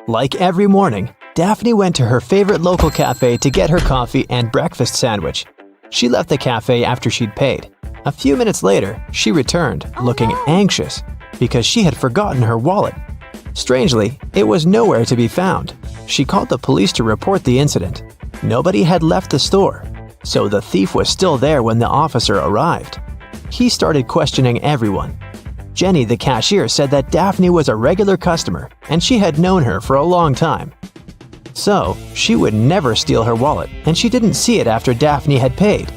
Like every morning, Daphne went to her favorite local cafe to get her coffee and breakfast sandwich. She left the cafe after she'd paid. A few minutes later, she returned, looking anxious, because she had forgotten her wallet. Strangely, it was nowhere to be found. She called the police to report the incident. Nobody had left the store, so the thief was still there when the officer arrived. He started questioning everyone. Jenny, the cashier, said that Daphne was a regular customer and she had known her for a long time. So, she would never steal her wallet, and she didn't see it after Daphne had paid.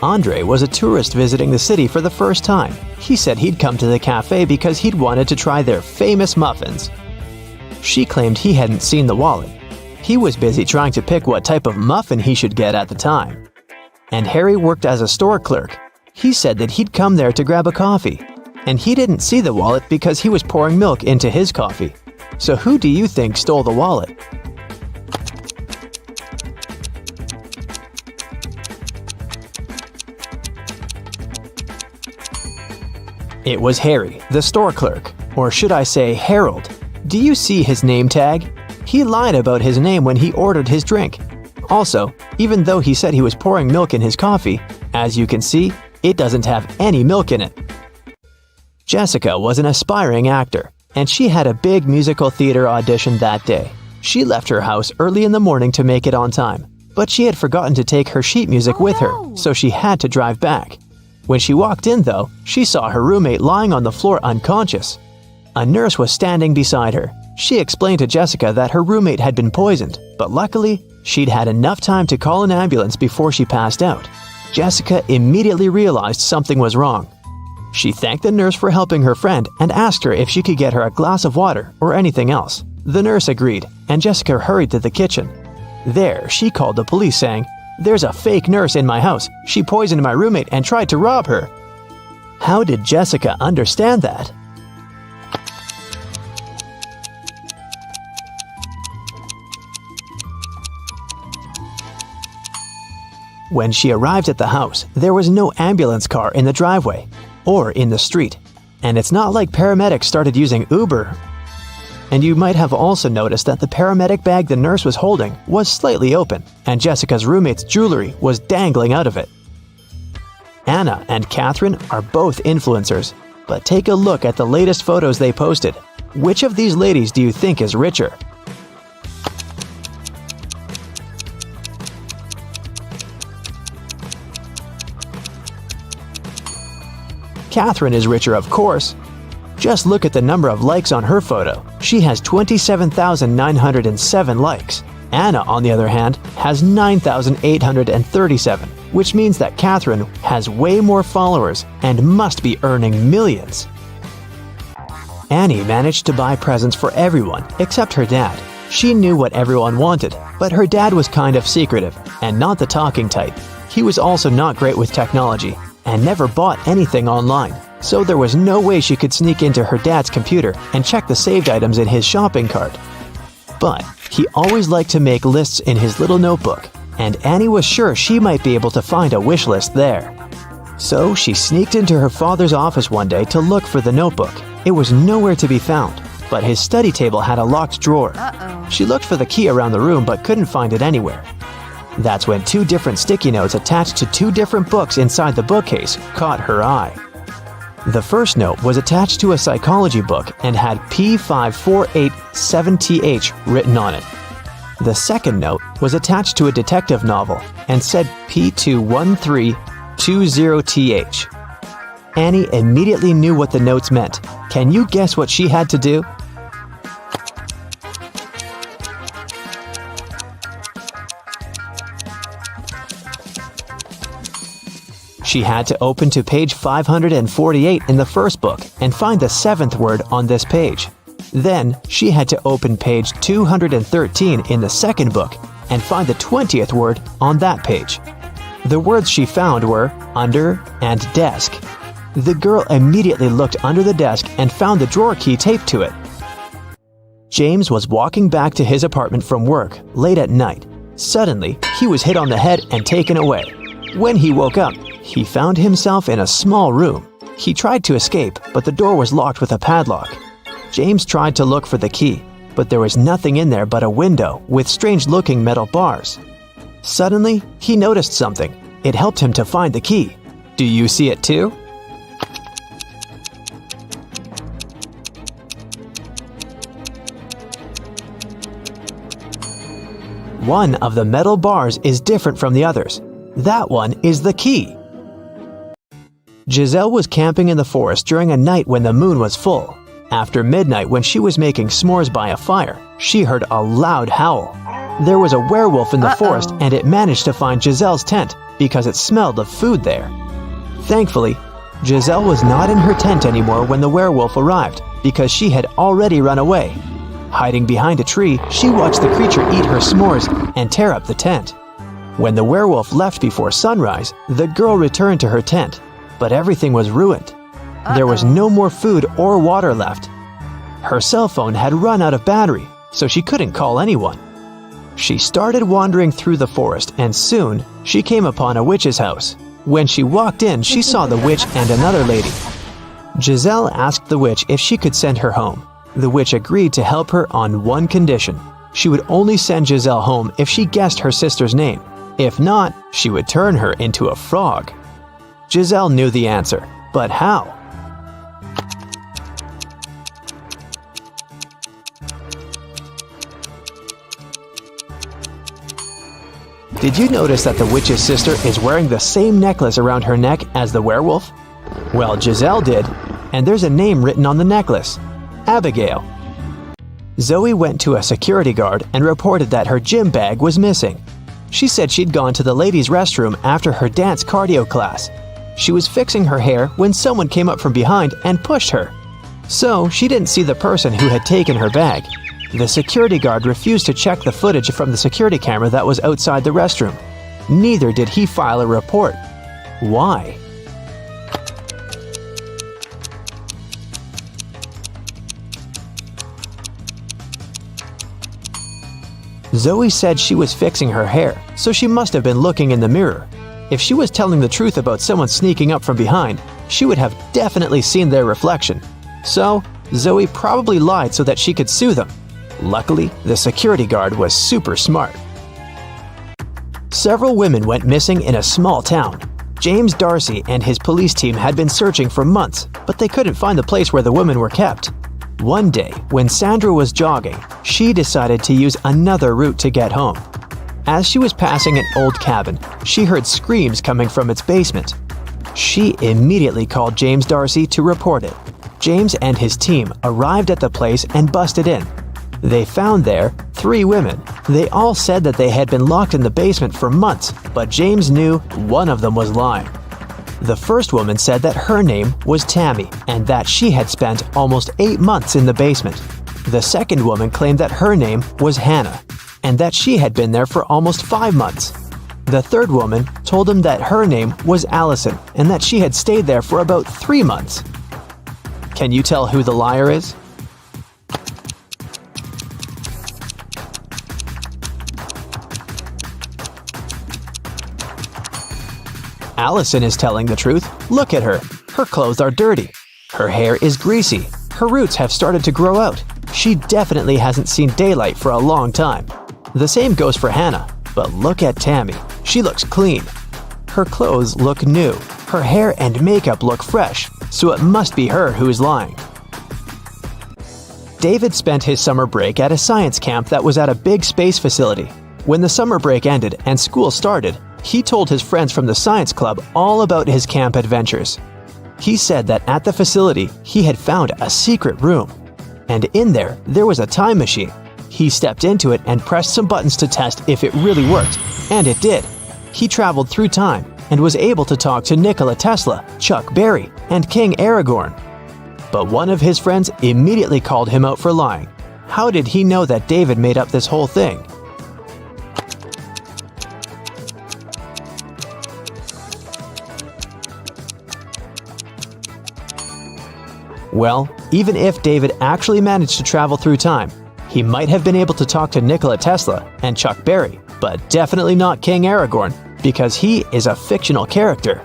Andre was a tourist visiting the city for the first time. He said he'd come to the cafe because he'd wanted to try their famous muffins. She claimed he hadn't seen the wallet. He was busy trying to pick what type of muffin he should get at the time. And Harry worked as a store clerk. He said that he'd come there to grab a coffee, and he didn't see the wallet because he was pouring milk into his coffee. So who do you think stole the wallet? It was Harry, the store clerk, or should I say Harold. Do you see his name tag? He lied about his name when he ordered his drink. Also, even though he said he was pouring milk in his coffee, as you can see, it doesn't have any milk in it. Jessica was an aspiring actor, and she had a big musical theater audition that day. She left her house early in the morning to make it on time, but she had forgotten to take her sheet music with her, so she had to drive back. When she walked in, though, she saw her roommate lying on the floor unconscious. A nurse was standing beside her. She explained to Jessica that her roommate had been poisoned, but luckily, she'd had enough time to call an ambulance before she passed out. Jessica immediately realized something was wrong. She thanked the nurse for helping her friend and asked her if she could get her a glass of water or anything else. The nurse agreed, and Jessica hurried to the kitchen. There, she called the police saying, "There's a fake nurse in my house. She poisoned my roommate and tried to rob her." How did Jessica understand that? When she arrived at the house, there was no ambulance car in the driveway or in the street. And it's not like paramedics started using Uber. And you might have also noticed that the paramedic bag the nurse was holding was slightly open, and Jessica's roommate's jewelry was dangling out of it. Anna and Catherine are both influencers, but take a look at the latest photos they posted. Which of these ladies do you think is richer? Catherine is richer, of course. Just look at the number of likes on her photo. She has 27,907 likes. Anna, on the other hand, has 9,837, which means that Catherine has way more followers and must be earning millions. Annie managed to buy presents for everyone except her dad. She knew what everyone wanted, but her dad was kind of secretive and not the talking type. He was also not great with technology and never bought anything online, so there was no way she could sneak into her dad's computer and check the saved items in his shopping cart. But he always liked to make lists in his little notebook, and Annie was sure she might be able to find a wish list there. So she sneaked into her father's office one day to look for the notebook. It was nowhere to be found, but his study table had a locked drawer. She looked for the key around the room but couldn't find it anywhere. That's when 2 different sticky notes attached to 2 different books inside the bookcase caught her eye. The first note was attached to a psychology book and had P5487TH written on it. The second note was attached to a detective novel and said P21320TH. Annie immediately knew what the notes meant. Can you guess what she had to do? She had to open to page 548 in the first book and find the 7th word on this page. Then, she had to open page 213 in the second book and find the 20th word on that page. The words she found were under and desk. The girl immediately looked under the desk and found the drawer key taped to it. James was walking back to his apartment from work late at night. Suddenly, he was hit on the head and taken away. When he woke up, he found himself in a small room. He tried to escape, but the door was locked with a padlock. James tried to look for the key, but there was nothing in there but a window with strange-looking metal bars. Suddenly, he noticed something. It helped him to find the key. Do you see it too? One of the metal bars is different from the others. That one is the key. Giselle was camping in the forest during a night when the moon was full. After midnight, when she was making s'mores by a fire, she heard a loud howl. There was a werewolf in the forest, and it managed to find Giselle's tent because it smelled of food there. Thankfully, Giselle was not in her tent anymore when the werewolf arrived because she had already run away. Hiding behind a tree, she watched the creature eat her s'mores and tear up the tent. When the werewolf left before sunrise, the girl returned to her tent, but everything was ruined. There was no more food or water left. Her cell phone had run out of battery, so she couldn't call anyone. She started wandering through the forest, and soon she came upon a witch's house. When she walked in, she saw the witch and another lady. Giselle asked the witch if she could send her home. The witch agreed to help her on one condition. She would only send Giselle home if she guessed her sister's name. If not, she would turn her into a frog. Giselle knew the answer, but how? Did you notice that the witch's sister is wearing the same necklace around her neck as the werewolf? Well, Giselle did, and there's a name written on the necklace: Abigail. Zoe went to a security guard and reported that her gym bag was missing. She said she'd gone to the ladies' restroom after her dance cardio class. She was fixing her hair when someone came up from behind and pushed her. So she didn't see the person who had taken her bag. The security guard refused to check the footage from the security camera that was outside the restroom. Neither did he file a report. Why? Zoe said she was fixing her hair, so she must have been looking in the mirror. If she was telling the truth about someone sneaking up from behind, she would have definitely seen their reflection. So, Zoe probably lied so that she could sue them. Luckily, the security guard was super smart. Several women went missing in a small town. James Darcy and his police team had been searching for months, but they couldn't find the place where the women were kept. One day, when Sandra was jogging, she decided to use another route to get home. As she was passing an old cabin, she heard screams coming from its basement. She immediately called James Darcy to report it. James and his team arrived at the place and busted in. They found there 3 women. They all said that they had been locked in the basement for months, but James knew one of them was lying. The first woman said that her name was Tammy and that she had spent almost 8 months in the basement. The second woman claimed that her name was Hannah and that she had been there for almost 5 months. The third woman told him that her name was Allison and that she had stayed there for about 3 months. Can you tell who the liar is? Allison is telling the truth. Look at her. Her clothes are dirty. Her hair is greasy. Her roots have started to grow out. She definitely hasn't seen daylight for a long time. The same goes for Hannah. But look at Tammy. She looks clean. Her clothes look new. Her hair and makeup look fresh, so it must be her who is lying. David spent his summer break at a science camp that was at a big space facility. When the summer break ended and school started, he told his friends from the science club all about his camp adventures. He said that at the facility, he had found a secret room. And in there was a time machine. He stepped into it and pressed some buttons to test if it really worked, and it did. He traveled through time and was able to talk to Nikola Tesla, Chuck Berry, and King Aragorn. But one of his friends immediately called him out for lying. How did he know that David made up this whole thing? Well, even if David actually managed to travel through time, he might have been able to talk to Nikola Tesla and Chuck Berry, but definitely not King Aragorn, because he is a fictional character.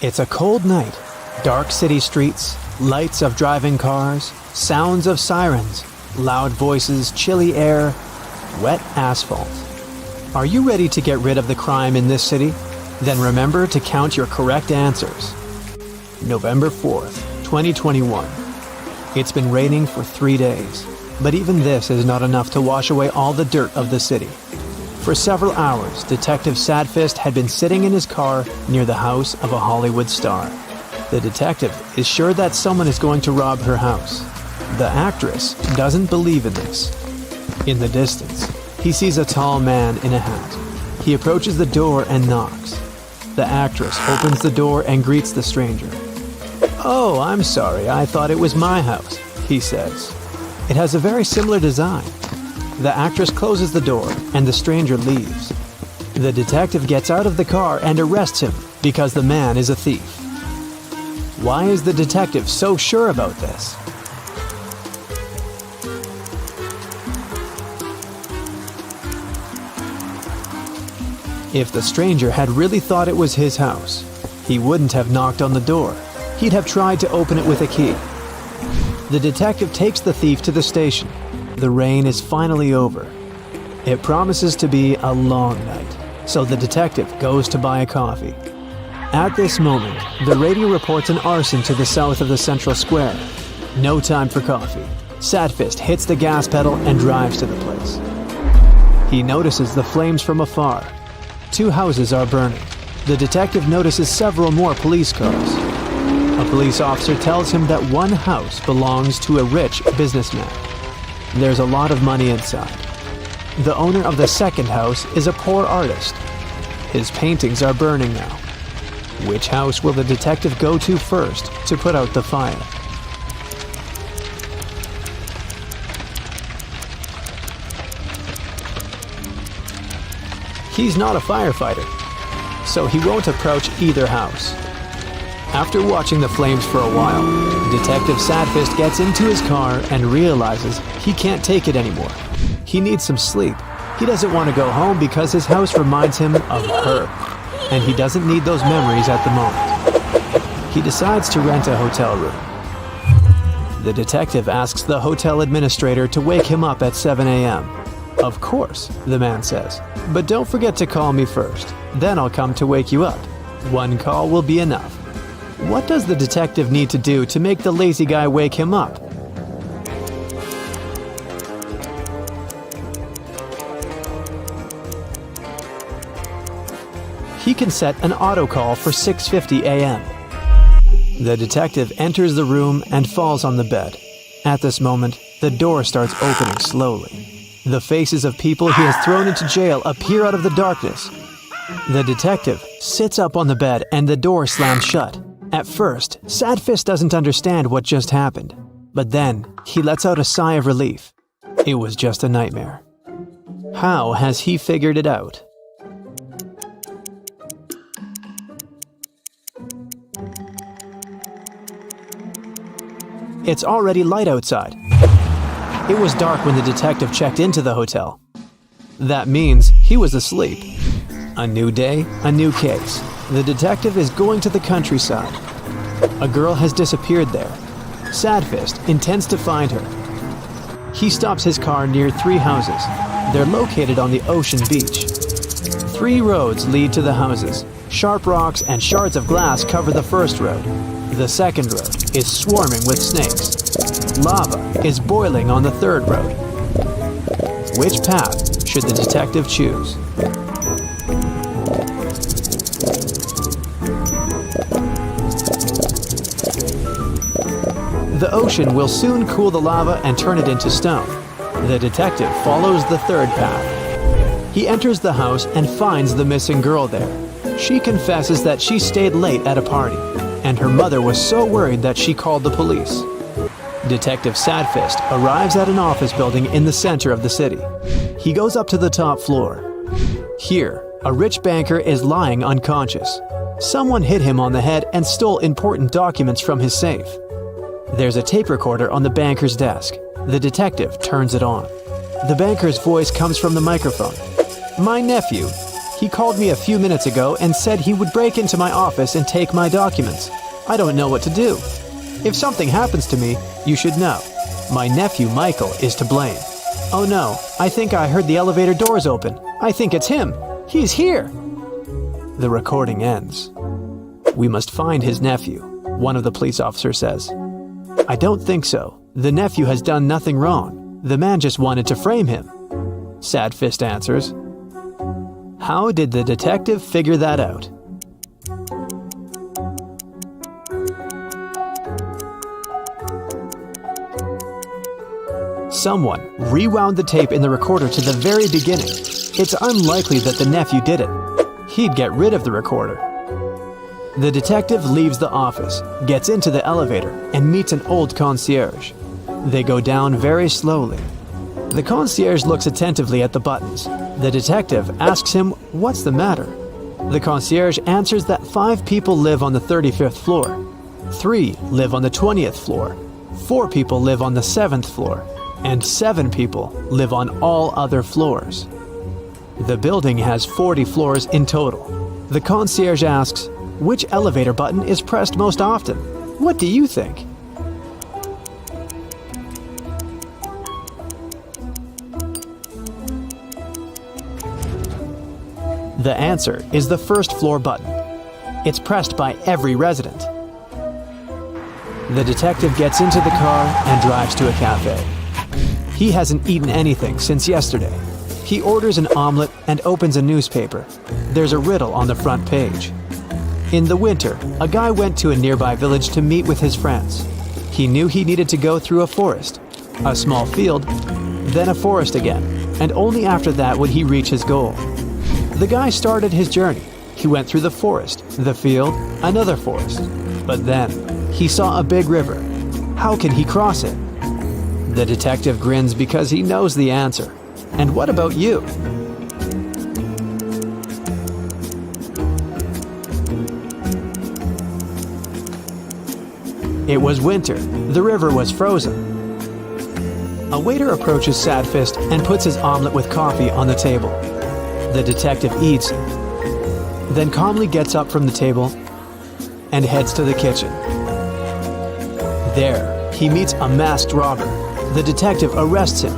It's a cold night. Dark city streets, lights of driving cars, sounds of sirens, loud voices, chilly air, wet asphalt. Are you ready to get rid of the crime in this city? Then remember to count your correct answers. November 4th, 2021. It's been raining for 3 days, but even this is not enough to wash away all the dirt of the city. For several hours, Detective Sadfist had been sitting in his car near the house of a Hollywood star. The detective is sure that someone is going to rob her house. The actress doesn't believe in this. In the distance, he sees a tall man in a hat. He approaches the door and knocks. The actress opens the door and greets the stranger. "Oh, I'm sorry, I thought it was my house," he says. It has a very similar design. The actress closes the door and the stranger leaves. The detective gets out of the car and arrests him because the man is a thief. Why is the detective so sure about this? If the stranger had really thought it was his house, he wouldn't have knocked on the door. He'd have tried to open it with a key. The detective takes the thief to the station. The rain is finally over. It promises to be a long night, so the detective goes to buy a coffee. At this moment, the radio reports an arson to the south of the central square. No time for coffee. Sadfist hits the gas pedal and drives to the place. He notices the flames from afar. 2 houses are burning. The detective notices several more police cars. A police officer tells him that one house belongs to a rich businessman. There's a lot of money inside. The owner of the second house is a poor artist. His paintings are burning now. Which house will the detective go to first to put out the fire? He's not a firefighter, so he won't approach either house. After watching the flames for a while, Detective Sadfist gets into his car and realizes he can't take it anymore. He needs some sleep. He doesn't want to go home because his house reminds him of her, and he doesn't need those memories at the moment. He decides to rent a hotel room. The detective asks the hotel administrator to wake him up at 7 a.m. "Of course," the man says, "but don't forget to call me first. Then I'll come to wake you up. One call will be enough." What does the detective need to do to make the lazy guy wake him up? He can set an auto call for 6:50 a.m. The detective enters the room and falls on the bed. At this moment, the door starts opening slowly. The faces of people he has thrown into jail appear out of the darkness. The detective sits up on the bed and the door slams shut. At first, Sadfist doesn't understand what just happened, but then he lets out a sigh of relief. It was just a nightmare. How has he figured it out? It's already light outside. It was dark when the detective checked into the hotel. That means he was asleep. A new day, a new case. The detective is going to the countryside. A girl has disappeared there. Sadfist intends to find her. He stops his car near 3 houses. They're located on the ocean beach. 3 roads lead to the houses. Sharp rocks and shards of glass cover the first road. The second road is swarming with snakes. Lava is boiling on the third road. Which path should the detective choose? The ocean will soon cool the lava and turn it into stone. The detective follows the third path. He enters the house and finds the missing girl there. She confesses that she stayed late at a party, and her mother was so worried that she called the police. Detective Sadfist arrives at an office building in the center of the city. He goes up to the top floor. Here, a rich banker is lying unconscious. Someone hit him on the head and stole important documents from his safe. There's a tape recorder on the banker's desk. The detective turns it on. The banker's voice comes from the microphone. "My nephew, He called me a few minutes ago and said he would break into my office and take my documents. I don't know what to do. If something happens to me, you should know. My nephew Michael is to blame. Oh no, I think I heard the elevator doors open. I think it's him. He's here. The recording ends. We must find his nephew, one of the police officers says. I don't think so. The nephew has done nothing wrong. The man just wanted to frame him. Sadfist answers. How did the detective figure that out? Someone rewound the tape in the recorder to the very beginning. It's unlikely that the nephew did it. He'd get rid of the recorder. The detective leaves the office, gets into the elevator, and meets an old concierge. They go down very slowly. The concierge looks attentively at the buttons. The detective asks him what's the matter. The concierge answers that 5 people live on the 35th floor, 3 live on the 20th floor, 4 people live on the 7th floor, and 7 people live on all other floors. The building has 40 floors in total. The concierge asks, which elevator button is pressed most often? What do you think? The answer is the first floor button. It's pressed by every resident. The detective gets into the car and drives to a cafe. He hasn't eaten anything since yesterday. He orders an omelet and opens a newspaper. There's a riddle on the front page. In the winter, a guy went to a nearby village to meet with his friends. He knew he needed to go through a forest, a small field, then a forest again, and only after that would he reach his goal. The guy started his journey. He went through the forest, the field, another forest. But then, he saw a big river. How can he cross it? The detective grins because he knows the answer. And what about you? It was winter. The river was frozen. A waiter approaches Sadfist and puts his omelet with coffee on the table. The detective eats, then calmly gets up from the table and heads to the kitchen. There, he meets a masked robber. The detective arrests him.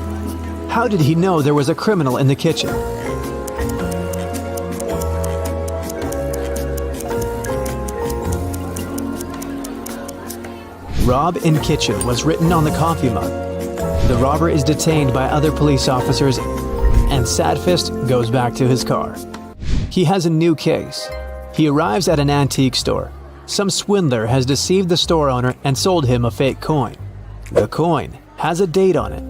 How did he know there was a criminal in the kitchen? Rob in kitchen was written on the coffee mug. The robber is detained by other police officers and Sadfist goes back to his car. He has a new case. He arrives at an antique store. Some swindler has deceived the store owner and sold him a fake coin. The coin has a date on it,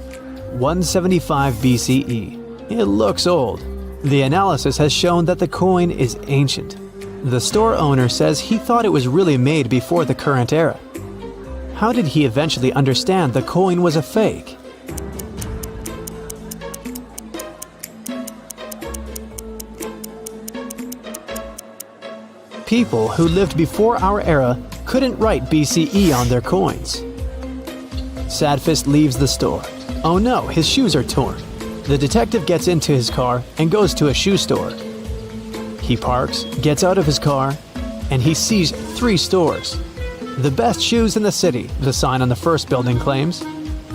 175 BCE. It looks old. The analysis has shown that the coin is ancient. The store owner says he thought it was really made before the current era. How did he eventually understand the coin was a fake? People who lived before our era couldn't write BCE on their coins. Sadfist leaves the store. Oh no, his shoes are torn. The detective gets into his car and goes to a shoe store. He parks, gets out of his car, and he sees 3 stores. The best shoes in the city, the sign on the first building claims.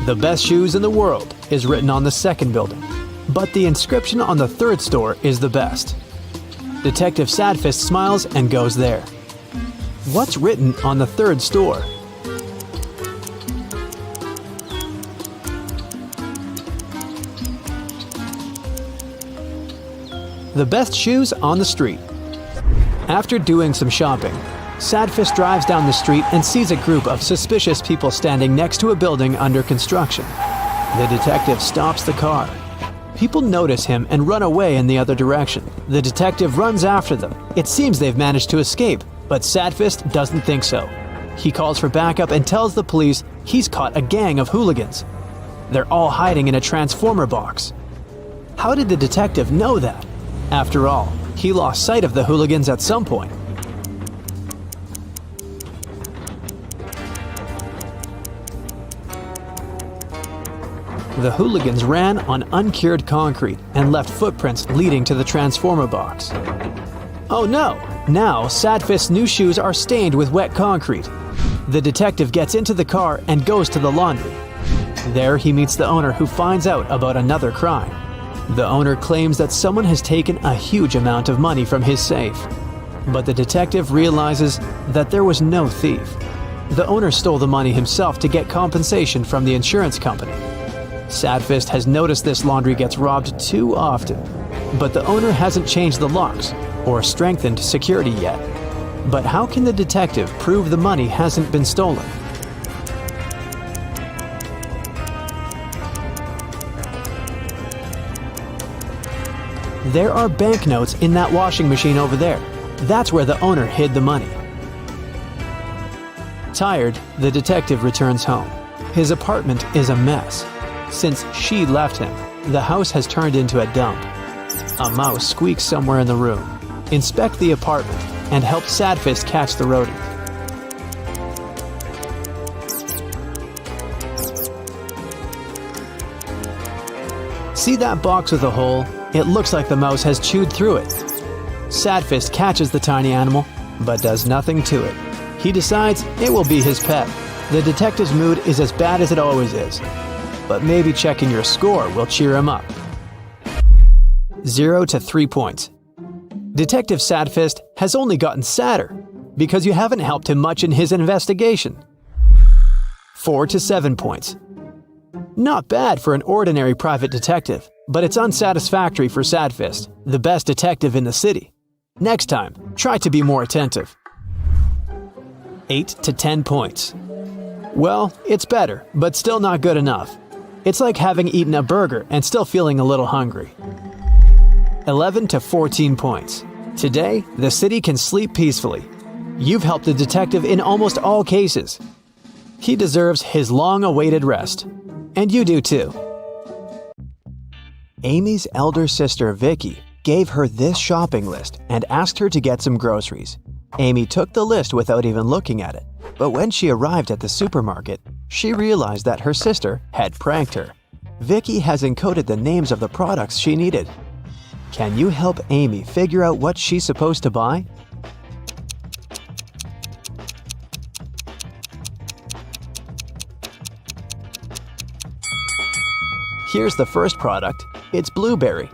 The best shoes in the world is written on the second building. But the inscription on the 3rd store is the best. Detective Sadfist smiles and goes there. What's written on the 3rd store? The best shoes on the street. After doing some shopping, Sadfist drives down the street and sees a group of suspicious people standing next to a building under construction. The detective stops the car. People notice him and run away in the other direction. The detective runs after them. It seems they've managed to escape, but Sadfist doesn't think so. He calls for backup and tells the police he's caught a gang of hooligans. They're all hiding in a transformer box. How did the detective know that? After all, he lost sight of the hooligans at some point. The hooligans ran on uncured concrete and left footprints leading to the transformer box. Oh no! Now, Sadfist's new shoes are stained with wet concrete. The detective gets into the car and goes to the laundry. There he meets the owner, who finds out about another crime. The owner claims that someone has taken a huge amount of money from his safe. But the detective realizes that there was no thief. The owner stole the money himself to get compensation from the insurance company. Sadfist has noticed this laundry gets robbed too often, but the owner hasn't changed the locks or strengthened security yet. But how can the detective prove the money hasn't been stolen? There are banknotes in that washing machine over there. That's where the owner hid the money. Tired, the detective returns home. His apartment is a mess. Since she left him, the house has turned into a dump. A mouse squeaks somewhere in the room. Inspect the apartment and help Sadfist catch the rodent. See that box with a hole? It looks like the mouse has chewed through it. Sadfist catches the tiny animal, but does nothing to it. He decides it will be his pet. The detective's mood is as bad as it always is. But maybe checking your score will cheer him up. 0 to 3 points. Detective Sadfist has only gotten sadder because you haven't helped him much in his investigation. 4 to 7 points. Not bad for an ordinary private detective, but it's unsatisfactory for Sadfist, the best detective in the city. Next time, try to be more attentive. 8 to 10 points. Well, it's better, but still not good enough. It's like having eaten a burger and still feeling a little hungry. 11 to 14 points. Today, the city can sleep peacefully. You've helped the detective in almost all cases. He deserves his long-awaited rest. And you do too. Amy's elder sister, Vicky, gave her this shopping list and asked her to get some groceries. Amy took the list without even looking at it. But when she arrived at the supermarket, she realized that her sister had pranked her. Vicky has encoded the names of the products she needed. Can you help Amy figure out what she's supposed to buy? Here's the first product. It's blueberry.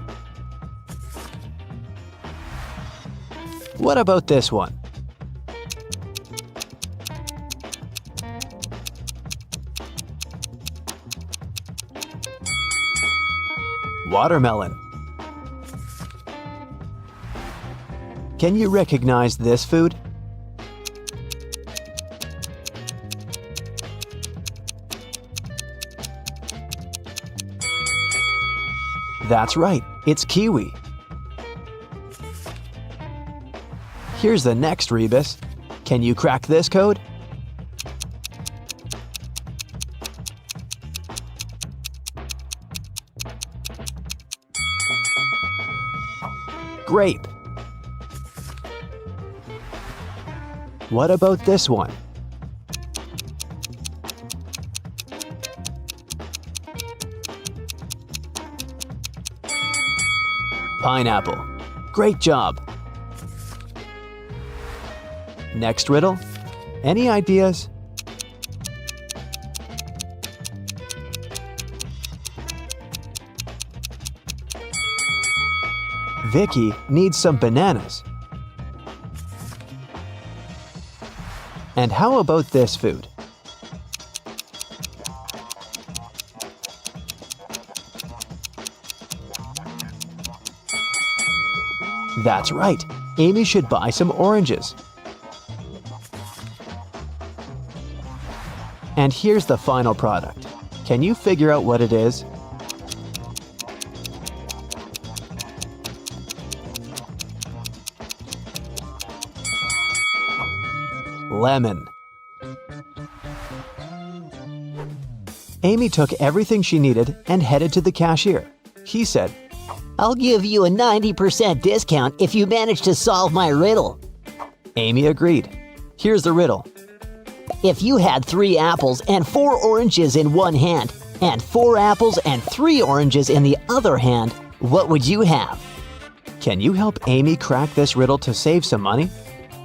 What about this one? Watermelon. Can you recognize this food? That's right, it's kiwi. Here's the next rebus. Can you crack this code? Grape. What about this one? Pineapple. Great job. Next riddle. Any ideas? Vicky needs some bananas. And how about this food? That's right, Amy should buy some oranges. And here's the final product. Can you figure out what it is? Lemon. Amy took everything she needed and headed to the cashier. He said, "I'll give you a 90% discount if you manage to solve my riddle." Amy agreed. Here's the riddle. If you had 3 apples and 4 oranges in one hand, and 4 apples and 3 oranges in the other hand, what would you have? Can you help Amy crack this riddle to save some money?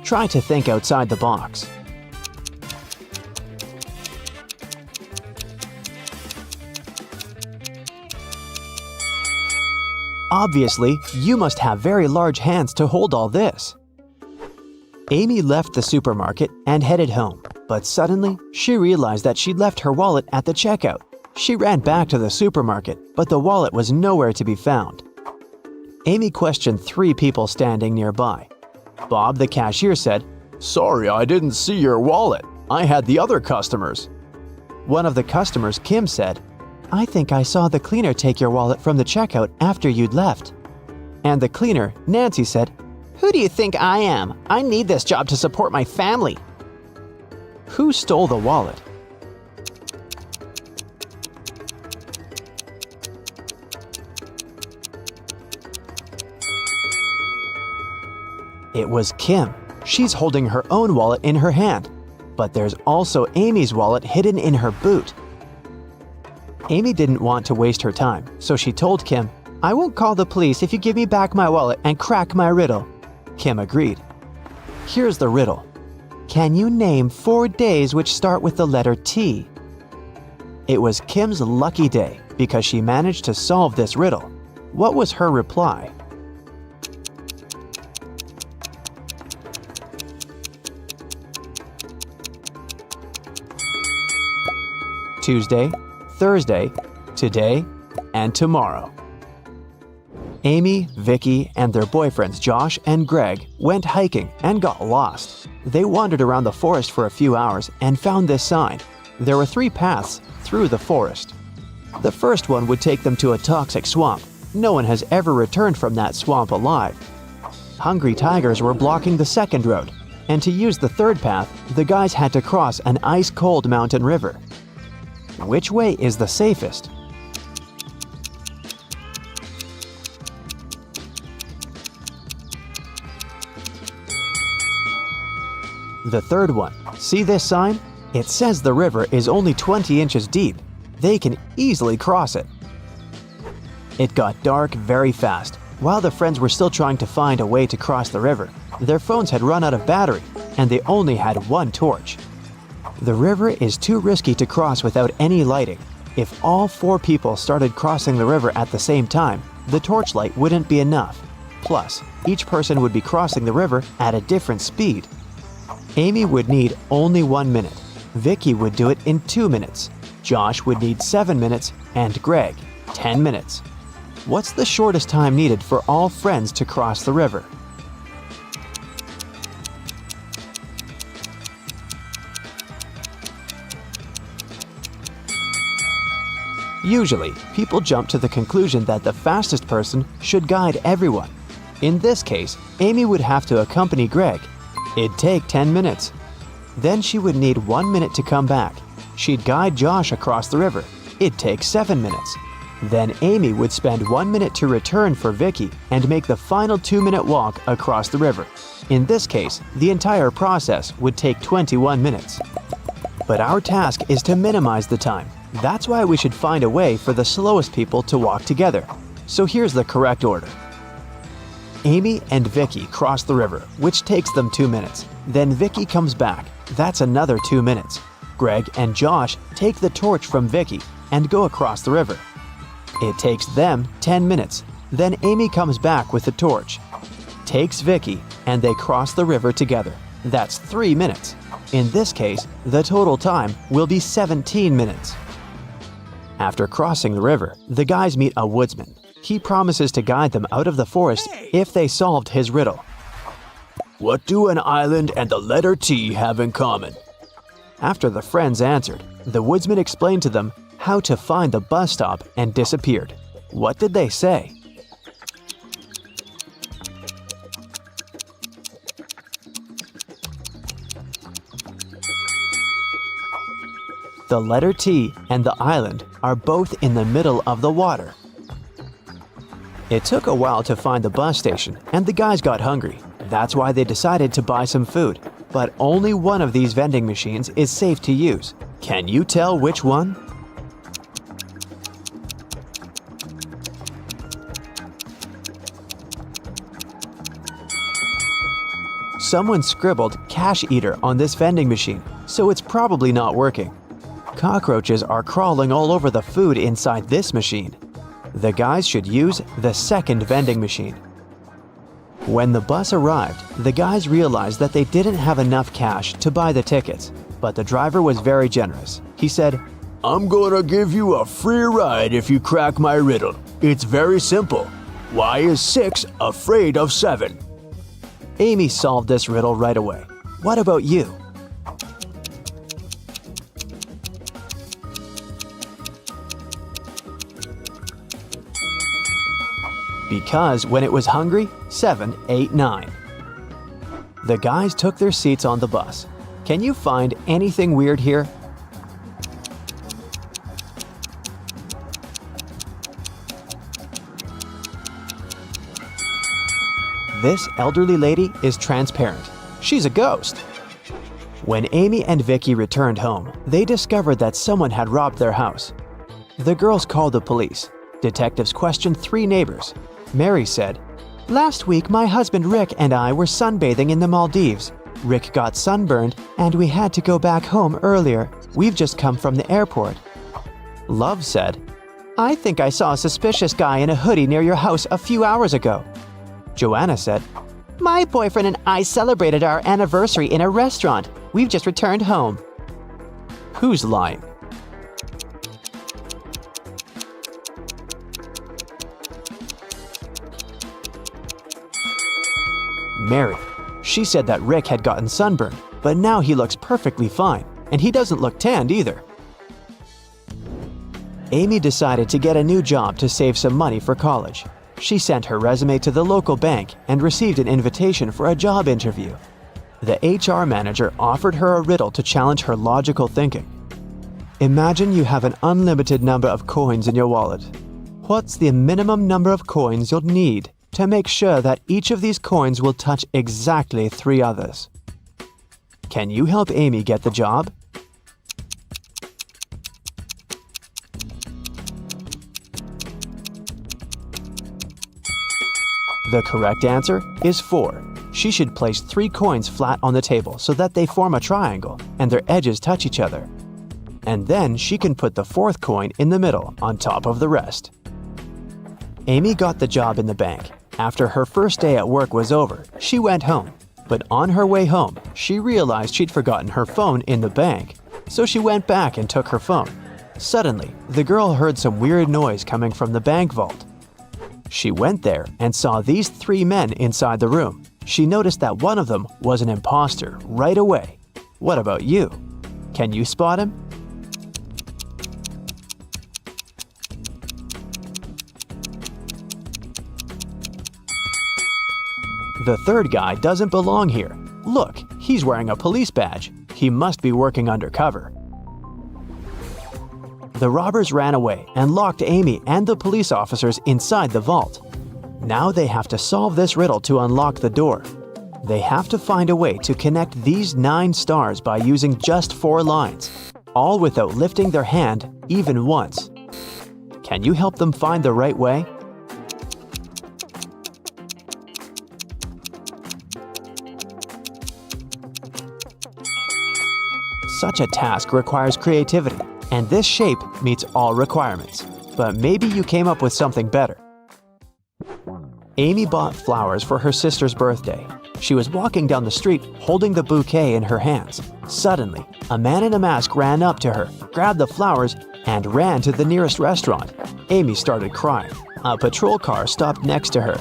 Try to think outside the box. Obviously, you must have very large hands to hold all this. Amy left the supermarket and headed home, but suddenly she realized that she'd left her wallet at the checkout. She ran back to the supermarket, but the wallet was nowhere to be found. Amy questioned 3 people standing nearby. Bob, the cashier, said, "Sorry, I didn't see your wallet. I had the other customers." One of the customers, Kim, said, "I think I saw the cleaner take your wallet from the checkout after you'd left." And the cleaner, Nancy, said, Who do you think I am? I need this job to support my family. "Who stole the wallet?" It was Kim. She's holding her own wallet in her hand, but there's also Amy's wallet hidden in her boot. Amy didn't want to waste her time, so she told Kim, "I won't call the police if you give me back my wallet and crack my riddle." Kim agreed. Here's the riddle. Can you name 4 days which start with the letter T? It was Kim's lucky day because she managed to solve this riddle. What was her reply? Tuesday, Thursday, today, and tomorrow. Amy, Vicky, and their boyfriends Josh and Greg went hiking and got lost. They wandered around the forest for a few hours and found this sign. There were 3 paths through the forest. The first one would take them to a toxic swamp. No one has ever returned from that swamp alive. Hungry tigers were blocking the second road, and to use the third path, the guys had to cross an ice-cold mountain river. Which way is the safest? The third one. See this sign? It says the river is only 20 inches deep. They can easily cross it. It got dark very fast. While the friends were still trying to find a way to cross the river, their phones had run out of battery, and they only had 1 torch. The river is too risky to cross without any lighting. If all 4 people started crossing the river at the same time, the torchlight wouldn't be enough. Plus, each person would be crossing the river at a different speed. Amy would need only 1 minute. Vicky would do it in 2 minutes. Josh would need 7 minutes, and Greg, 10 minutes. What's the shortest time needed for all friends to cross the river? Usually, people jump to the conclusion that the fastest person should guide everyone. In this case, Amy would have to accompany Greg. It'd take 10 minutes. Then she would need 1 minute to come back. She'd guide Josh across the river. It'd take 7 minutes. Then Amy would spend 1 minute to return for Vicky and make the final 2-minute walk across the river. In this case, the entire process would take 21 minutes. But our task is to minimize the time. That's why we should find a way for the slowest people to walk together. So here's the correct order. Amy and Vicky cross the river, which takes them 2 minutes. Then Vicky comes back. That's another 2 minutes. Greg and Josh take the torch from Vicky and go across the river. It takes them 10 minutes. Then Amy comes back with the torch, takes Vicky, and they cross the river together. That's 3 minutes. In this case, the total time will be 17 minutes. After crossing the river, the guys meet a woodsman. He promises to guide them out of the forest if they solved his riddle. What do an island and the letter T have in common? After the friends answered, the woodsman explained to them how to find the bus stop and disappeared. What did they say? The letter T and the island are both in the middle of the water. It took a while to find the bus station, and the guys got hungry. That's why they decided to buy some food. But only one of these vending machines is safe to use. Can you tell which one? someone scribbled "cash eater" on this vending machine, so it's probably not working. Cockroaches are crawling all over the food inside this machine. The guys should use the second vending machine. When the bus arrived, the guys realized that they didn't have enough cash to buy the tickets, but the driver was very generous. He said, I'm gonna give you a free ride if you crack my riddle. It's very simple. Why is 6 afraid of 7? Amy solved this riddle right away. What about you? Because when it was hungry, 7 ate 9. The guys took their seats on the bus. Can you find anything weird here? This elderly lady is transparent. She's a ghost. When Amy and Vicky returned home, they discovered that someone had robbed their house. The girls called the police. Detectives questioned 3 neighbors. Mary said, "Last week, my husband Rick and I were sunbathing in the Maldives. Rick got sunburned and we had to go back home earlier. We've just come from the airport." Love said, "I think I saw a suspicious guy in a hoodie near your house a few hours ago." Joanna said, "My boyfriend and I celebrated our anniversary in a restaurant. We've just returned home." Who's lying? Mary. She said that Rick had gotten sunburned, but now he looks perfectly fine, and he doesn't look tanned either. Amy decided to get a new job to save some money for college. She sent her resume to the local bank and received an invitation for a job interview. The HR manager offered her a riddle to challenge her logical thinking. Imagine you have an unlimited number of coins in your wallet. What's the minimum number of coins you'll need to make sure that each of these coins will touch exactly 3 others? Can you help Amy get the job? The correct answer is 4. She should place 3 coins flat on the table so that they form a triangle and their edges touch each other. And then she can put the 4th coin in the middle on top of the rest. Amy got the job in the bank. After her first day at work was over, she went home. But on her way home, she realized she'd forgotten her phone in the bank. So she went back and took her phone. Suddenly, the girl heard some weird noise coming from the bank vault. She went there and saw these 3 men inside the room. She noticed that one of them was an imposter right away. What about you? Can you spot him? The 3rd guy doesn't belong here. Look, he's wearing a police badge. He must be working undercover. The robbers ran away and locked Amy and the police officers inside the vault. Now they have to solve this riddle to unlock the door. They have to find a way to connect these 9 stars by using just 4 lines, all without lifting their hand even once. Can you help them find the right way? Such a task requires creativity, and this shape meets all requirements. But maybe you came up with something better. Amy bought flowers for her sister's birthday. She was walking down the street holding the bouquet in her hands. Suddenly, a man in a mask ran up to her, grabbed the flowers, and ran to the nearest restaurant. Amy started crying. A patrol car stopped next to her.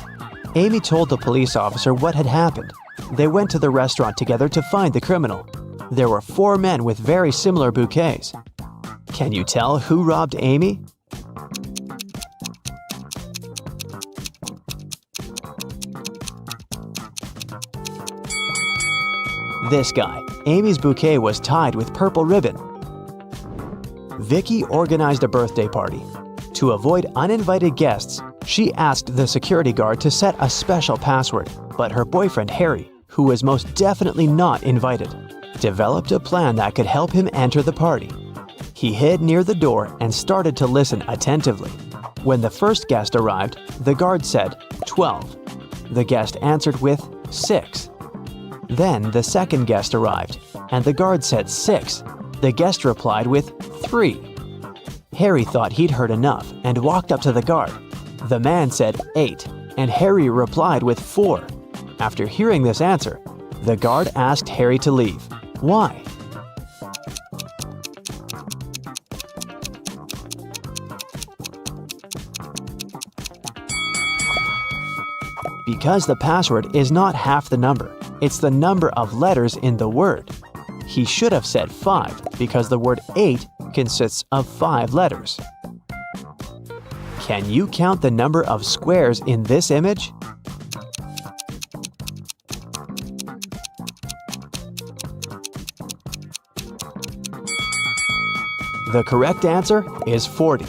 Amy told the police officer what had happened. They went to the restaurant together to find the criminal. There were 4 men with very similar bouquets. Can you tell who robbed Amy? This guy. Amy's bouquet was tied with purple ribbon. Vicky organized a birthday party. To avoid uninvited guests, she asked the security guard to set a special password, but her boyfriend Harry, who was most definitely not invited, developed a plan that could help him enter the party. He hid near the door and started to listen attentively. When the first guest arrived, the guard said 12. The guest answered with 6. Then the second guest arrived, and the guard said 6. The guest replied with 3. Harry thought he'd heard enough and walked up to the guard. The man said 8, and Harry replied with 4. After hearing this answer, the guard asked Harry to leave. Why? Because the password is not half the number, it's the number of letters in the word. He should have said 5 because the word 8 consists of 5 letters. Can you count the number of squares in this image? The correct answer is 40.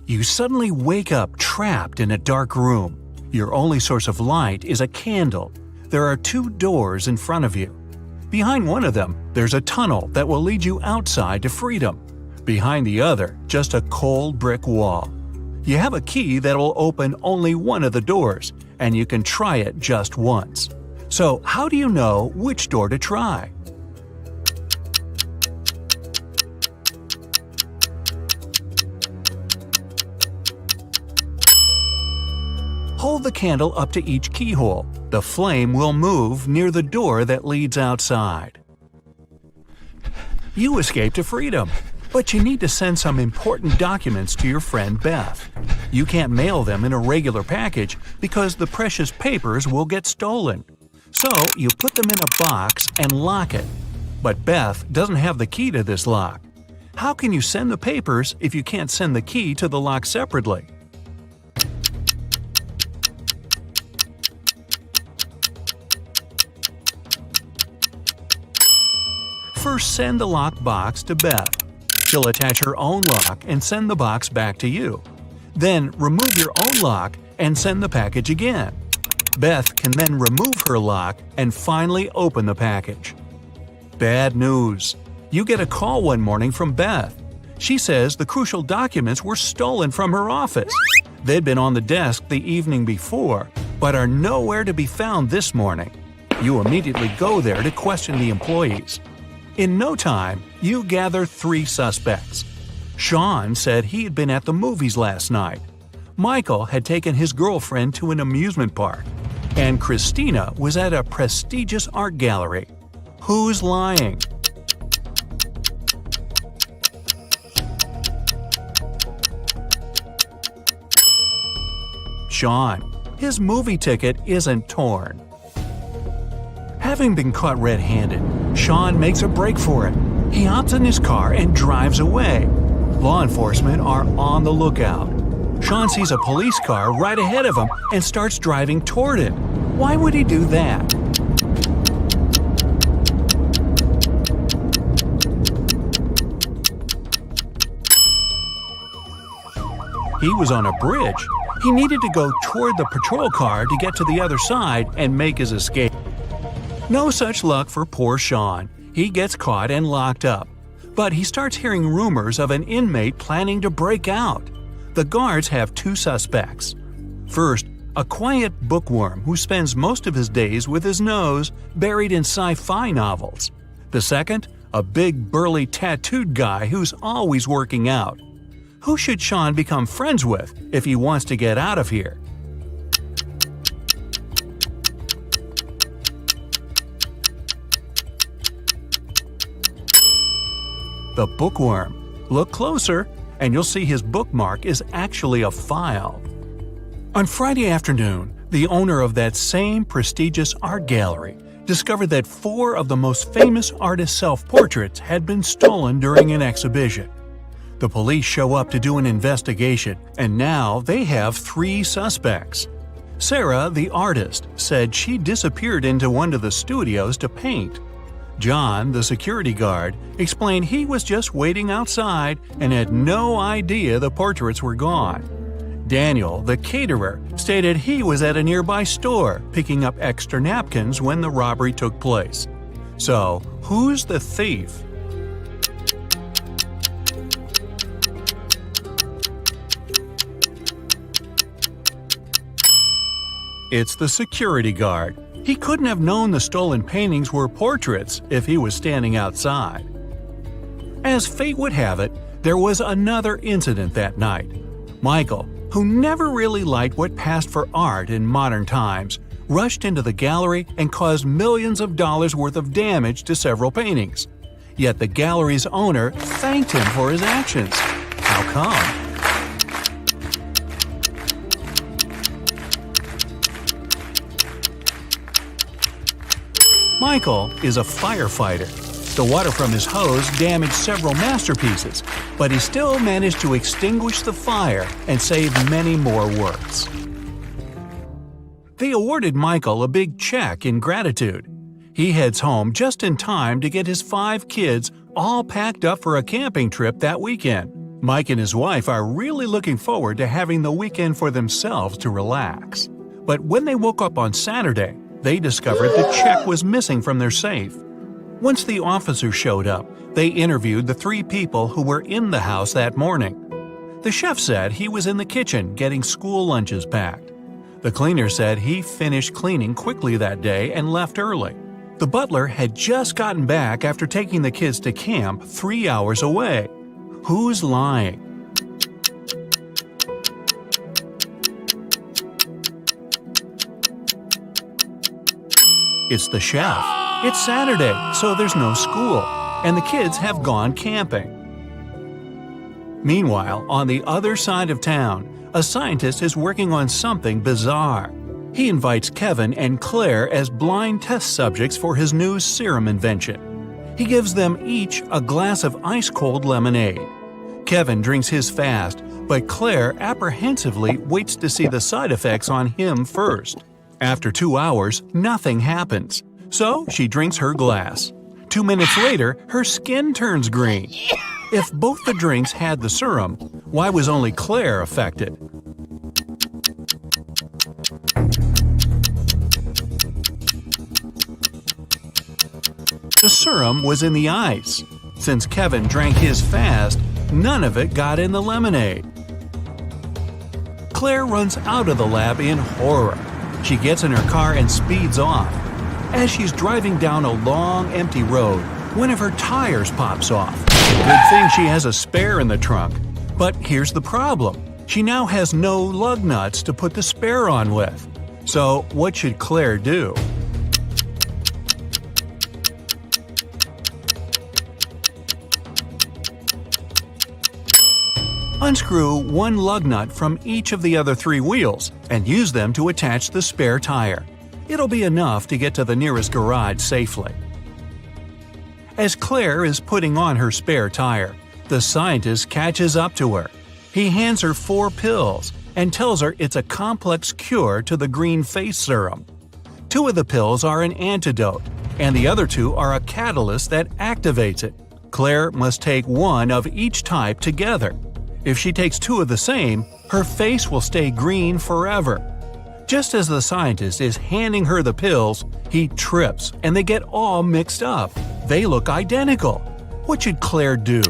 You suddenly wake up trapped in a dark room. Your only source of light is a candle. There are 2 doors in front of you. Behind one of them, there's a tunnel that will lead you outside to freedom. Behind the other, just a cold brick wall. You have a key that will open only one of the doors, and you can try it just once. So how do you know which door to try? Hold the candle up to each keyhole. The flame will move near the door that leads outside. You escape to freedom, but you need to send some important documents to your friend Beth. You can't mail them in a regular package because the precious papers will get stolen. So you put them in a box and lock it. But Beth doesn't have the key to this lock. How can you send the papers if you can't send the key to the lock separately? First, send the locked box to Beth. She'll attach her own lock and send the box back to you. Then remove your own lock and send the package again. Beth can then remove her lock and finally open the package. Bad news. You get a call one morning from Beth. She says the crucial documents were stolen from her office. They'd been on the desk the evening before, but are nowhere to be found this morning. You immediately go there to question the employees. In no time, you gather 3 suspects. Sean said he had been at the movies last night. Michael had taken his girlfriend to an amusement park. And Christina was at a prestigious art gallery. Who's lying? Sean. His movie ticket isn't torn. Having been caught red-handed, Sean makes a break for it. He hops in his car and drives away. Law enforcement are on the lookout. Sean sees a police car right ahead of him and starts driving toward it. Why would he do that? He was on a bridge. He needed to go toward the patrol car to get to the other side and make his escape. No such luck for poor Sean. He gets caught and locked up. But he starts hearing rumors of an inmate planning to break out. The guards have 2 suspects. First, a quiet bookworm who spends most of his days with his nose buried in sci-fi novels. The second, a big burly tattooed guy who's always working out. Who should Sean become friends with if he wants to get out of here? The bookworm. Look closer, and you'll see his bookmark is actually a file. On Friday afternoon, the owner of that same prestigious art gallery discovered that 4 of the most famous artists' self-portraits had been stolen during an exhibition. The police show up to do an investigation, and now they have 3 suspects. Sarah, the artist, said she disappeared into one of the studios to paint. John, the security guard, explained he was just waiting outside and had no idea the portraits were gone. Daniel, the caterer, stated he was at a nearby store picking up extra napkins when the robbery took place. So, who's the thief? It's the security guard. He couldn't have known the stolen paintings were portraits if he was standing outside. As fate would have it, there was another incident that night. Michael, who never really liked what passed for art in modern times, rushed into the gallery and caused millions of dollars worth of damage to several paintings. Yet the gallery's owner thanked him for his actions. How come? Michael is a firefighter. The water from his hose damaged several masterpieces, but he still managed to extinguish the fire and save many more works. They awarded Michael a big check in gratitude. He heads home just in time to get his 5 kids all packed up for a camping trip that weekend. Mike and his wife are really looking forward to having the weekend for themselves to relax. But when they woke up on Saturday, they discovered the check was missing from their safe. Once the officers showed up, they interviewed the 3 people who were in the house that morning. The chef said he was in the kitchen getting school lunches packed. The cleaner said he finished cleaning quickly that day and left early. The butler had just gotten back after taking the kids to camp 3 hours away. Who's lying? It's the chef. It's Saturday, so there's no school, and the kids have gone camping. Meanwhile, on the other side of town, a scientist is working on something bizarre. He invites Kevin and Claire as blind test subjects for his new serum invention. He gives them each a glass of ice-cold lemonade. Kevin drinks his fast, but Claire apprehensively waits to see the side effects on him first. After 2 hours, nothing happens, so she drinks her glass. 2 minutes later, her skin turns green. If both the drinks had the serum, why was only Claire affected? The serum was in the ice. Since Kevin drank his fast, none of it got in the lemonade. Claire runs out of the lab in horror. She gets in her car and speeds off. As she's driving down a long, empty road, one of her tires pops off. Good thing she has a spare in the trunk. But here's the problem. She now has no lug nuts to put the spare on with. So what should Claire do? Unscrew one lug nut from each of the other 3 wheels and use them to attach the spare tire. It'll be enough to get to the nearest garage safely. As Claire is putting on her spare tire, the scientist catches up to her. He hands her 4 pills and tells her it's a complex cure to the green face serum. 2 of the pills are an antidote, and the other 2 are a catalyst that activates it. Claire must take 1 of each type together. If she takes 2 of the same, her face will stay green forever. Just as the scientist is handing her the pills, he trips and they get all mixed up. They look identical. What should Claire do?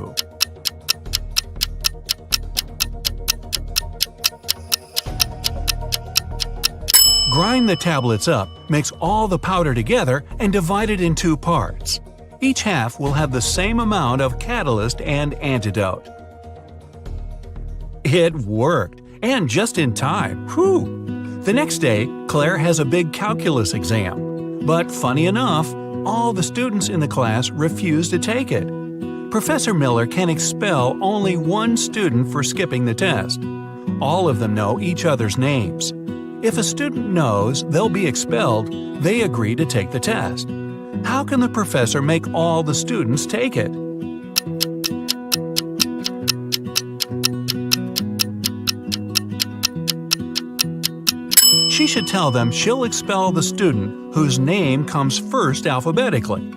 Grind the tablets up, mix all the powder together, and divide it in 2 parts. Each half will have the same amount of catalyst and antidote. It worked, and just in time. Whew! The next day, Claire has a big calculus exam. But funny enough, all the students in the class refuse to take it. Professor Miller can expel only 1 student for skipping the test. All of them know each other's names. If a student knows they'll be expelled, they agree to take the test. How can the professor make all the students take it? She should tell them she'll expel the student whose name comes first alphabetically.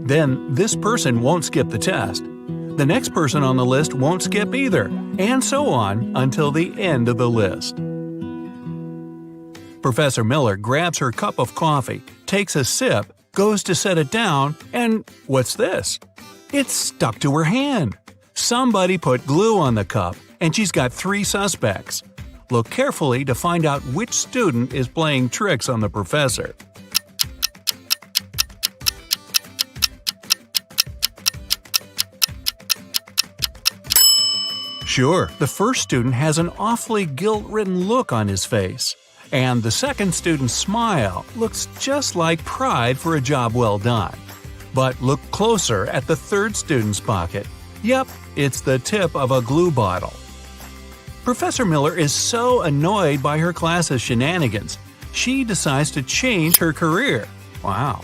Then this person won't skip the test. The next person on the list won't skip either, and so on until the end of the list. Professor Miller grabs her cup of coffee, takes a sip, goes to set it down, and what's this? It's stuck to her hand. Somebody put glue on the cup, and she's got 3 suspects. Look carefully to find out which student is playing tricks on the professor. Sure, the first student has an awfully guilt-ridden look on his face. And the second student's smile looks just like pride for a job well done. But look closer at the third student's pocket. Yep, it's the tip of a glue bottle. Professor Miller is so annoyed by her class's shenanigans, she decides to change her career. Wow.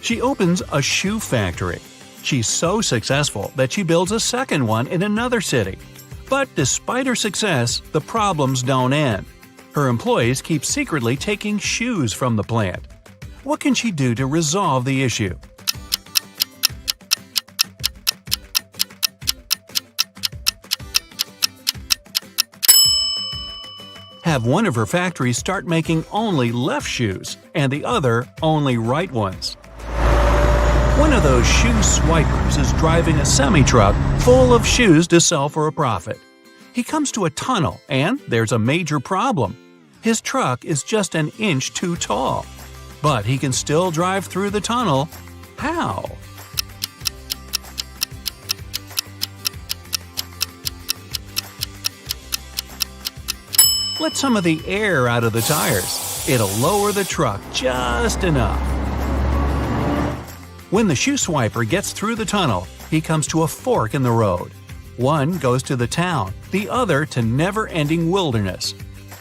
She opens a shoe factory. She's so successful that she builds a second one in another city. But despite her success, the problems don't end. Her employees keep secretly taking shoes from the plant. What can she do to resolve the issue? Have one of her factories start making only left shoes and the other only right ones. One of those shoe swipers is driving a semi-truck full of shoes to sell for a profit. He comes to a tunnel and there's a major problem. His truck is just an inch too tall. But he can still drive through the tunnel. How? Let some of the air out of the tires. It'll lower the truck just enough. When the shoe swiper gets through the tunnel, he comes to a fork in the road. One goes to the town, the other to never-ending wilderness.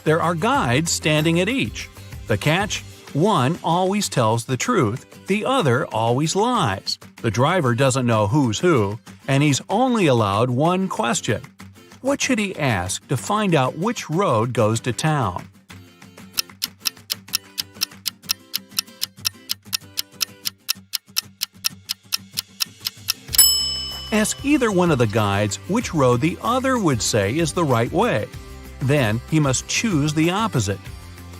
There are guides standing at each. The catch? One always tells the truth, the other always lies. The driver doesn't know who's who, and he's only allowed one question. What should he ask to find out which road goes to town? Ask either one of the guides which road the other would say is the right way. Then he must choose the opposite.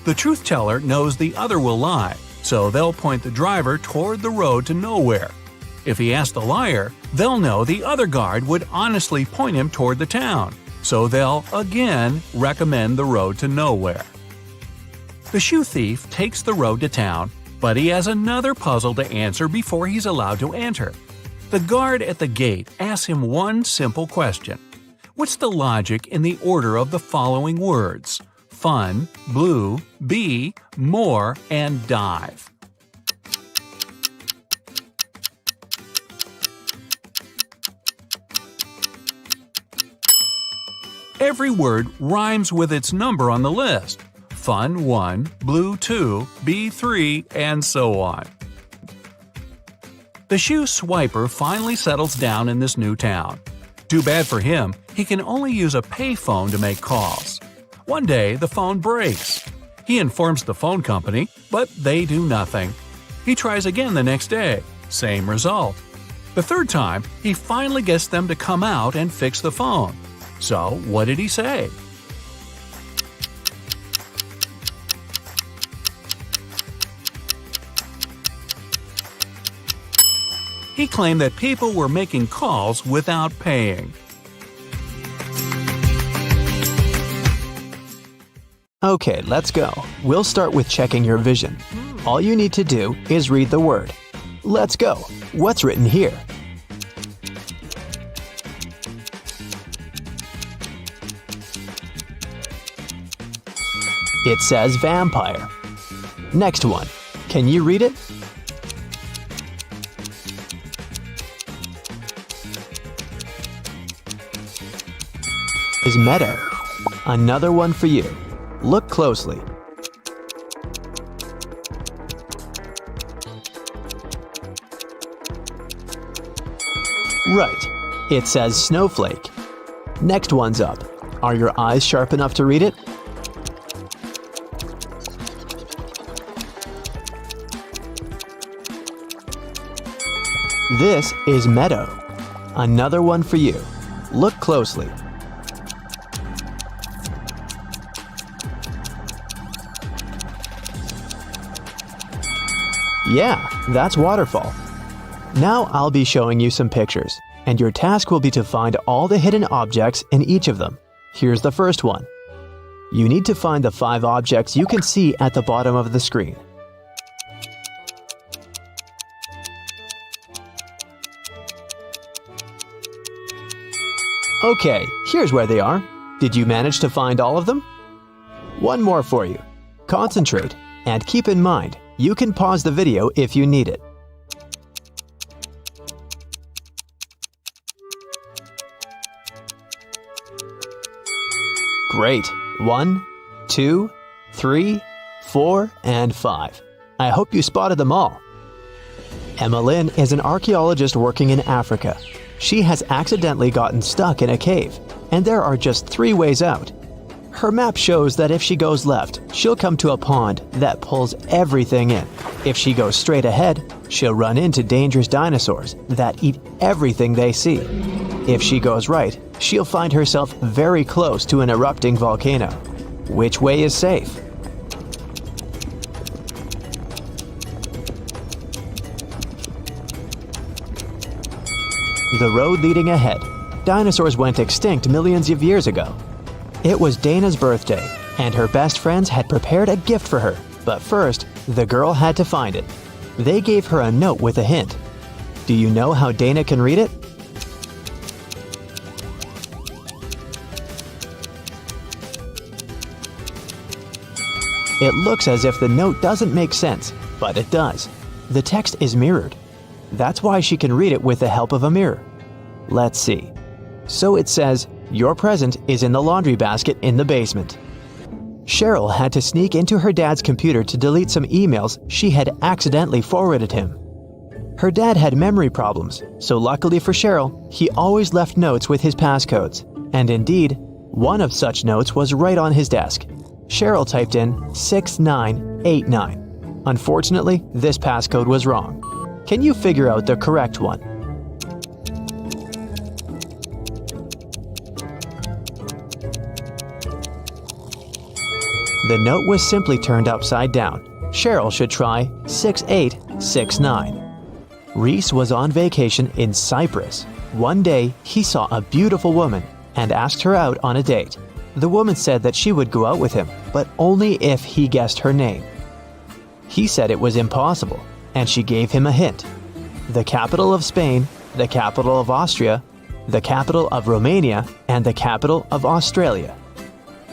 The truth teller knows the other will lie, so they'll point the driver toward the road to nowhere. If he asks the liar, they'll know the other guard would honestly point him toward the town, so they'll again recommend the road to nowhere. The shoe thief takes the road to town, but he has another puzzle to answer before he's allowed to enter. The guard at the gate asks him one simple question. What's the logic in the order of the following words? Fun, blue, bee, more, and dive. Every word rhymes with its number on the list. Fun 1, blue 2, bee 3, and so on. The shoe swiper finally settles down in this new town. Too bad for him, he can only use a payphone to make calls. One day, the phone breaks. He informs the phone company, but they do nothing. He tries again the next day. Same result. The third time, he finally gets them to come out and fix the phone. So, what did he say? He claimed that people were making calls without paying. Okay, let's go. We'll start with checking your vision. All you need to do is read the word. Let's go. What's written here? It says vampire. Next one. Can you read it? Is meadow. Another one for you. Look closely. Right. It says snowflake. Next one's up. Are your eyes sharp enough to read it? This is meadow. Another one for you. Look closely. Yeah, that's waterfall. Now I'll be showing you some pictures, and your task will be to find all the hidden objects in each of them. Here's the first one. You need to find the 5 objects you can see at the bottom of the screen. Okay, here's where they are. Did you manage to find all of them? One more for you. Concentrate, and keep in mind, you can pause the video if you need it. Great. 1, 2, 3, 4, and 5. I hope you spotted them all. Emma Lynn is an archaeologist working in Africa. She has accidentally gotten stuck in a cave, and there are just 3 ways out. Her map shows that if she goes left, she'll come to a pond that pulls everything in. If she goes straight ahead, she'll run into dangerous dinosaurs that eat everything they see. If she goes right, she'll find herself very close to an erupting volcano. Which way is safe? The road leading ahead. Dinosaurs went extinct millions of years ago. It was Dana's birthday, and her best friends had prepared a gift for her. But first, the girl had to find it. They gave her a note with a hint. Do you know how Dana can read it? It looks as if the note doesn't make sense, but it does. The text is mirrored. That's why she can read it with the help of a mirror. Let's see. So it says, "Your present is in the laundry basket in the basement." Cheryl had to sneak into her dad's computer to delete some emails she had accidentally forwarded him. Her dad had memory problems, so luckily for Cheryl, he always left notes with his passcodes. And indeed, one of such notes was right on his desk. Cheryl typed in 6989. Unfortunately, this passcode was wrong. Can you figure out the correct one? The note was simply turned upside down. Cheryl should try 6869. Reese was on vacation in Cyprus. One day, he saw a beautiful woman and asked her out on a date. The woman said that she would go out with him, but only if he guessed her name. He said it was impossible, and she gave him a hint. The capital of Spain, the capital of Austria, the capital of Romania, and the capital of Australia.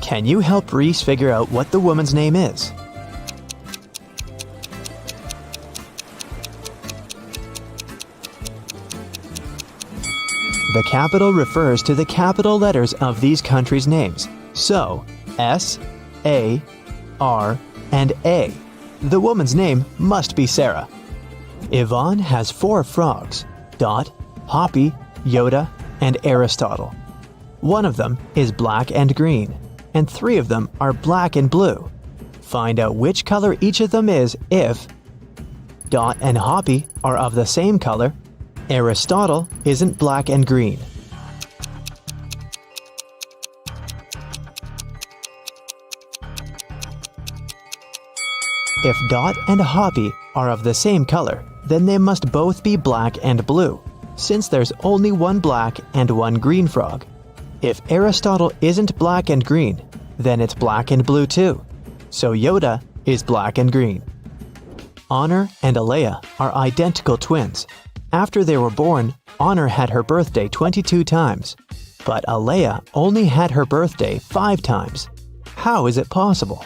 Can you help Reese figure out what the woman's name is? The capital refers to the capital letters of these countries' names. So, S, A, R, and A. The woman's name must be Sarah. Yvonne has 4 frogs: Dot, Hoppy, Yoda, and Aristotle. One of them is black and green, and 3 of them are black and blue. Find out which color each of them is if Dot and Hoppy are of the same color, Aristotle isn't black and green. If Dot and Hoppy are of the same color, then they must both be black and blue, since there's only one black and one green frog. If Aristotle isn't black and green, then it's black and blue too. So Yoda is black and green. Honor and Alea are identical twins. After they were born, Honor had her birthday 22 times, but Alea only had her birthday 5 times. How is it possible?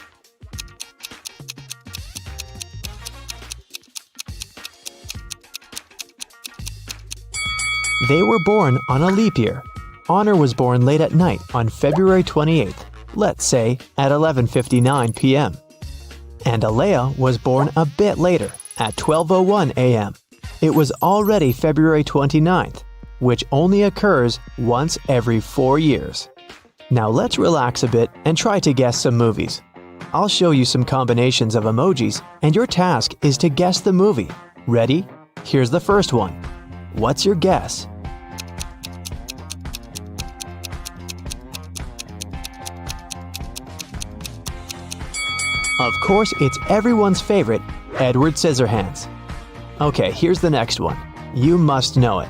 They were born on a leap year. Honor was born late at night on February 28th, let's say at 11:59 p.m. And Alea was born a bit later, at 12:01 a.m. It was already February 29th, which only occurs once every 4 years. Now let's relax a bit and try to guess some movies. I'll show you some combinations of emojis, and your task is to guess the movie. Ready? Here's the first one. What's your guess? Of course, it's everyone's favorite, Edward Scissorhands. Okay, here's the next one. You must know it.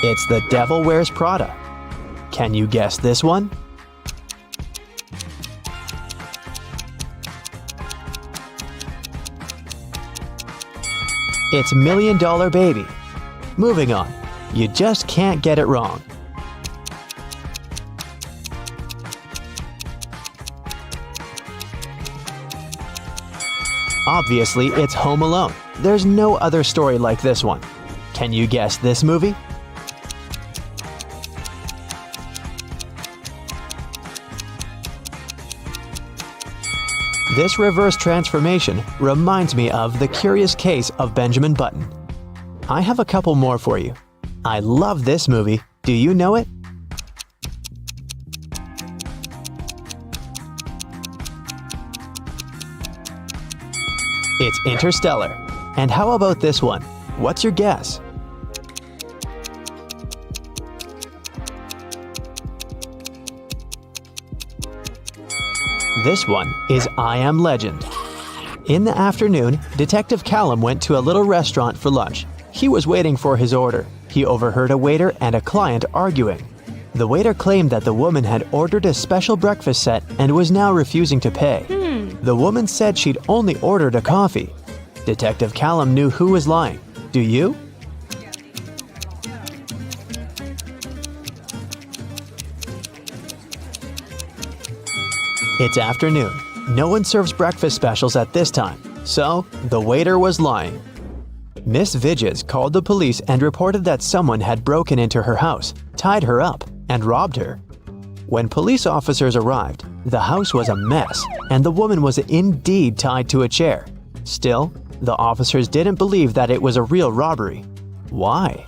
It's The Devil Wears Prada. Can you guess this one? It's Million Dollar Baby. Moving on. You just can't get it wrong. Obviously, it's Home Alone. There's no other story like this one. Can you guess this movie? This reverse transformation reminds me of The Curious Case of Benjamin Button. I have a couple more for you. I love this movie. Do you know it? It's Interstellar. And how about this one? What's your guess? This one is I Am Legend. In the afternoon, Detective Callum went to a little restaurant for lunch. He was waiting for his order. He overheard a waiter and a client arguing. The waiter claimed that the woman had ordered a special breakfast set and was now refusing to pay. The woman said she'd only ordered a coffee. Detective Callum knew who was lying. Do you? It's afternoon. No one serves breakfast specials at this time, so the waiter was lying. Miss Vidges called the police and reported that someone had broken into her house, tied her up, and robbed her. When police officers arrived, the house was a mess, and the woman was indeed tied to a chair. Still, the officers didn't believe that it was a real robbery. Why?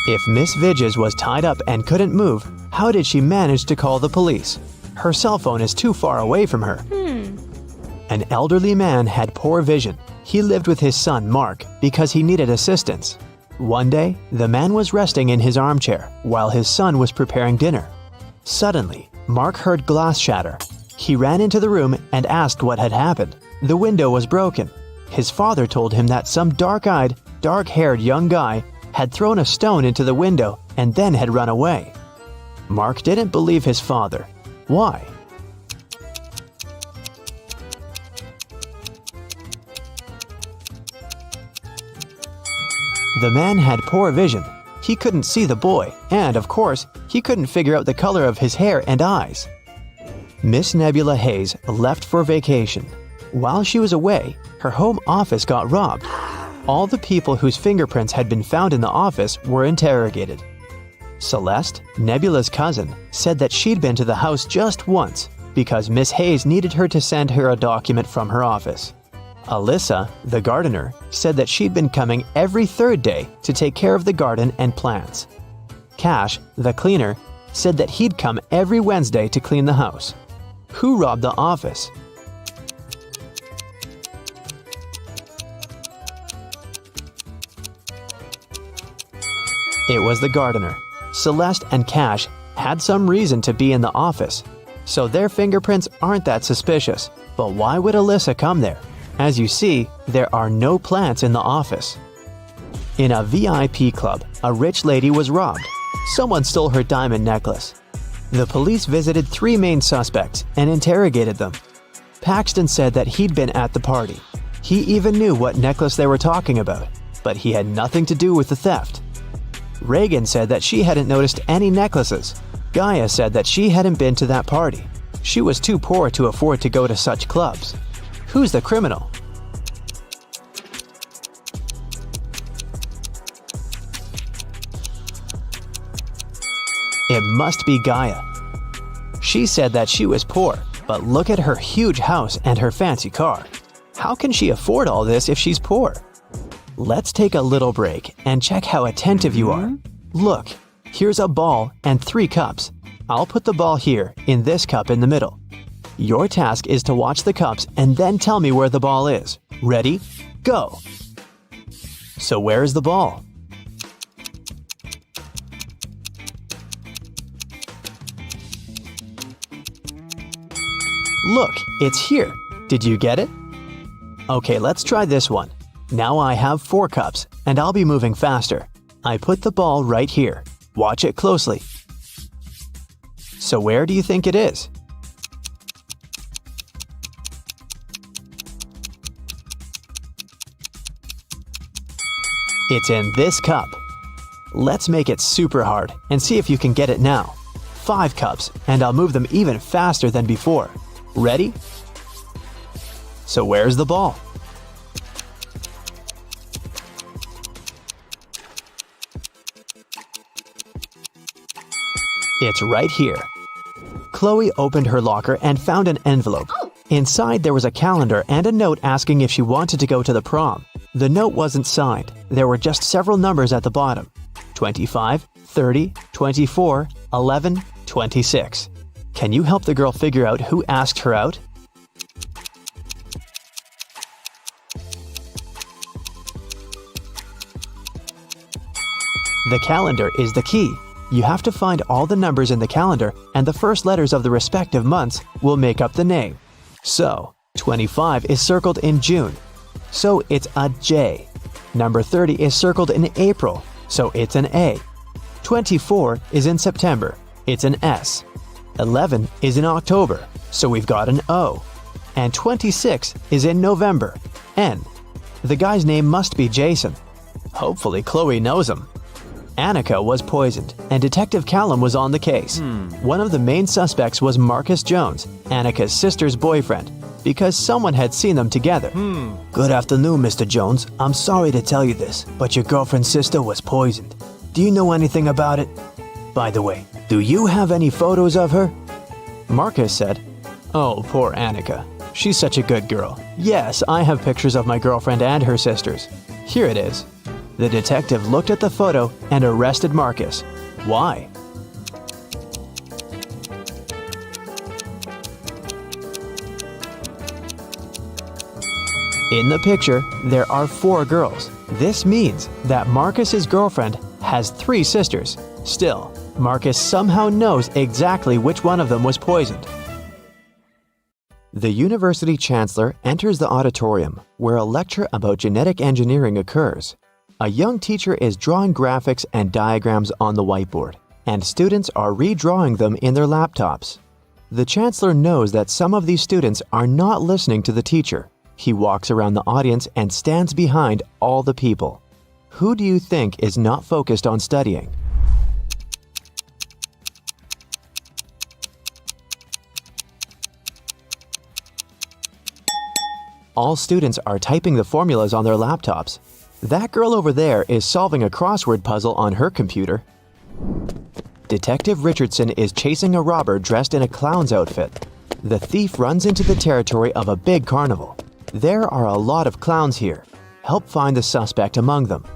If Miss Vidges was tied up and couldn't move, how did she manage to call the police? Her cell phone is too far away from her. An elderly man had poor vision. He lived with his son, Mark, because he needed assistance. One day, the man was resting in his armchair while his son was preparing dinner. Suddenly, Mark heard glass shatter. He ran into the room and asked what had happened. The window was broken. His father told him that some dark-eyed, dark-haired young guy had thrown a stone into the window and then had run away. Mark didn't believe his father. Why? The man had poor vision. He couldn't see the boy, and of course, he couldn't figure out the color of his hair and eyes. Miss Nebula Hayes left for vacation. While she was away, her home office got robbed. All the people whose fingerprints had been found in the office were interrogated. Celeste, Nebula's cousin, said that she'd been to the house just once because Miss Hayes needed her to send her a document from her office. Alyssa, the gardener, said that she'd been coming every third day to take care of the garden and plants. Cash, the cleaner, said that he'd come every Wednesday to clean the house. Who robbed the office? It was the gardener. Celeste and Cash had some reason to be in the office, so their fingerprints aren't that suspicious. But why would Alyssa come there? As you see, there are no plants in the office. In a VIP club, a rich lady was robbed. Someone stole her diamond necklace. The police visited 3 main suspects and interrogated them. Paxton said that he'd been at the party. He even knew what necklace they were talking about, but he had nothing to do with the theft. Reagan said that she hadn't noticed any necklaces. Gaia said that she hadn't been to that party. She was too poor to afford to go to such clubs. Who's the criminal? It must be Gaia. She said that she was poor, but look at her huge house and her fancy car. How can she afford all this if she's poor? Let's take a little break and check how attentive you are. Look, here's a ball and 3 cups. I'll put the ball here, in this cup in the middle. Your task is to watch the cups and then tell me where the ball is. Ready? Go! So where is the ball? Look, it's here. Did you get it? Okay, let's try this one. Now I have 4 cups, and I'll be moving faster. I put the ball right here. Watch it closely. So where do you think it is? It's in this cup. Let's make it super hard and see if you can get it now. 5 cups, and I'll move them even faster than before. Ready? So where's the ball? It's right here. Chloe opened her locker and found an envelope. Inside there was a calendar and a note asking if she wanted to go to the prom. The note wasn't signed. There were just several numbers at the bottom. 25, 30, 24, 11, 26. Can you help the girl figure out who asked her out? The calendar is the key. You have to find all the numbers in the calendar, and the first letters of the respective months will make up the name. So, 25 is circled in June, so it's a J. Number 30 is circled in April, so it's an A. 24 is in September, it's an S. 11 is in October, so we've got an O. And 26 is in November, N. The guy's name must be Jason. Hopefully Chloe knows him. Annika was poisoned, and Detective Callum was on the case. One of the main suspects was Marcus Jones, Annika's sister's boyfriend, because someone had seen them together. Good afternoon, Mr. Jones. I'm sorry to tell you this, but your girlfriend's sister was poisoned. Do you know anything about it? By the way, do you have any photos of her? Marcus said, "Oh, poor Annika. She's such a good girl. Yes, I have pictures of my girlfriend and her sisters. Here it is." The detective looked at the photo and arrested Marcus. Why? In the picture, there are 4 girls. This means that Marcus's girlfriend has 3 sisters. Still, Marcus somehow knows exactly which one of them was poisoned. The university chancellor enters the auditorium where a lecture about genetic engineering occurs. A young teacher is drawing graphics and diagrams on the whiteboard, and students are redrawing them in their laptops. The chancellor knows that some of these students are not listening to the teacher. He walks around the audience and stands behind all the people. Who do you think is not focused on studying? All students are typing the formulas on their laptops. That girl over there is solving a crossword puzzle on her computer. Detective Richardson is chasing a robber dressed in a clown's outfit. The thief runs into the territory of a big carnival. There are a lot of clowns here. Help find the suspect among them.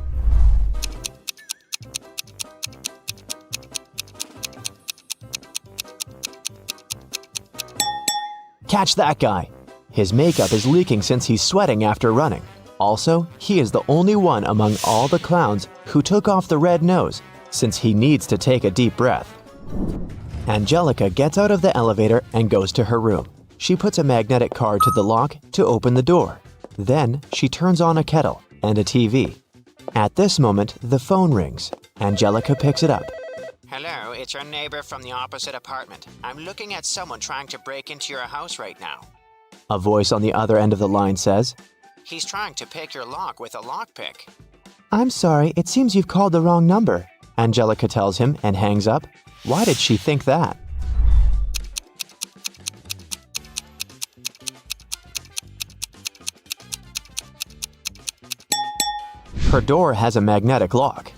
Catch that guy! His makeup is leaking since he's sweating after running. Also, he is the only one among all the clowns who took off the red nose, since he needs to take a deep breath. Angelica gets out of the elevator and goes to her room. She puts a magnetic card to the lock to open the door. Then, she turns on a kettle and a TV. At this moment, the phone rings. Angelica picks it up. Hello, it's your neighbor from the opposite apartment. I'm looking at someone trying to break into your house right now. A voice on the other end of the line says, He's trying to pick your lock with a lockpick. "I'm sorry, it seems you've called the wrong number," Angelica tells him and hangs up. Why did she think that? Her door has a magnetic lock.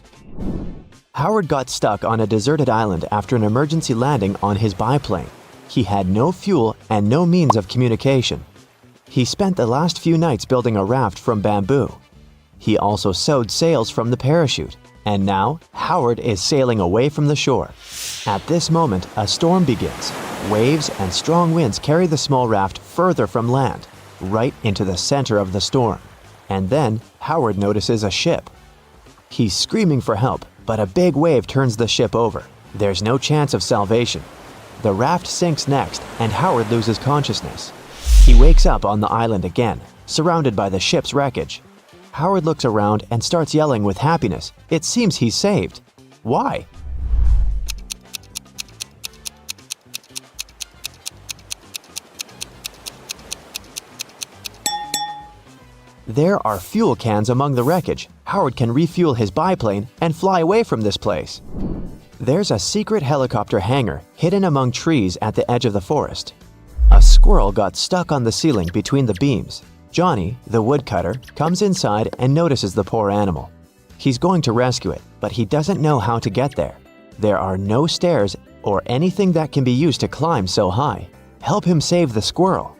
Howard got stuck on a deserted island after an emergency landing on his biplane. He had no fuel and no means of communication. He spent the last few nights building a raft from bamboo. He also sewed sails from the parachute. And now, Howard is sailing away from the shore. At this moment, a storm begins. Waves and strong winds carry the small raft further from land, right into the center of the storm. And then, Howard notices a ship. He's screaming for help, but a big wave turns the ship over. There's no chance of salvation. The raft sinks next, and Howard loses consciousness. He wakes up on the island again, surrounded by the ship's wreckage. Howard looks around and starts yelling with happiness. It seems he's saved. Why? There are fuel cans among the wreckage. Howard can refuel his biplane and fly away from this place. There's a secret helicopter hangar hidden among trees at the edge of the forest. A squirrel got stuck on the ceiling between the beams. Johnny, the woodcutter, comes inside and notices the poor animal. He's going to rescue it, but he doesn't know how to get there. There are no stairs or anything that can be used to climb so high. Help him save the squirrel.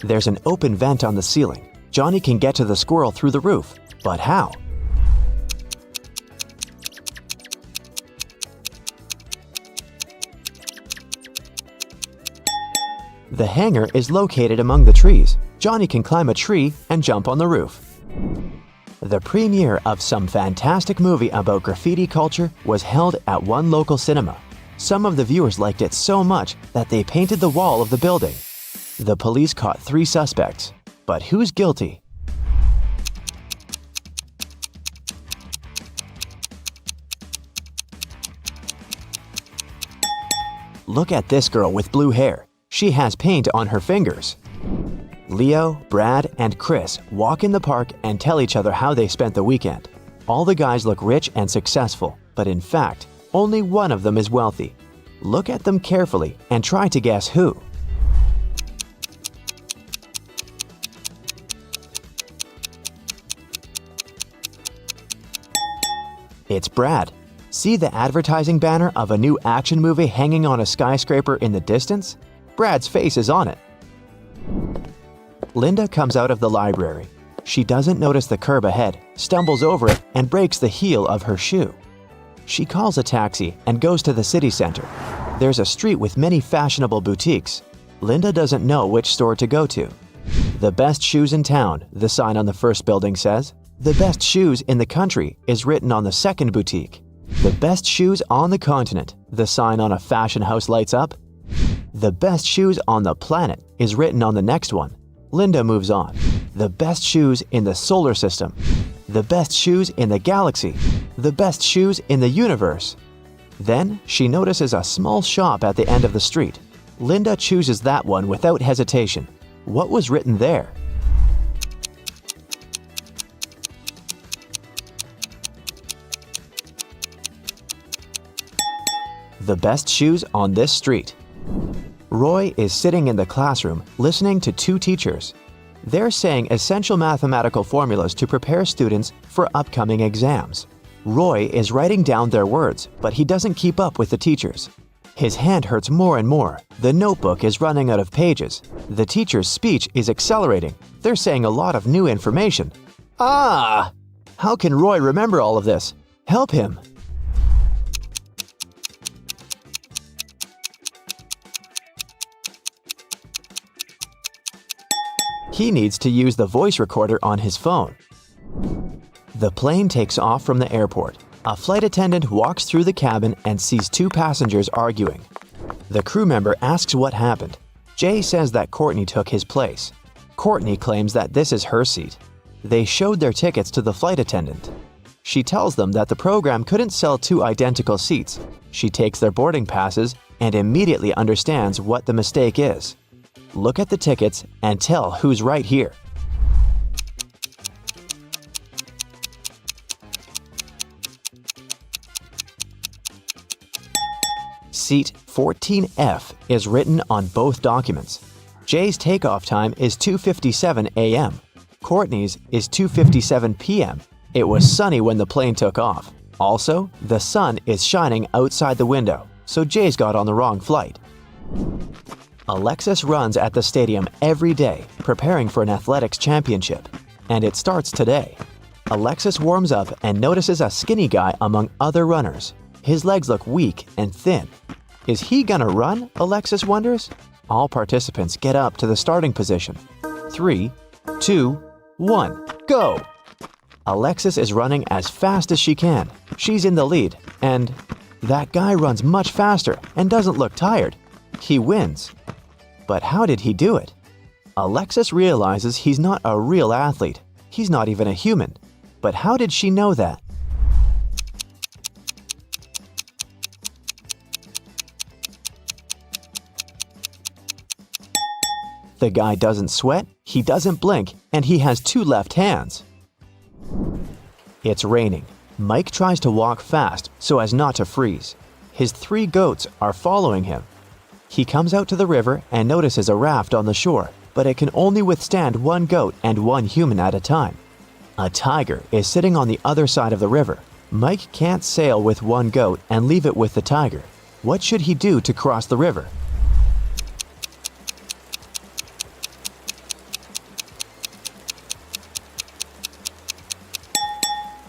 There's an open vent on the ceiling. Johnny can get to the squirrel through the roof, but how? The hangar is located among the trees. Johnny can climb a tree and jump on the roof. The premiere of some fantastic movie about graffiti culture was held at one local cinema. Some of the viewers liked it so much that they painted the wall of the building. The police caught 3 suspects. But who's guilty? Look at this girl with blue hair. She has paint on her fingers. Leo, Brad, and Chris walk in the park and tell each other how they spent the weekend. All the guys look rich and successful, but in fact, only one of them is wealthy. Look at them carefully and try to guess who. It's Brad. See the advertising banner of a new action movie hanging on a skyscraper in the distance? Brad's face is on it. Linda comes out of the library. She doesn't notice the curb ahead, stumbles over it, and breaks the heel of her shoe. She calls a taxi and goes to the city center. There's a street with many fashionable boutiques. Linda doesn't know which store to go to. The best shoes in town, the sign on the first building says. The best shoes in the country is written on the second boutique. The best shoes on the continent, the sign on a fashion house lights up. The best shoes on the planet is written on the next one. Linda moves on. The best shoes in the solar system. The best shoes in the galaxy. The best shoes in the universe. Then she notices a small shop at the end of the street. Linda chooses that one without hesitation. What was written there? The best shoes on this street. Roy is sitting in the classroom listening to 2 teachers. They're saying essential mathematical formulas to prepare students for upcoming exams. Roy is writing down their words, but he doesn't keep up with the teachers. His hand hurts more and more. The notebook is running out of pages. The teacher's speech is accelerating. They're saying a lot of new information. Ah! How can Roy remember all of this? Help him! He needs to use the voice recorder on his phone. The plane takes off from the airport. A flight attendant walks through the cabin and sees 2 passengers arguing. The crew member asks what happened. Jay says that Courtney took his place. Courtney claims that this is her seat. They showed their tickets to the flight attendant. She tells them that the program couldn't sell 2 identical seats. She takes their boarding passes and immediately understands what the mistake is. Look at the tickets and tell who's right here. Seat 14F is written on both documents. Jay's takeoff time is 2:57 a.m. Courtney's is 2:57 p.m. It was sunny when the plane took off. Also, the sun is shining outside the window, so Jay's got on the wrong flight. Alexis runs at the stadium every day, preparing for an athletics championship, and it starts today. Alexis warms up and notices a skinny guy among other runners. His legs look weak and thin. Is he gonna run? Alexis wonders. All participants get up to the starting position. 3, 2, 1, go! Alexis is running as fast as she can. She's in the lead, and that guy runs much faster and doesn't look tired. He wins. But how did he do it? Alexis realizes he's not a real athlete. He's not even a human. But how did she know that? The guy doesn't sweat, he doesn't blink, and he has 2 left hands. It's raining. Mike tries to walk fast so as not to freeze. His 3 goats are following him. He comes out to the river and notices a raft on the shore, but it can only withstand 1 goat and 1 human at a time. A tiger is sitting on the other side of the river. Mike can't sail with 1 goat and leave it with the tiger. What should he do to cross the river?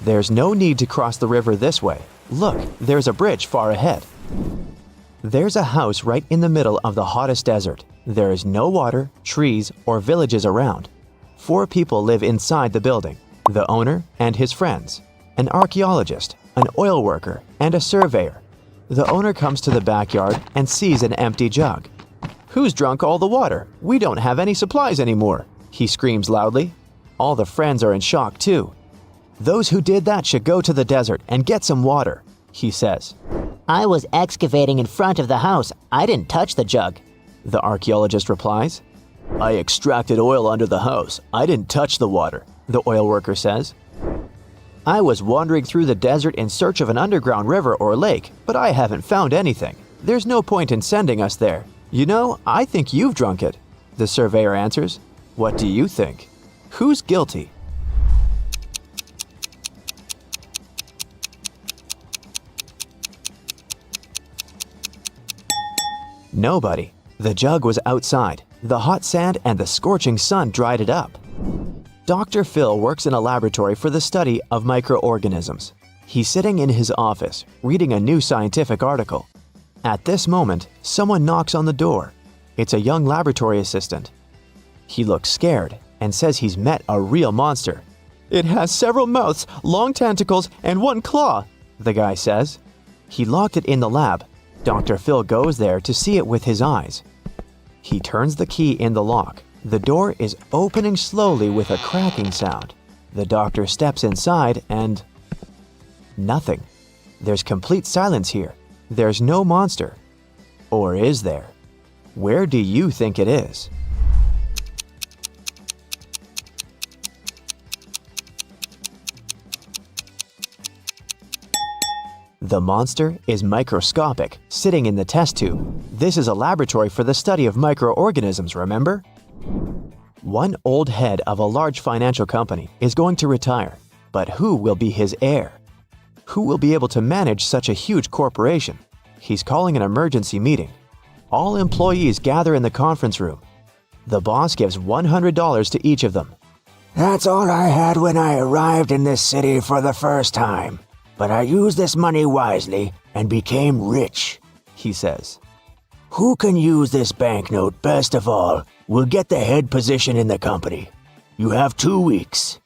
There's no need to cross the river this way. Look, there's a bridge far ahead. There's a house right in the middle of the hottest desert. There is no water, trees, or villages around. 4 people live inside the building: the owner and his friends, an archaeologist, an oil worker, and a surveyor. The owner comes to the backyard and sees an empty jug. "Who's drunk all the water? We don't have any supplies anymore," he screams loudly. All the friends are in shock too. "Those who did that should go to the desert and get some water," he says. I was excavating in front of the house. I didn't touch the jug. The archaeologist replies. "I extracted oil under the house. I didn't touch the water," the oil worker says. "I was wandering through the desert in search of an underground river or lake, but I haven't found anything. There's no point in sending us there. You know, I think you've drunk it," the surveyor answers. "What do you think? Who's guilty?" Nobody. The jug was outside. The hot sand and the scorching sun dried it up. Dr. Phil works in a laboratory for the study of microorganisms. He's sitting in his office, reading a new scientific article. At this moment, someone knocks on the door. It's a young laboratory assistant. He looks scared and says he's met a real monster. "It has several mouths, long tentacles, and 1 claw," the guy says. He locked it in the lab. Dr. Phil goes there to see it with his eyes. He turns the key in the lock. The door is opening slowly with a cracking sound. The doctor steps inside and... nothing. There's complete silence here. There's no monster. Or is there? Where do you think it is? The monster is microscopic, sitting in the test tube. This is a laboratory for the study of microorganisms, remember? One old head of a large financial company is going to retire, but who will be his heir? Who will be able to manage such a huge corporation? He's calling an emergency meeting. All employees gather in the conference room. The boss gives $100 to each of them. That's all I had when I arrived in this city for the first time. But I used this money wisely and became rich, he says. Who can use this banknote best of all will get the head position in the company. You have 2 weeks.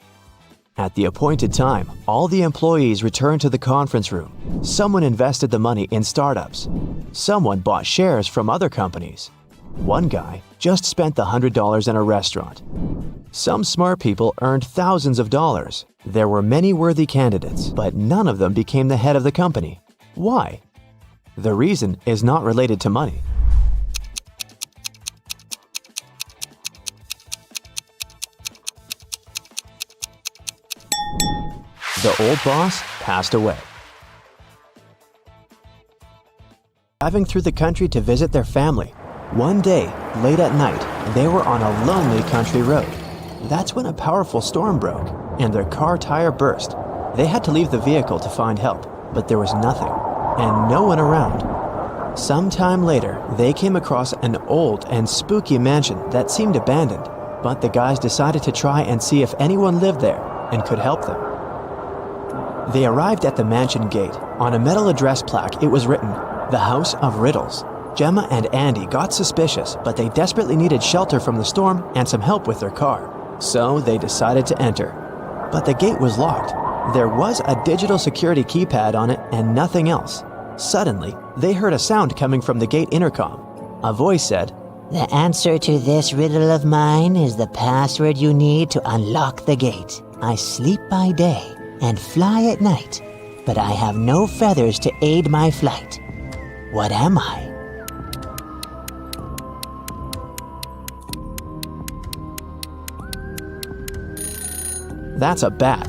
At the appointed time, all the employees return to the conference room. Someone invested the money in startups. Someone bought shares from other companies. One guy just spent the $100 in a restaurant. Some smart people earned thousands of dollars. There were many worthy candidates, but none of them became the head of the company. Why? The reason is not related to money. The old boss passed away. Driving through the country to visit their family. One day, late at night, they were on a lonely country road. That's when a powerful storm broke, and their car tire burst. They had to leave the vehicle to find help, but there was nothing, and no one around. Sometime later, they came across an old and spooky mansion that seemed abandoned, but the guys decided to try and see if anyone lived there and could help them. They arrived at the mansion gate. On a metal address plaque, it was written, "The House of Riddles." Gemma and Andy got suspicious, but they desperately needed shelter from the storm and some help with their car. So they decided to enter. But the gate was locked. There was a digital security keypad on it and nothing else. Suddenly, they heard a sound coming from the gate intercom. A voice said, The answer to this riddle of mine is the password you need to unlock the gate. I sleep by day and fly at night, but I have no feathers to aid my flight. What am I? "That's a bat."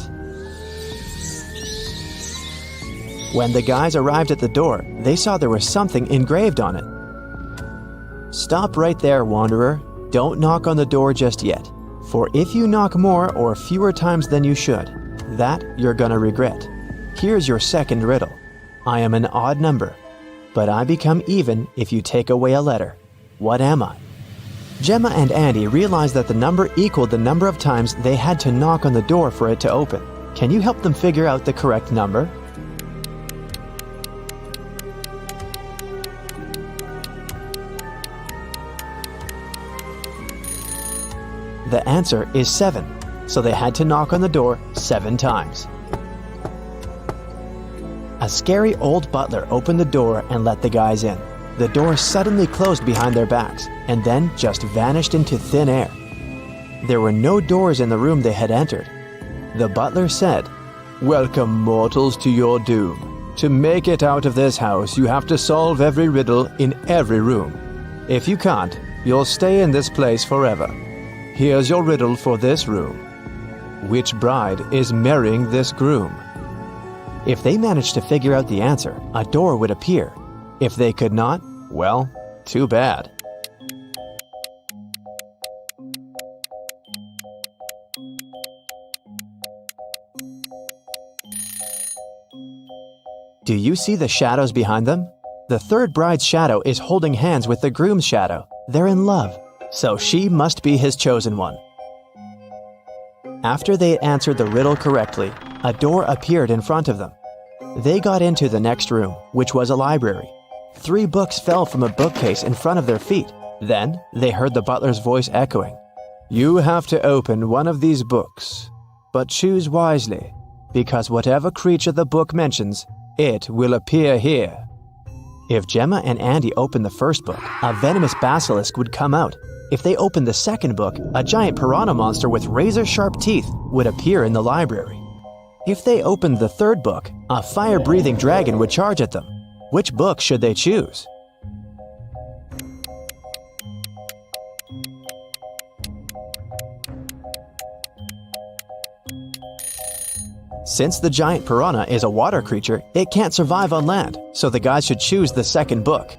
When the guys arrived at the door, they saw there was something engraved on it. "Stop right there, wanderer. Don't knock on the door just yet. For if you knock more or fewer times than you should, that you're gonna regret. Here's your second riddle. I am an odd number, but I become even if you take away a letter. What am I?" Gemma and Andy realized that the number equaled the number of times they had to knock on the door for it to open. Can you help them figure out the correct number? The answer is 7, so they had to knock on the door 7 times. A scary old butler opened the door and let the guys in. The door suddenly closed behind their backs and then just vanished into thin air. There were no doors in the room they had entered. The butler said, "Welcome, mortals, to your doom. To make it out of this house, you have to solve every riddle in every room. If you can't, you'll stay in this place forever. Here's your riddle for this room. Which bride is marrying this groom?" If they managed to figure out the answer, a door would appear. If they could not, well, too bad. Do you see the shadows behind them? The third bride's shadow is holding hands with the groom's shadow. They're in love, so she must be his chosen one. After they answered the riddle correctly, a door appeared in front of them. They got into the next room, which was a library. 3 books fell from a bookcase in front of their feet. Then they heard the butler's voice echoing, "You have to open one of these books, but choose wisely, because whatever creature the book mentions, it will appear here." If Gemma and Andy opened the first book, a venomous basilisk would come out. If they opened the second book, a giant piranha monster with razor-sharp teeth would appear in the library. If they opened the third book, a fire-breathing dragon would charge at them. Which book should they choose? Since the giant piranha is a water creature, it can't survive on land, so the guys should choose the second book.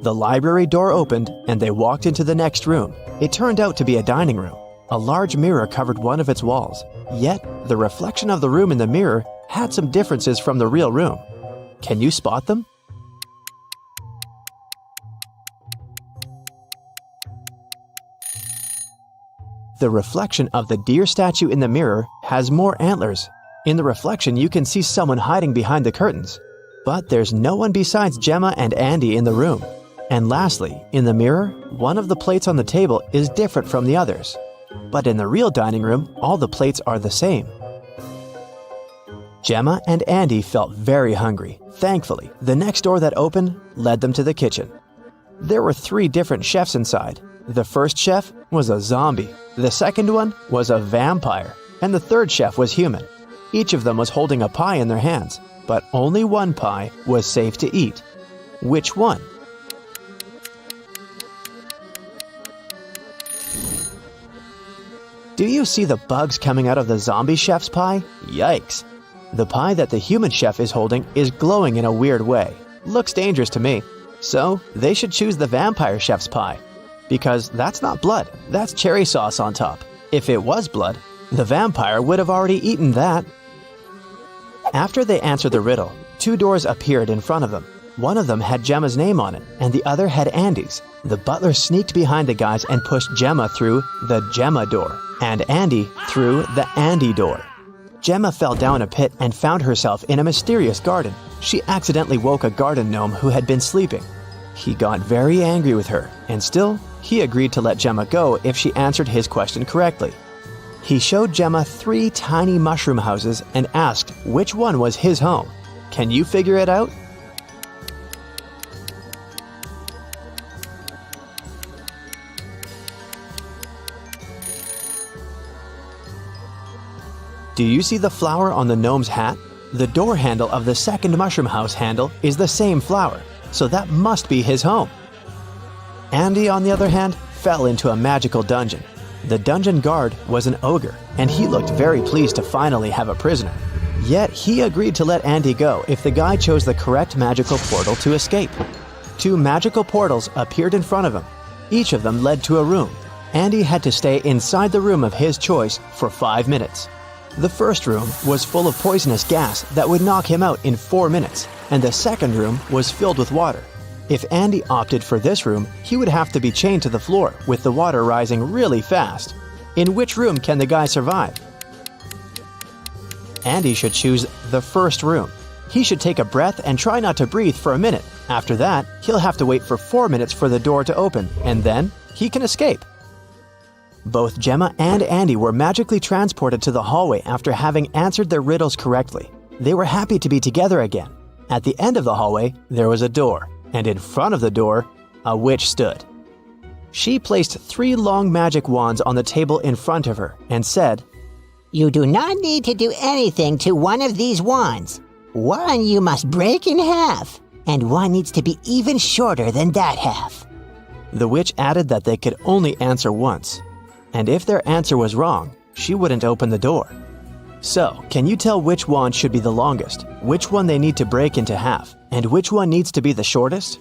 The library door opened, and they walked into the next room. It turned out to be a dining room. A large mirror covered one of its walls, yet the reflection of the room in the mirror had some differences from the real room. Can you spot them? The reflection of the deer statue in the mirror has more antlers. In the reflection, you can see someone hiding behind the curtains. But there's no one besides Gemma and Andy in the room. And lastly, in the mirror, one of the plates on the table is different from the others. But in the real dining room, all the plates are the same. Gemma and Andy felt very hungry. Thankfully, the next door that opened led them to the kitchen. There were 3 different chefs inside. The first chef was a zombie, the second one was a vampire, and the third chef was human. Each of them was holding a pie in their hands, but only one pie was safe to eat. Which one? Do you see the bugs coming out of the zombie chef's pie? Yikes! The pie that the human chef is holding is glowing in a weird way. Looks dangerous to me. So they should choose the vampire chef's pie. Because that's not blood, that's cherry sauce on top. If it was blood, the vampire would have already eaten that. After they answered the riddle, 2 doors appeared in front of them. One of them had Gemma's name on it, and the other had Andy's. The butler sneaked behind the guys and pushed Gemma through the Gemma door, and Andy through the Andy door. Gemma fell down a pit and found herself in a mysterious garden. She accidentally woke a garden gnome who had been sleeping. He got very angry with her, and still, he agreed to let Gemma go if she answered his question correctly. He showed Gemma 3 tiny mushroom houses and asked which one was his home. Can you figure it out? Do you see the flower on the gnome's hat? The door handle of the second mushroom house handle is the same flower, so that must be his home. Andy, on the other hand, fell into a magical dungeon. The dungeon guard was an ogre, and he looked very pleased to finally have a prisoner. Yet he agreed to let Andy go if the guy chose the correct magical portal to escape. 2 magical portals appeared in front of him. Each of them led to a room. Andy had to stay inside the room of his choice for 5 minutes. The first room was full of poisonous gas that would knock him out in 4 minutes, and the second room was filled with water. If Andy opted for this room, he would have to be chained to the floor with the water rising really fast. In which room can the guy survive? Andy should choose the first room. He should take a breath and try not to breathe for a minute. After that, he'll have to wait for 4 minutes for the door to open, and then he can escape. Both Gemma and Andy were magically transported to the hallway after having answered their riddles correctly. They were happy to be together again. At the end of the hallway, there was a door, and in front of the door, a witch stood. She placed 3 long magic wands on the table in front of her and said, You do not need to do anything to one of these wands. One you must break in half, and one needs to be even shorter than that half. The witch added that they could only answer once, and if their answer was wrong, she wouldn't open the door. So, can you tell which wand should be the longest, which one they need to break into half, and which one needs to be the shortest?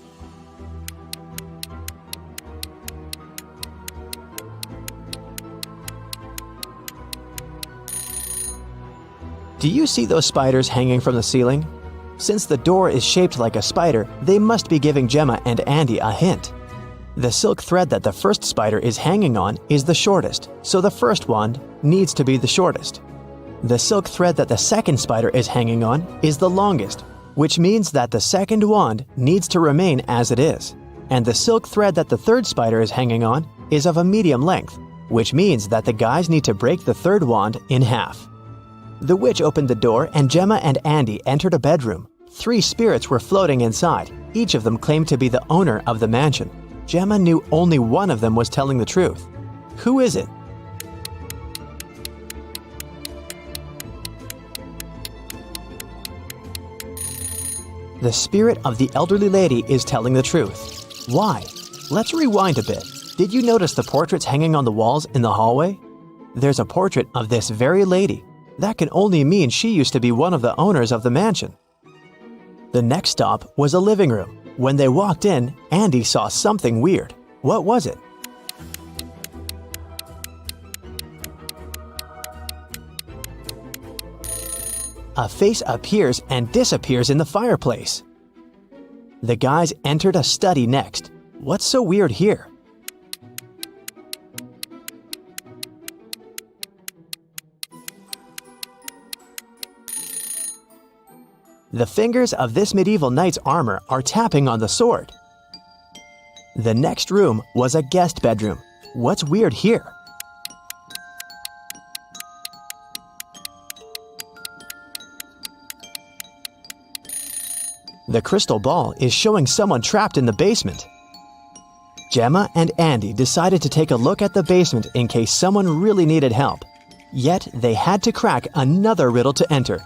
Do you see those spiders hanging from the ceiling? Since the door is shaped like a spider, they must be giving Gemma and Andy a hint. The silk thread that the first spider is hanging on is the shortest, so the first wand needs to be the shortest. The silk thread that the second spider is hanging on is the longest, which means that the second wand needs to remain as it is. And the silk thread that the third spider is hanging on is of a medium length, which means that the guys need to break the third wand in half. The witch opened the door and Gemma and Andy entered a bedroom. 3 spirits were floating inside. Each of them claimed to be the owner of the mansion. Gemma knew only one of them was telling the truth. Who is it? The spirit of the elderly lady is telling the truth. Why? Let's rewind a bit. Did you notice the portraits hanging on the walls in the hallway? There's a portrait of this very lady. That can only mean she used to be one of the owners of the mansion. The next stop was a living room. When they walked in, Andy saw something weird. What was it? A face appears and disappears in the fireplace. The guys entered a study next. What's so weird here? The fingers of this medieval knight's armor are tapping on the sword. The next room was a guest bedroom. What's weird here? The crystal ball is showing someone trapped in the basement. Gemma and Andy decided to take a look at the basement in case someone really needed help. Yet they had to crack another riddle to enter.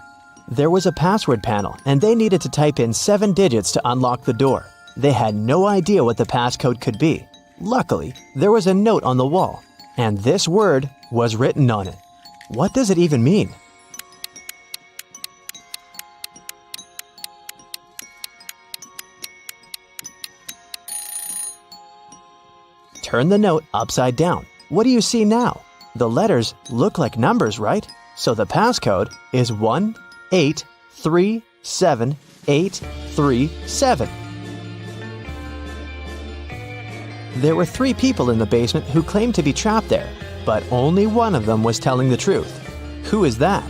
There was a password panel, and they needed to type in 7 digits to unlock the door. They had no idea what the passcode could be. Luckily, there was a note on the wall, and this word was written on it. What does it even mean? Turn the note upside down. What do you see now? The letters look like numbers, right? So the passcode is 1837837. There were 3 people in the basement who claimed to be trapped there, but only one of them was telling the truth. Who is that?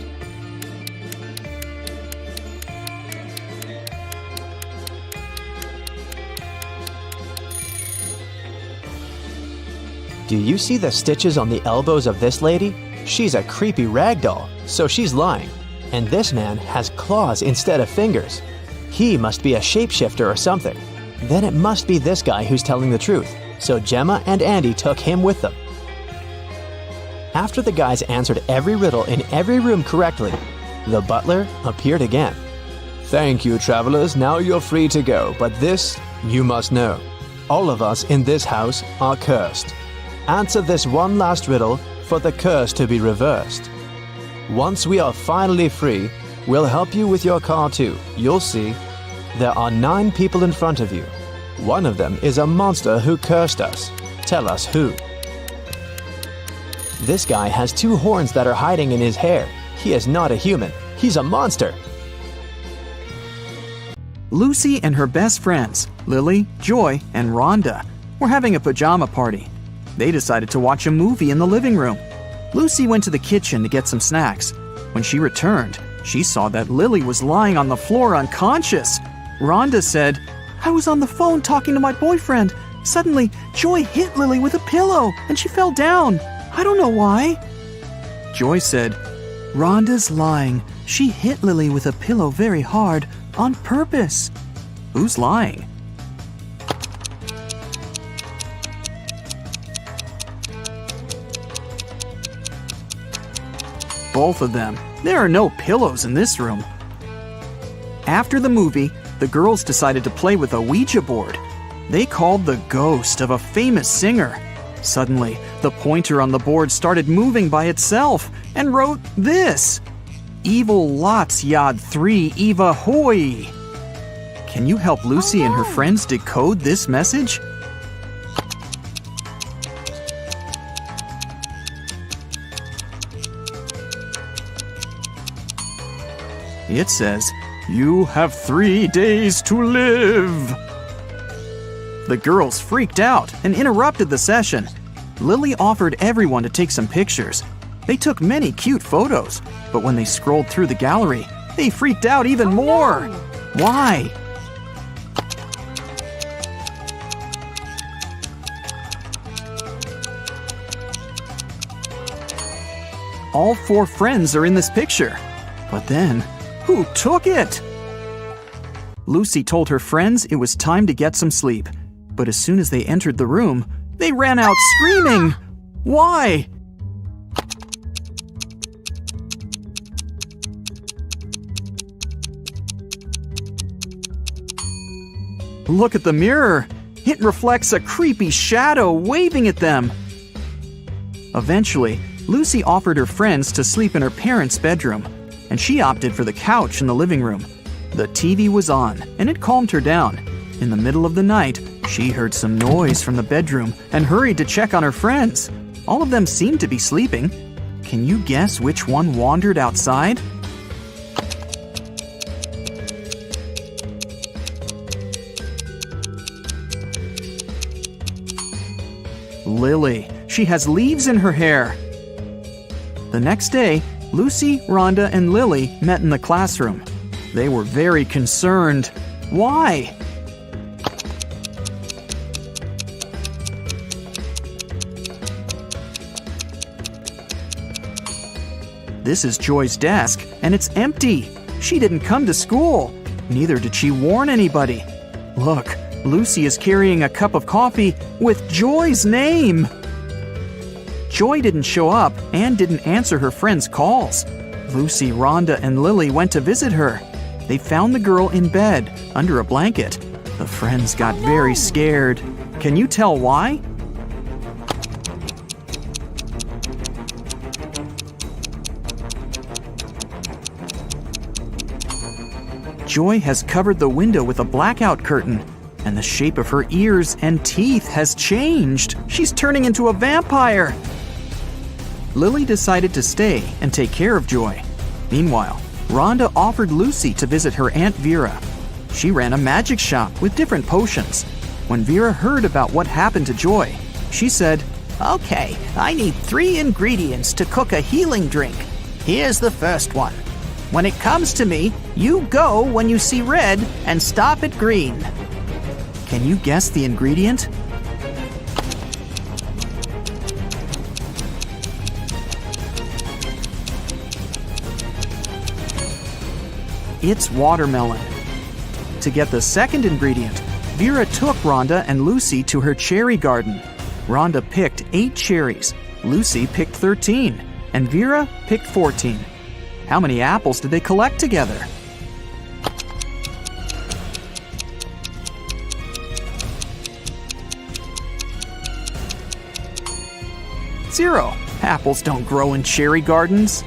Do you see the stitches on the elbows of this lady? She's a creepy rag doll, so she's lying. And this man has claws instead of fingers. He must be a shapeshifter or something. Then it must be this guy who's telling the truth, so Gemma and Andy took him with them. After the guys answered every riddle in every room correctly, the butler appeared again. Thank you, travelers. Now you're free to go, but this you must know. All of us in this house are cursed. Answer this one last riddle for the curse to be reversed. Once we are finally free, we'll help you with your car too. You'll see. There are 9 people in front of you. One of them is a monster who cursed us. Tell us who. This guy has 2 horns that are hiding in his hair. He is not a human. He's a monster. Lucy and her best friends, Lily, Joy, and Rhonda, were having a pajama party. They decided to watch a movie in the living room. Lucy went to the kitchen to get some snacks. When she returned, she saw that Lily was lying on the floor unconscious. Rhonda said, "I was on the phone talking to my boyfriend. Suddenly, Joy hit Lily with a pillow and she fell down. I don't know why." Joy said, "Rhonda's lying. She hit Lily with a pillow very hard, on purpose." Who's lying? Both of them. There are no pillows in this room. After the movie, the girls decided to play with a Ouija board. They called the ghost of a famous singer. Suddenly, the pointer on the board started moving by itself and wrote this: "Evil lots yad 3 Eva hoy." Can you help Lucy and her friends decode this message? It says, "You have 3 days to live." The girls freaked out and interrupted the session. Lily offered everyone to take some pictures. They took many cute photos, but when they scrolled through the gallery, they freaked out even more. Why? All 4 friends are in this picture. But then, who took it? Lucy told her friends it was time to get some sleep. But as soon as they entered the room, they ran out screaming. Why? Look at the mirror. It reflects a creepy shadow waving at them. Eventually, Lucy offered her friends to sleep in her parents' bedroom, and she opted for the couch in the living room. The TV was on, and it calmed her down. In the middle of the night, she heard some noise from the bedroom and hurried to check on her friends. All of them seemed to be sleeping. Can you guess which one wandered outside? Lily. She has leaves in her hair. The next day, Lucy, Rhonda, and Lily met in the classroom. They were very concerned. Why? This is Joy's desk, and it's empty. She didn't come to school. Neither did she warn anybody. Look, Lucy is carrying a cup of coffee with Joy's name. Joy didn't show up and didn't answer her friends' calls. Lucy, Rhonda, and Lily went to visit her. They found the girl in bed, under a blanket. The friends got very scared. Can you tell why? Joy has covered the window with a blackout curtain, and the shape of her ears and teeth has changed. She's turning into a vampire. Lily decided to stay and take care of Joy. Meanwhile, Rhonda offered Lucy to visit her Aunt Vera. She ran a magic shop with different potions. When Vera heard about what happened to Joy, she said, Okay, I need 3 ingredients to cook a healing drink. Here's the first one. When it comes to me, you go when you see red and stop at green. Can you guess the ingredient? It's watermelon. To get the second ingredient, Vera took Rhonda and Lucy to her cherry garden. Rhonda picked 8 cherries, Lucy picked 13, and Vera picked 14. How many apples did they collect together? Zero. Apples don't grow in cherry gardens.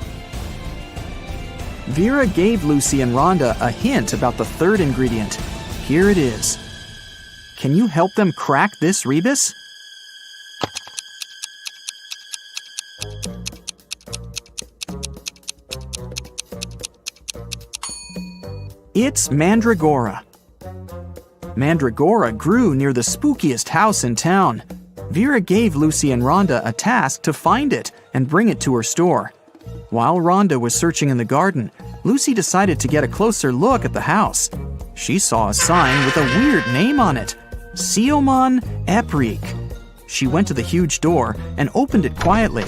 Vera gave Lucy and Rhonda a hint about the third ingredient. Here it is. Can you help them crack this rebus? It's mandragora. Mandragora grew near the spookiest house in town. Vera gave Lucy and Rhonda a task to find it and bring it to her store. While Rhonda was searching in the garden, Lucy decided to get a closer look at the house. She saw a sign with a weird name on it, Siomon Eprik. She went to the huge door and opened it quietly.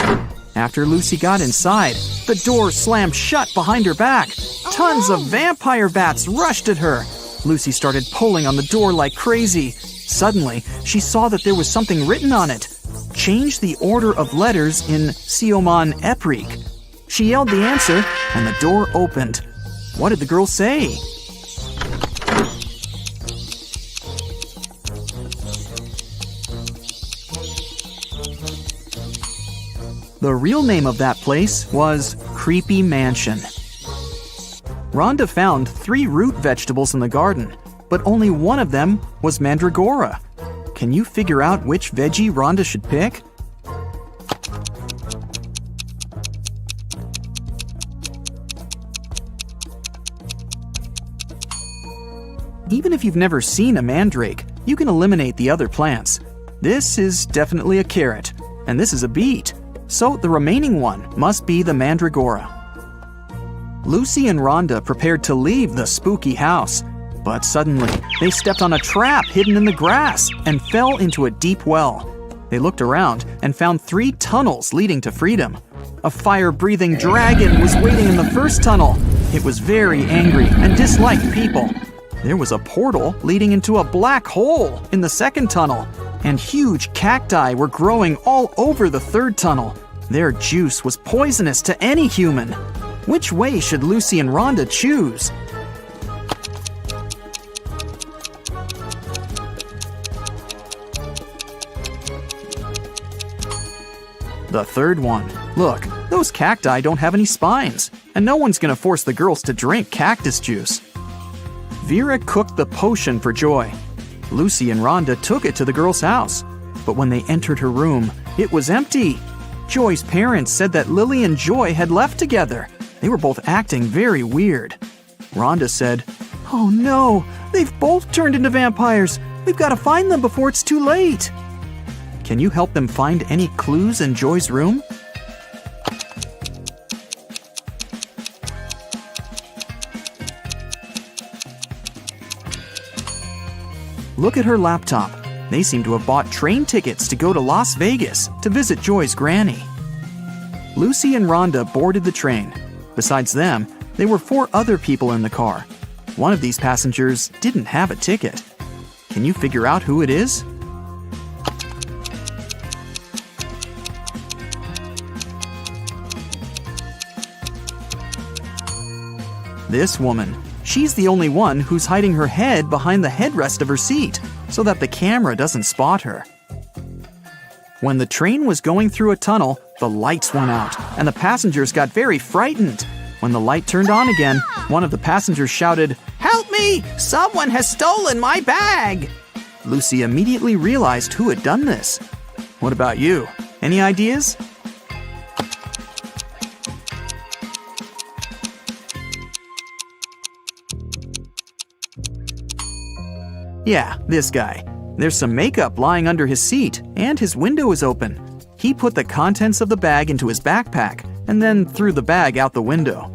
After Lucy got inside, the door slammed shut behind her back. Tons of vampire bats rushed at her. Lucy started pulling on the door like crazy. Suddenly, she saw that there was something written on it. Change the order of letters in Siomon Eprik. She yelled the answer, and the door opened. What did the girl say? The real name of that place was Creepy Mansion. Rhonda found 3 root vegetables in the garden, but only one of them was mandragora. Can you figure out which veggie Rhonda should pick? Even if you've never seen a mandrake, you can eliminate the other plants. This is definitely a carrot, and this is a beet, so the remaining one must be the mandragora. Lucy and Rhonda prepared to leave the spooky house, but suddenly they stepped on a trap hidden in the grass and fell into a deep well. They looked around and found 3 tunnels leading to freedom. A fire-breathing dragon was waiting in the first tunnel. It was very angry and disliked people. There was a portal leading into a black hole in the second tunnel, and huge cacti were growing all over the third tunnel. Their juice was poisonous to any human. Which way should Lucy and Rhonda choose? The third one. Look, those cacti don't have any spines, and no one's gonna force the girls to drink cactus juice. Vera cooked the potion for Joy. Lucy and Rhonda took it to the girl's house, but when they entered her room, it was empty. Joy's parents said that Lily and Joy had left together. They were both acting very weird. Rhonda said, "Oh no, they've both turned into vampires. We've got to find them before it's too late." Can you help them find any clues in Joy's room? Look at her laptop. They seem to have bought train tickets to go to Las Vegas to visit Joy's granny. Lucy and Rhonda boarded the train. Besides them, there were 4 other people in the car. One of these passengers didn't have a ticket. Can you figure out who it is? This woman. She's the only one who's hiding her head behind the headrest of her seat so that the camera doesn't spot her. When the train was going through a tunnel, the lights went out and the passengers got very frightened. When the light turned on again, one of the passengers shouted, "Help me! Someone has stolen my bag!" Lucy immediately realized who had done this. What about you? Any ideas? Yeah, this guy. There's some makeup lying under his seat, and his window is open. He put the contents of the bag into his backpack, and then threw the bag out the window.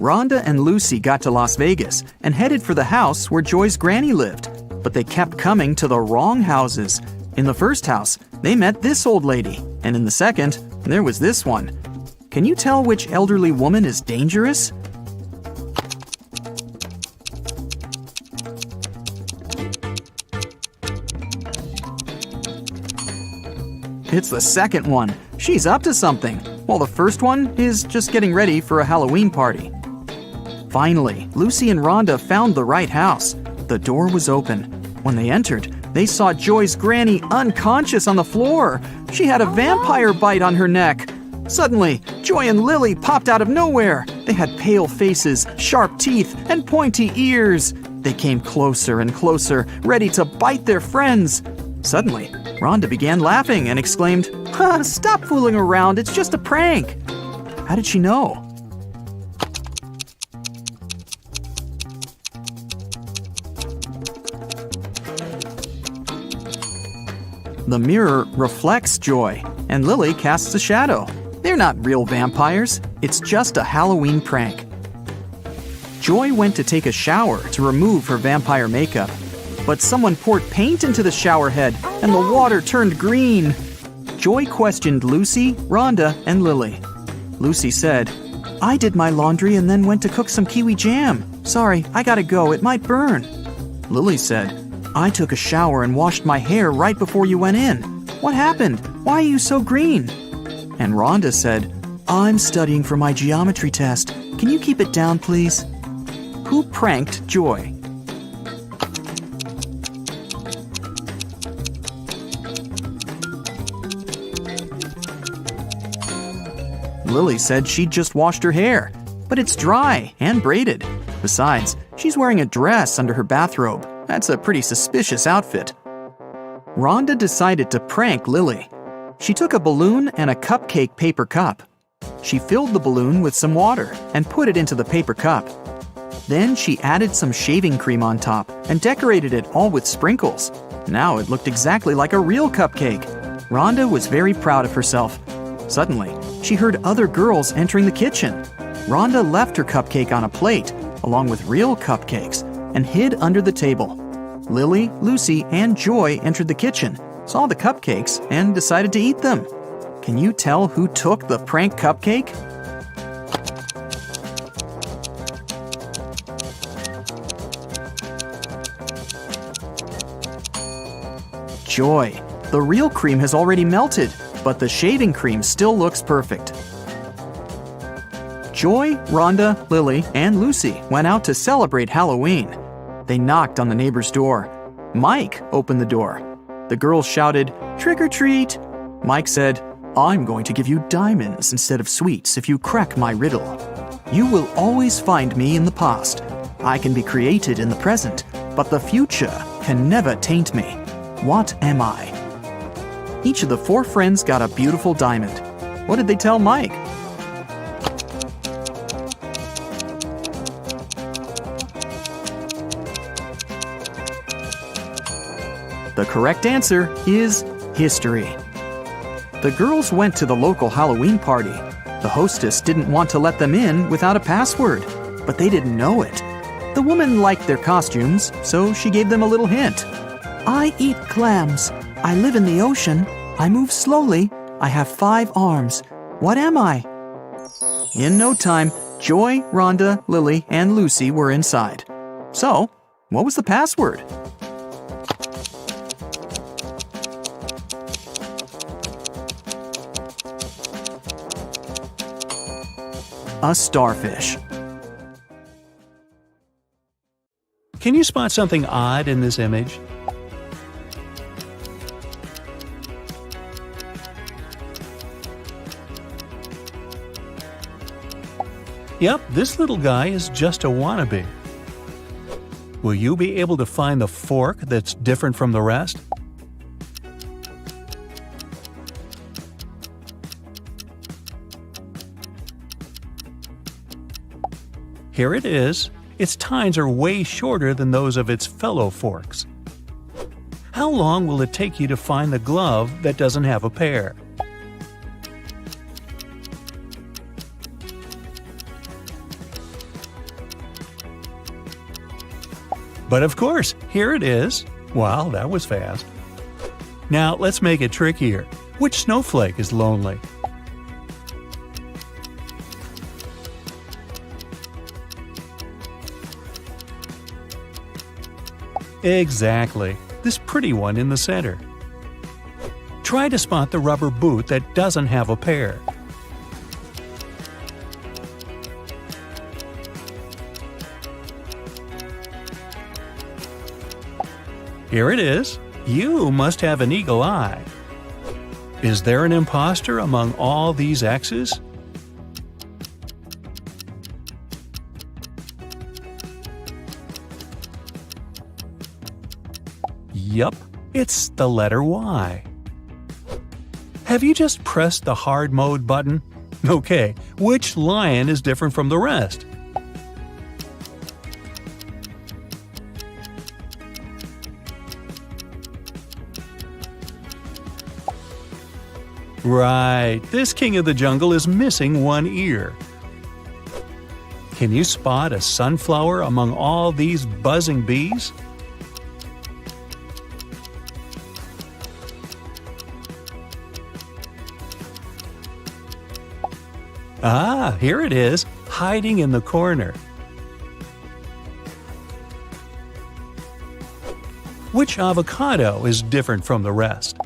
Rhonda and Lucy got to Las Vegas and headed for the house where Joy's granny lived, but they kept coming to the wrong houses. In the first house, they met this old lady, and in the second, there was this one. Can you tell which elderly woman is dangerous? It's the second one. She's up to something, while the first one is just getting ready for a Halloween party. Finally, Lucy and Rhonda found the right house. The door was open. When they entered, they saw Joy's granny unconscious on the floor. She had a vampire bite on her neck. Suddenly, Joy and Lily popped out of nowhere. They had pale faces, sharp teeth, and pointy ears. They came closer and closer, ready to bite their friends. Suddenly, Rhonda began laughing and exclaimed, "Stop fooling around, it's just a prank." How did she know? The mirror reflects Joy, and Lily casts a shadow. They're not real vampires. It's just a Halloween prank. Joy went to take a shower to remove her vampire makeup, but someone poured paint into the shower head, and the water turned green. Joy questioned Lucy, Rhonda, and Lily. Lucy said, "I did my laundry and then went to cook some kiwi jam. Sorry, I gotta go, it might burn." Lily said, "I took a shower and washed my hair right before you went in. What happened? Why are you so green?" And Rhonda said, "I'm studying for my geometry test. Can you keep it down, please?" Who pranked Joy? Lily said she'd just washed her hair, but it's dry and braided. Besides, she's wearing a dress under her bathrobe. That's a pretty suspicious outfit. Rhonda decided to prank Lily. She took a balloon and a cupcake paper cup. She filled the balloon with some water and put it into the paper cup. Then she added some shaving cream on top and decorated it all with sprinkles. Now it looked exactly like a real cupcake. Rhonda was very proud of herself. Suddenly, she heard other girls entering the kitchen. Rhonda left her cupcake on a plate, along with real cupcakes, and hid under the table. Lily, Lucy, and Joy entered the kitchen, saw the cupcakes, and decided to eat them. Can you tell who took the prank cupcake? Joy. The real cream has already melted, but the shaving cream still looks perfect. Joy, Rhonda, Lily, and Lucy went out to celebrate Halloween. They knocked on the neighbor's door. Mike opened the door. The girls shouted, "Trick or treat!" Mike said, "I'm going to give you diamonds instead of sweets if you crack my riddle. You will always find me in the past. I can be created in the present, but the future can never taint me. What am I?" Each of the four friends got a beautiful diamond. What did they tell Mike? The correct answer is history. The girls went to the local Halloween party. The hostess didn't want to let them in without a password, but they didn't know it. The woman liked their costumes, so she gave them a little hint. "I eat clams. I live in the ocean. I move slowly. I have 5 arms. What am I?" In no time, Joy, Rhonda, Lily, and Lucy were inside. So, what was the password? A starfish. Can you spot something odd in this image? Yep, this little guy is just a wannabe. Will you be able to find the fork that's different from the rest? Here it is. Its tines are way shorter than those of its fellow forks. How long will it take you to find the glove that doesn't have a pair? But of course, here it is. Wow, that was fast. Now let's make it trickier. Which snowflake is lonely? Exactly, this pretty one in the center. Try to spot the rubber boot that doesn't have a pair. Here it is. You must have an eagle eye. Is there an imposter among all these X's? Yup, it's the letter Y. Have you just pressed the hard mode button? Okay, which lion is different from the rest? Right, this king of the jungle is missing one ear. Can you spot a sunflower among all these buzzing bees? Ah, here it is, hiding in the corner. Which avocado is different from the rest?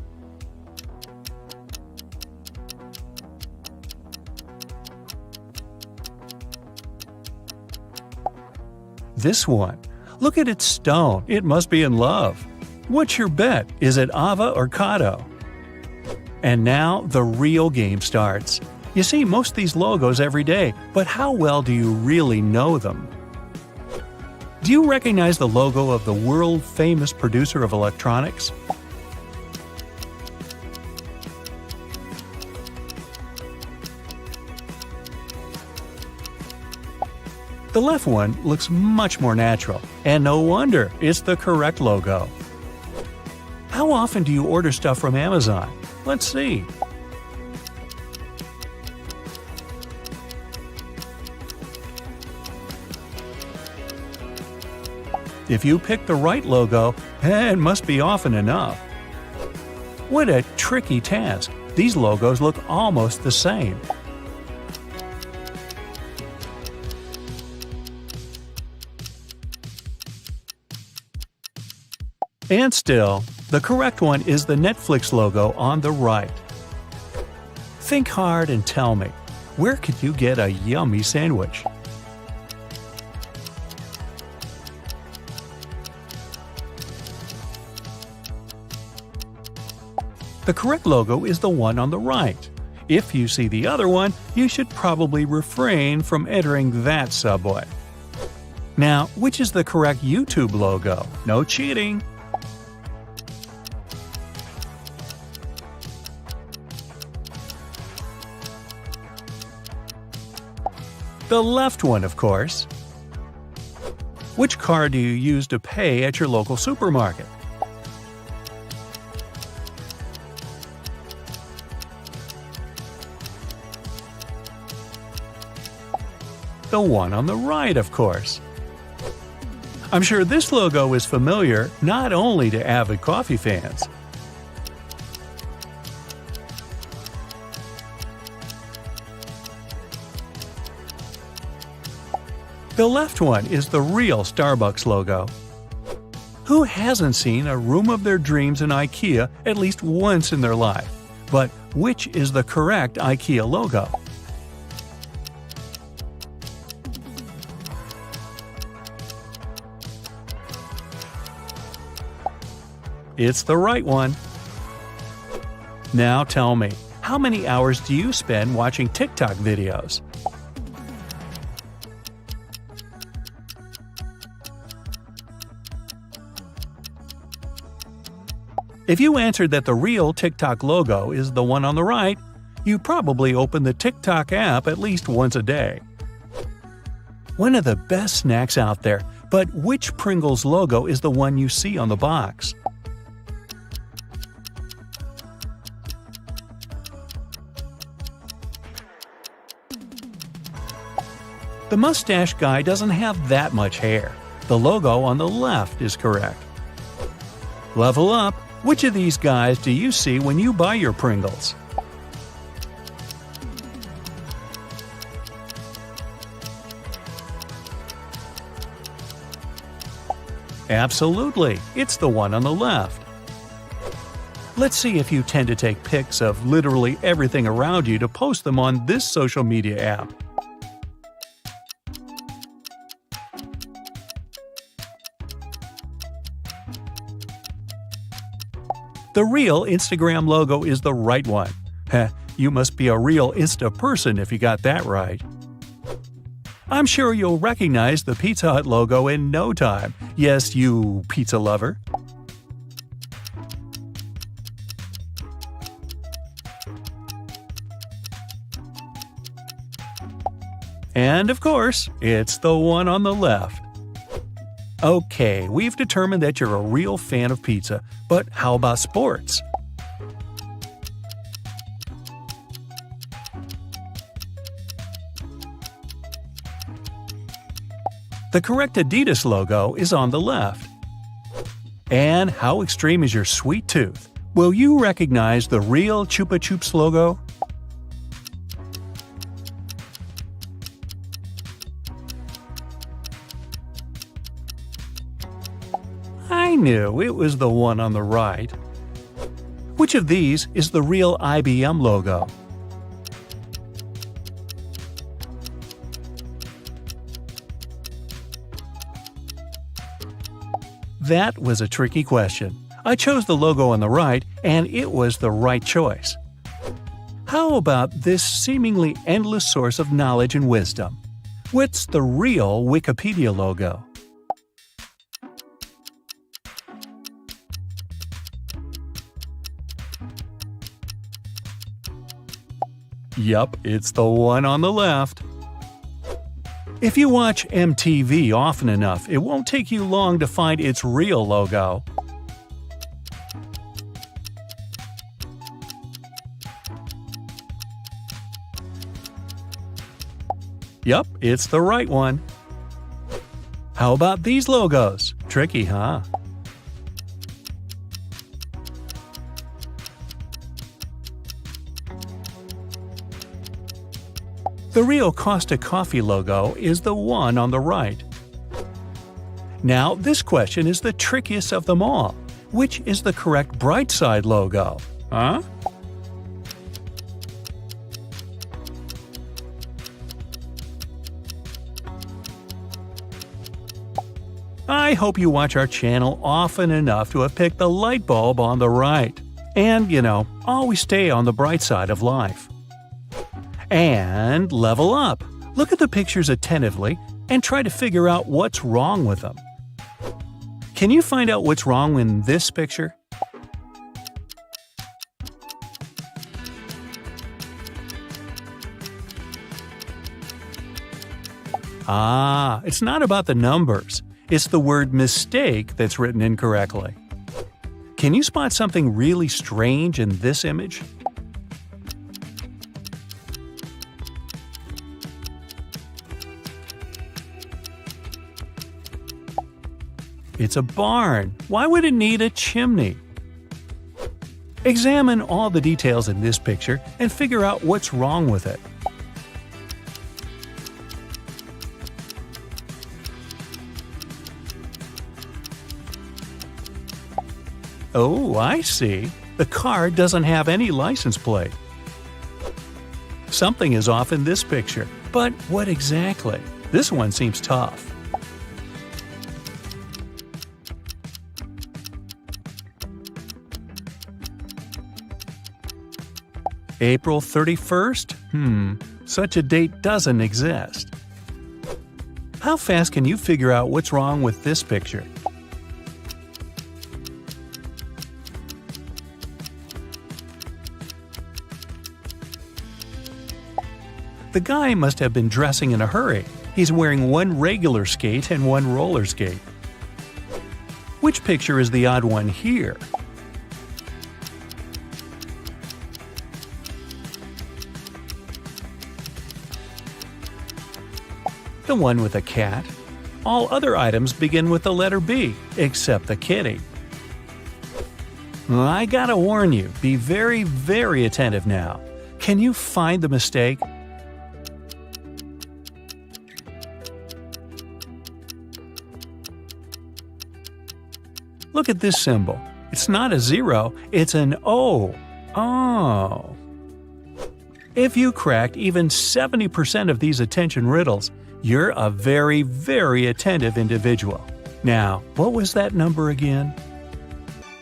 This one. Look at its stone. It must be in love. What's your bet? Is it ava or cado? And now the real game starts. You see most of these logos every day, but how well do you really know them? Do you recognize the logo of the world-famous producer of electronics? The left one looks much more natural, and no wonder, it's the correct logo. How often do you order stuff from Amazon? Let's see. If you pick the right logo, it must be often enough. What a tricky task. These logos look almost the same. And still, the correct one is the Netflix logo on the right. Think hard and tell me, where could you get a yummy sandwich? The correct logo is the one on the right. If you see the other one, you should probably refrain from entering that subway. Now, which is the correct YouTube logo? No cheating! The left one, of course. Which card do you use to pay at your local supermarket? The one on the right, of course. I'm sure this logo is familiar not only to avid coffee fans. The left one is the real Starbucks logo. Who hasn't seen a room of their dreams in IKEA at least once in their life? But which is the correct IKEA logo? It's the right one. Now tell me, how many hours do you spend watching TikTok videos? If you answered that the real TikTok logo is the one on the right, you probably open the TikTok app at least once a day. One of the best snacks out there, but which Pringles logo is the one you see on the box? The mustache guy doesn't have that much hair. The logo on the left is correct. Level up! Which of these guys do you see when you buy your Pringles? Absolutely, it's the one on the left. Let's see if you tend to take pics of literally everything around you to post them on this social media app. The real Instagram logo is the right one. Heh, you must be a real Insta person if you got that right. I'm sure you'll recognize the Pizza Hut logo in no time. Yes, you pizza lover. And of course, it's the one on the left. Okay, we've determined that you're a real fan of pizza, but how about sports? The correct Adidas logo is on the left. And how extreme is your sweet tooth? Will you recognize the real Chupa Chups logo? I knew it was the one on the right. Which of these is the real IBM logo? That was a tricky question. I chose the logo on the right, and it was the right choice. How about this seemingly endless source of knowledge and wisdom? What's the real Wikipedia logo? Yup, it's the one on the left. If you watch MTV often enough, it won't take you long to find its real logo. Yup, it's the right one. How about these logos? Tricky, huh? The real Costa Coffee logo is the one on the right. Now, this question is the trickiest of them all. Which is the correct Brightside logo? Huh? I hope you watch our channel often enough to have picked the light bulb on the right. And, always stay on the bright side of life. And level up. Look at the pictures attentively and try to figure out what's wrong with them. Can you find out what's wrong in this picture? Ah, it's not about the numbers. It's the word mistake that's written incorrectly. Can you spot something really strange in this image? It's a barn. Why would it need a chimney? Examine all the details in this picture and figure out what's wrong with it. Oh, I see. The car doesn't have any license plate. Something is off in this picture, but what exactly? This one seems tough. April 31st? Such a date doesn't exist. How fast can you figure out what's wrong with this picture? The guy must have been dressing in a hurry. He's wearing one regular skate and one roller skate. Which picture is the odd one here? The one with a cat. All other items begin with the letter B, except the kitty. I gotta warn you, be very, very attentive now. Can you find the mistake? Look at this symbol. It's not a 0, it's an O. Oh. If you cracked even 70% of these attention riddles, you're a very, very attentive individual. Now, what was that number again?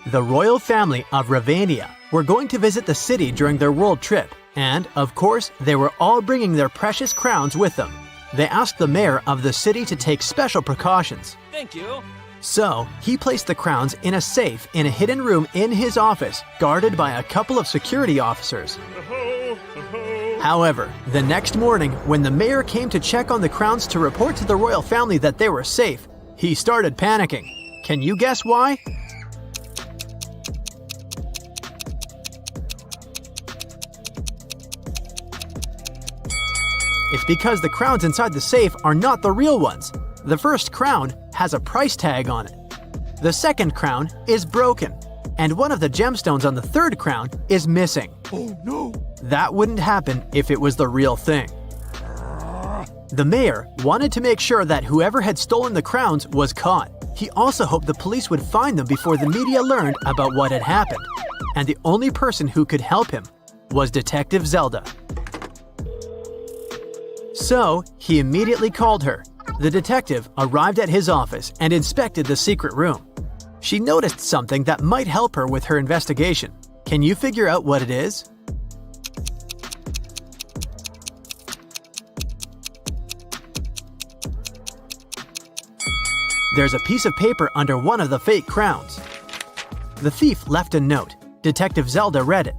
The royal family of Ravania were going to visit the city during their world trip, and, of course, they were all bringing their precious crowns with them. They asked the mayor of the city to take special precautions. Thank you. So, he placed the crowns in a safe in a hidden room in his office, guarded by a couple of security officers. However, the next morning, when the mayor came to check on the crowns to report to the royal family that they were safe, he started panicking. Can you guess why? It's because the crowns inside the safe are not the real ones. The first crown has a price tag on it. The second crown is broken, and one of the gemstones on the third crown is missing. Oh no. That wouldn't happen if it was the real thing. The mayor wanted to make sure that whoever had stolen the crowns was caught. He also hoped the police would find them before the media learned about what had happened. And the only person who could help him was Detective Zelda. So, he immediately called her. The detective arrived at his office and inspected the secret room. She noticed something that might help her with her investigation. Can you figure out what it is? There's a piece of paper under one of the fake crowns. The thief left a note. Detective Zelda read it.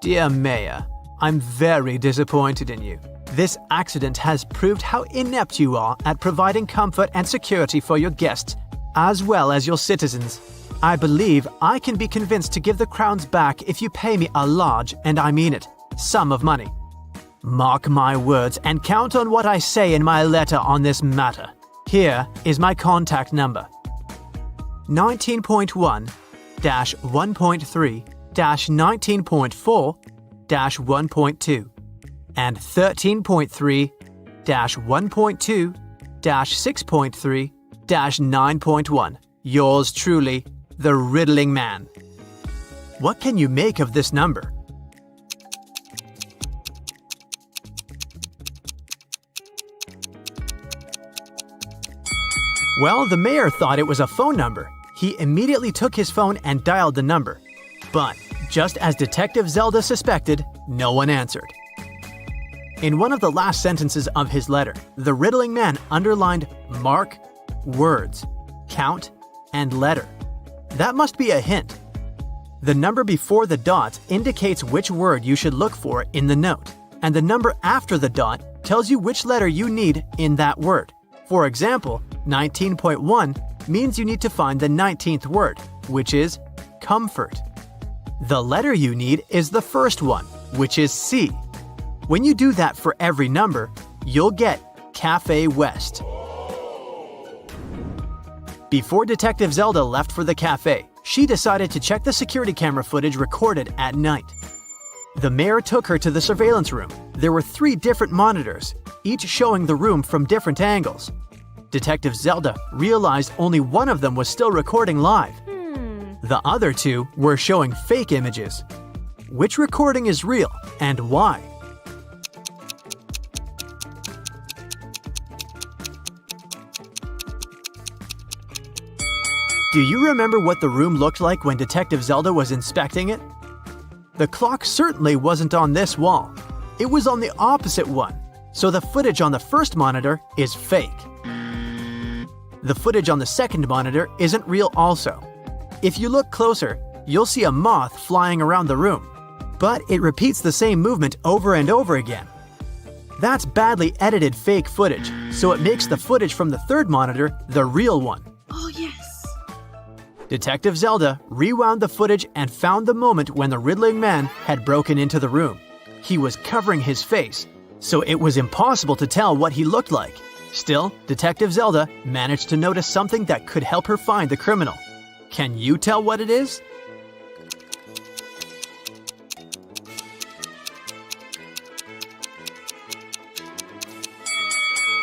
Dear Mayor, I'm very disappointed in you. This accident has proved how inept you are at providing comfort and security for your guests, as well as your citizens. I believe I can be convinced to give the crowns back if you pay me a large, and I mean it, sum of money. Mark my words and count on what I say in my letter on this matter. Here is my contact number. 19.1-1.3-19.4-1.2 and 13.3-1.2-6.3-9.1. Yours truly, the Riddling Man. What can you make of this number? Well, the mayor thought it was a phone number. He immediately took his phone and dialed the number. But, just as Detective Zelda suspected, no one answered. In one of the last sentences of his letter, the Riddling Man underlined mark, words, count, and letter. That must be a hint. The number before the dot indicates which word you should look for in the note, and the number after the dot tells you which letter you need in that word. For example, 19.1 means you need to find the 19th word, which is comfort. The letter you need is the first one, which is C. When you do that for every number, you'll get Cafe West. Before Detective Zelda left for the cafe, she decided to check the security camera footage recorded at night. The mayor took her to the surveillance room. There were 3 different monitors, each showing the room from different angles. Detective Zelda realized only one of them was still recording live. The other 2 were showing fake images. Which recording is real and why? Do you remember what the room looked like when Detective Zelda was inspecting it? The clock certainly wasn't on this wall. It was on the opposite one, so the footage on the first monitor is fake. The footage on the second monitor isn't real also. If you look closer, you'll see a moth flying around the room, but it repeats the same movement over and over again. That's badly edited fake footage, so it makes the footage from the third monitor the real one. Oh yes. Detective Zelda rewound the footage and found the moment when the Riddling Man had broken into the room. He was covering his face, so it was impossible to tell what he looked like. Still, Detective Zelda managed to notice something that could help her find the criminal. Can you tell what it is?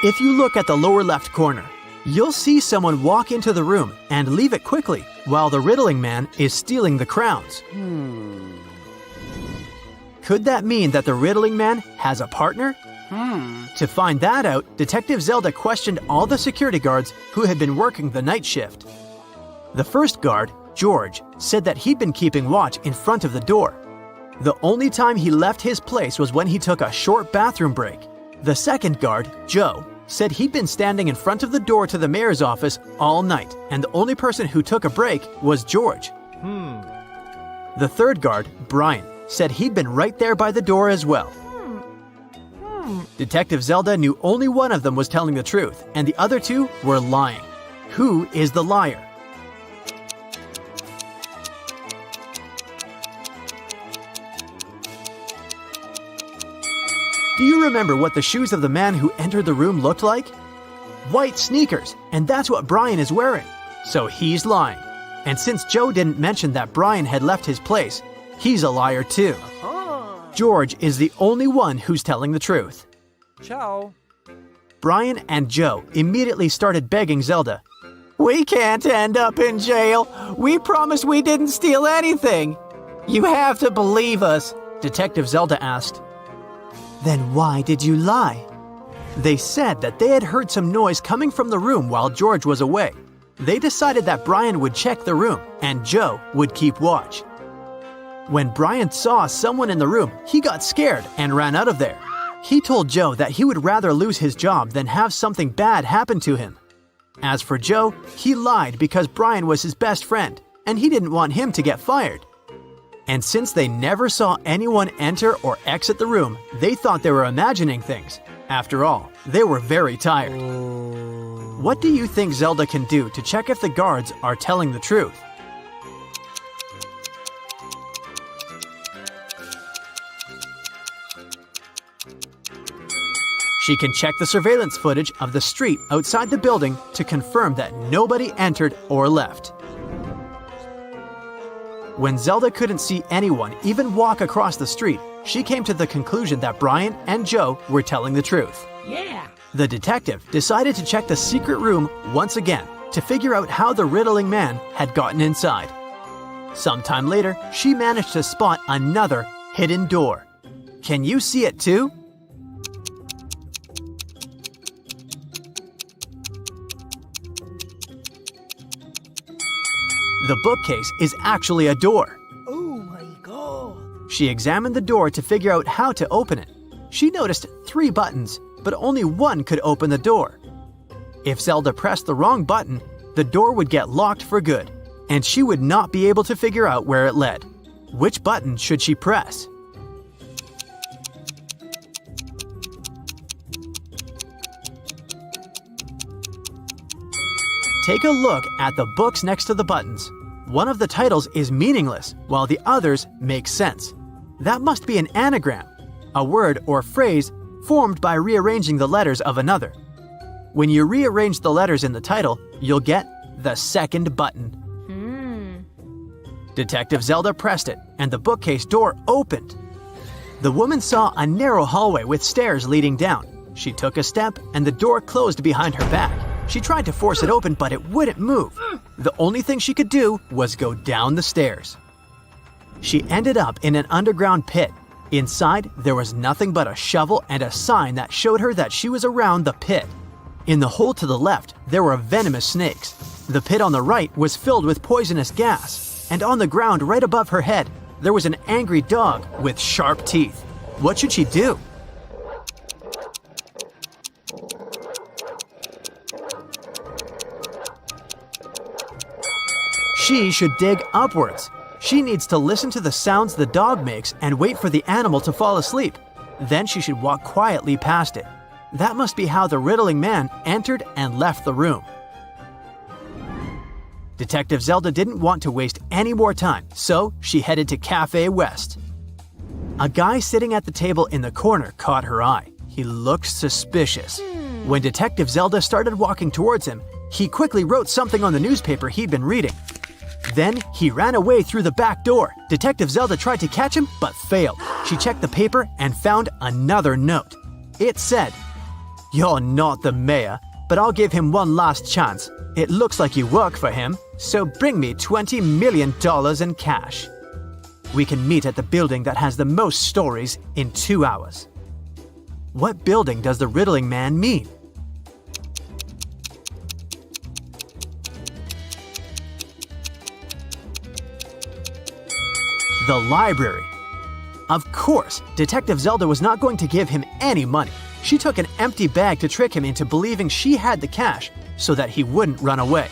If you look at the lower left corner, you'll see someone walk into the room and leave it quickly. while the riddling man is stealing the crowns. Could that mean that the riddling man has a partner? To find that out, Detective Zelda questioned all the security guards who had been working the night shift. The first guard, George, said that he'd been keeping watch in front of the door. The only time he left his place was when he took a short bathroom break. The second guard, Joe, said he'd been standing in front of the door to the mayor's office all night, and the only person who took a break was George. The third guard, Brian, said he'd been right there by the door as well. Detective Zelda knew only one of them was telling the truth, and the other two were lying. Who is the liar? Do you remember what the shoes of the man who entered the room looked like? White sneakers, and that's what Brian is wearing. So he's lying. And since Joe didn't mention that Brian had left his place, he's a liar too. George is the only one who's telling the truth. Ciao. Brian and Joe immediately started begging Zelda. "We can't end up in jail. We promised we didn't steal anything. You have to believe us," Detective Zelda asked. "Then why did you lie?" They said that they had heard some noise coming from the room while George was away. They decided that Brian would check the room and Joe would keep watch. When Brian saw someone in the room, he got scared and ran out of there. He told Joe that he would rather lose his job than have something bad happen to him. As for Joe, he lied because Brian was his best friend, and he didn't want him to get fired. And since they never saw anyone enter or exit the room, they thought they were imagining things. After all, they were very tired. What do you think Zelda can do to check if the guards are telling the truth? She can check the surveillance footage of the street outside the building to confirm that nobody entered or left. When Zelda couldn't see anyone even walk across the street, she came to the conclusion that Brian and Joe were telling the truth. The detective decided to check the secret room once again to figure out how the riddling man had gotten inside. Sometime later, she managed to spot another hidden door. Can you see it too? The bookcase is actually a door. Oh my god. She examined the door to figure out how to open it. She noticed 3 buttons, but only one could open the door. If Zelda pressed the wrong button, the door would get locked for good, and she would not be able to figure out where it led. Which button should she press? Take a look at the books next to the buttons. One of the titles is meaningless, while the others make sense. That must be an anagram, a word or phrase formed by rearranging the letters of another. When you rearrange the letters in the title, you'll get the second button. Detective Zelda pressed it, and the bookcase door opened. The woman saw a narrow hallway with stairs leading down. She took a step, and the door closed behind her back. She tried to force it open, but it wouldn't move. The only thing she could do was go down the stairs. She ended up in an underground pit. Inside, there was nothing but a shovel and a sign that showed her that she was around the pit. In the hole to the left, there were venomous snakes. The pit on the right was filled with poisonous gas. And on the ground right above her head, there was an angry dog with sharp teeth. What should she do? She should dig upwards. She needs to listen to the sounds the dog makes and wait for the animal to fall asleep. Then she should walk quietly past it. That must be how the riddling man entered and left the room. Detective Zelda didn't want to waste any more time, so she headed to Cafe West. A guy sitting at the table in the corner caught her eye. He looked suspicious. When Detective Zelda started walking towards him, he quickly wrote something on the newspaper he'd been reading. Then he ran away through the back door. Detective Zelda tried to catch him, but failed. She checked the paper and found another note. It said, "You're not the mayor. but I'll give him one last chance. It looks like you work for him, so bring me $20 million in cash. We can meet at the building that has the most stories in 2 hours. What building does the riddling man mean? The library. Of course, Detective Zelda was not going to give him any money. She took an empty bag to trick him into believing she had the cash so that he wouldn't run away.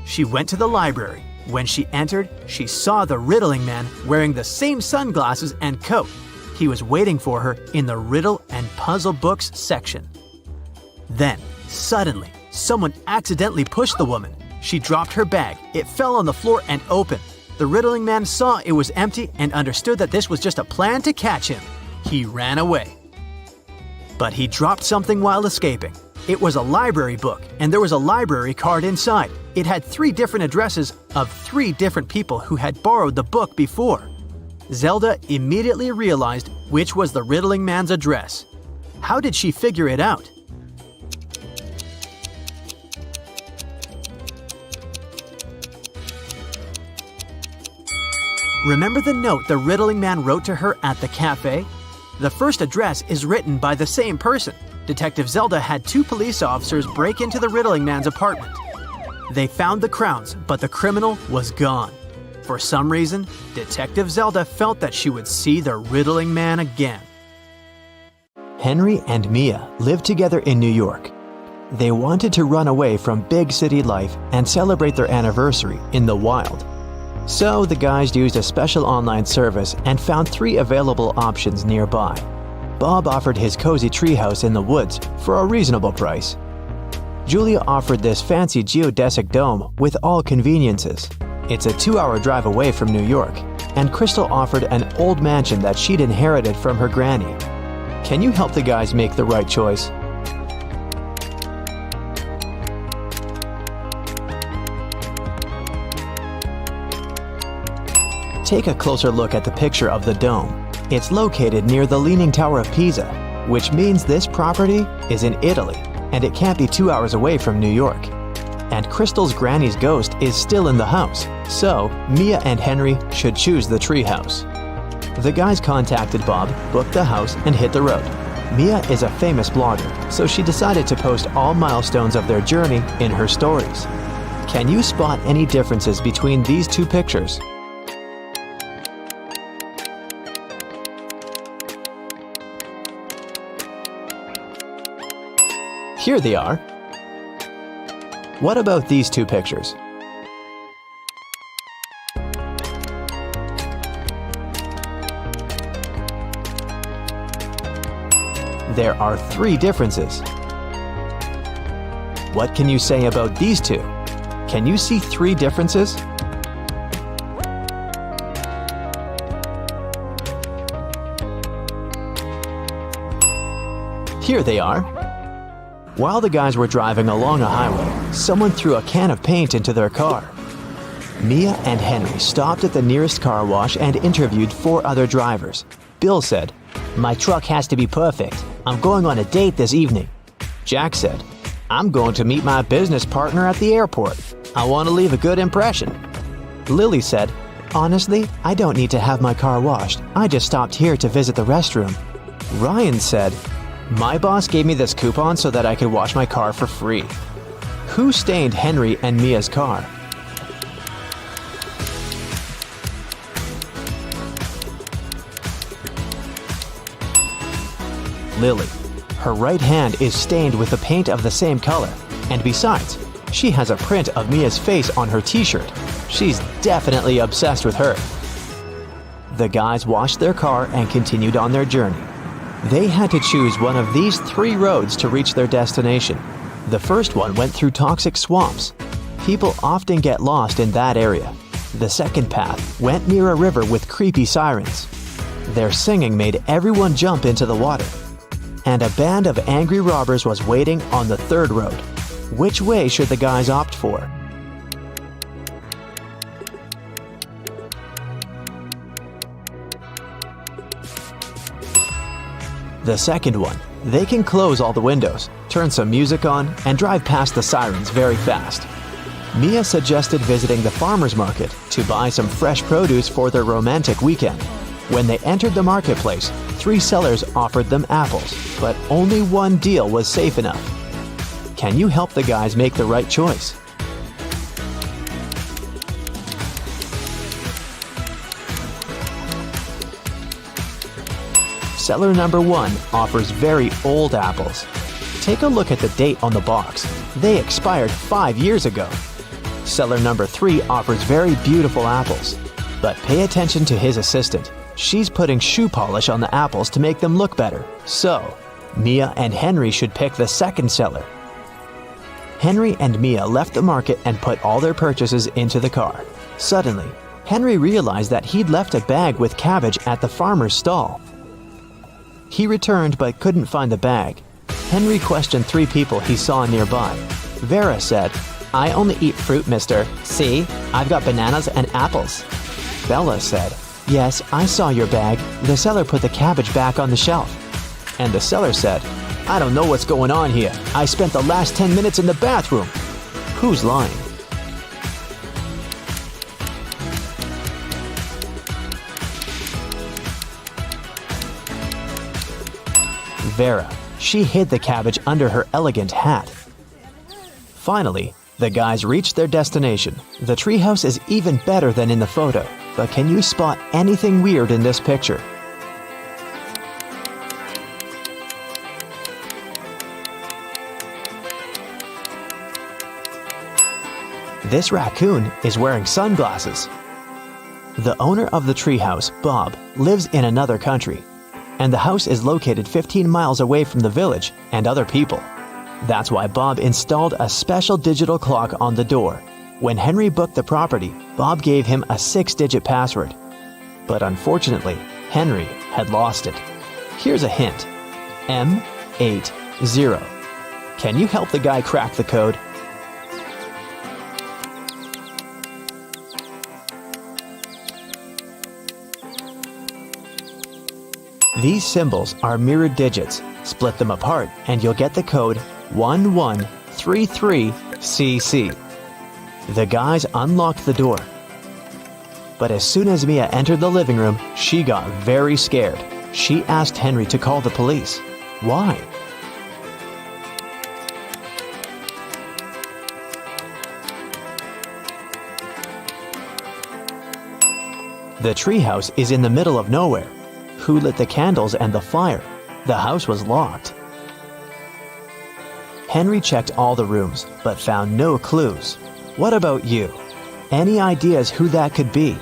She went to the library. When she entered, she saw the riddling man wearing the same sunglasses and coat. He was waiting for her in the riddle and puzzle books section. Then, suddenly, someone accidentally pushed the woman. She dropped her bag. It fell on the floor and opened. The riddling man saw it was empty and understood that this was just a plan to catch him. He ran away. But he dropped something while escaping. It was a library book, and there was a library card inside. It had 3 different addresses of 3 different people who had borrowed the book before. Zelda immediately realized which was the riddling man's address. How did she figure it out? Remember the note the riddling man wrote to her at the cafe? The first address is written by the same person. Detective Zelda had 2 police officers break into the riddling man's apartment. They found the crowns, but the criminal was gone. For some reason, Detective Zelda felt that she would see the riddling man again. Henry and Mia lived together in New York. They wanted to run away from big city life and celebrate their anniversary in the wild. So the guys used a special online service and found 3 available options nearby. Bob offered his cozy treehouse in the woods for a reasonable price. Julia offered this fancy geodesic dome with all conveniences. It's a 2-hour drive away from New York. And Crystal offered an old mansion that she'd inherited from her granny. Can you help the guys make the right choice? Take a closer look at the picture of the dome. It's located near the Leaning Tower of Pisa, which means this property is in Italy, and it can't be 2 hours away from New York. And Crystal's granny's ghost is still in the house, so Mia and Henry should choose the treehouse. The guys contacted Bob, booked the house, and hit the road. Mia is a famous blogger, so she decided to post all milestones of their journey in her stories. Can you spot any differences between these 2 pictures? Here they are. What about these 2 pictures? There are 3 differences. What can you say about these 2? Can you see 3 differences? Here they are. While the guys were driving along a highway, someone threw a can of paint into their car. Mia and Henry stopped at the nearest car wash and interviewed 4 other drivers. Bill said, "My truck has to be perfect. I'm going on a date this evening." Jack said, "I'm going to meet my business partner at the airport. I want to leave a good impression." Lily said, "Honestly, I don't need to have my car washed. I just stopped here to visit the restroom." Ryan said, "My boss gave me this coupon so that I could wash my car for free." Who stained Henry and Mia's car? Lily. Her right hand is stained with the paint of the same color. And besides, she has a print of Mia's face on her t-shirt. She's definitely obsessed with her. The guys washed their car and continued on their journey. They had to choose one of these 3 roads to reach their destination. The first one went through toxic swamps. People often get lost in that area. The second path went near a river with creepy sirens. Their singing made everyone jump into the water. And a band of angry robbers was waiting on the 3rd road. Which way should the guys opt for? The second one. They can close all the windows, turn some music on, and drive past the sirens very fast. Mia suggested visiting the farmer's market to buy some fresh produce for their romantic weekend. When they entered the marketplace, 3 sellers offered them apples, but only one deal was safe enough. Can you help the guys make the right choice? Seller number 1 offers very old apples. Take a look at the date on the box. They expired 5 years ago. Seller number 3 offers very beautiful apples. But pay attention to his assistant. She's putting shoe polish on the apples to make them look better. So, Mia and Henry should pick the second seller. Henry and Mia left the market and put all their purchases into the car. Suddenly, Henry realized that he'd left a bag with cabbage at the farmer's stall. He returned but couldn't find the bag. Henry questioned 3 people he saw nearby. Vera said, "I only eat fruit, mister. See, I've got bananas and apples." Bella said, "Yes, I saw your bag. The seller put the cabbage back on the shelf." And the seller said, "I don't know what's going on here. I spent the last 10 minutes in the bathroom." Who's lying? Vera. She hid the cabbage under her elegant hat. Finally, the guys reached their destination. The treehouse is even better than in the photo, but can you spot anything weird in this picture? This raccoon is wearing sunglasses. The owner of the treehouse, Bob, lives in another country, and the house is located 15 miles away from the village and other people. That's why Bob installed a special digital clock on the door. When Henry booked the property, Bob gave him a 6-digit password. But unfortunately, Henry had lost it. Here's a hint. M80. Can you help the guy crack the code? These symbols are mirrored digits. Split them apart and you'll get the code 1133CC. The guys unlocked the door. But as soon as Mia entered the living room, she got very scared. She asked Henry to call the police. Why? The treehouse is in the middle of nowhere. Who lit the candles and the fire? The house was locked. Henry checked all the rooms, but found no clues. What about you? Any ideas who that could be?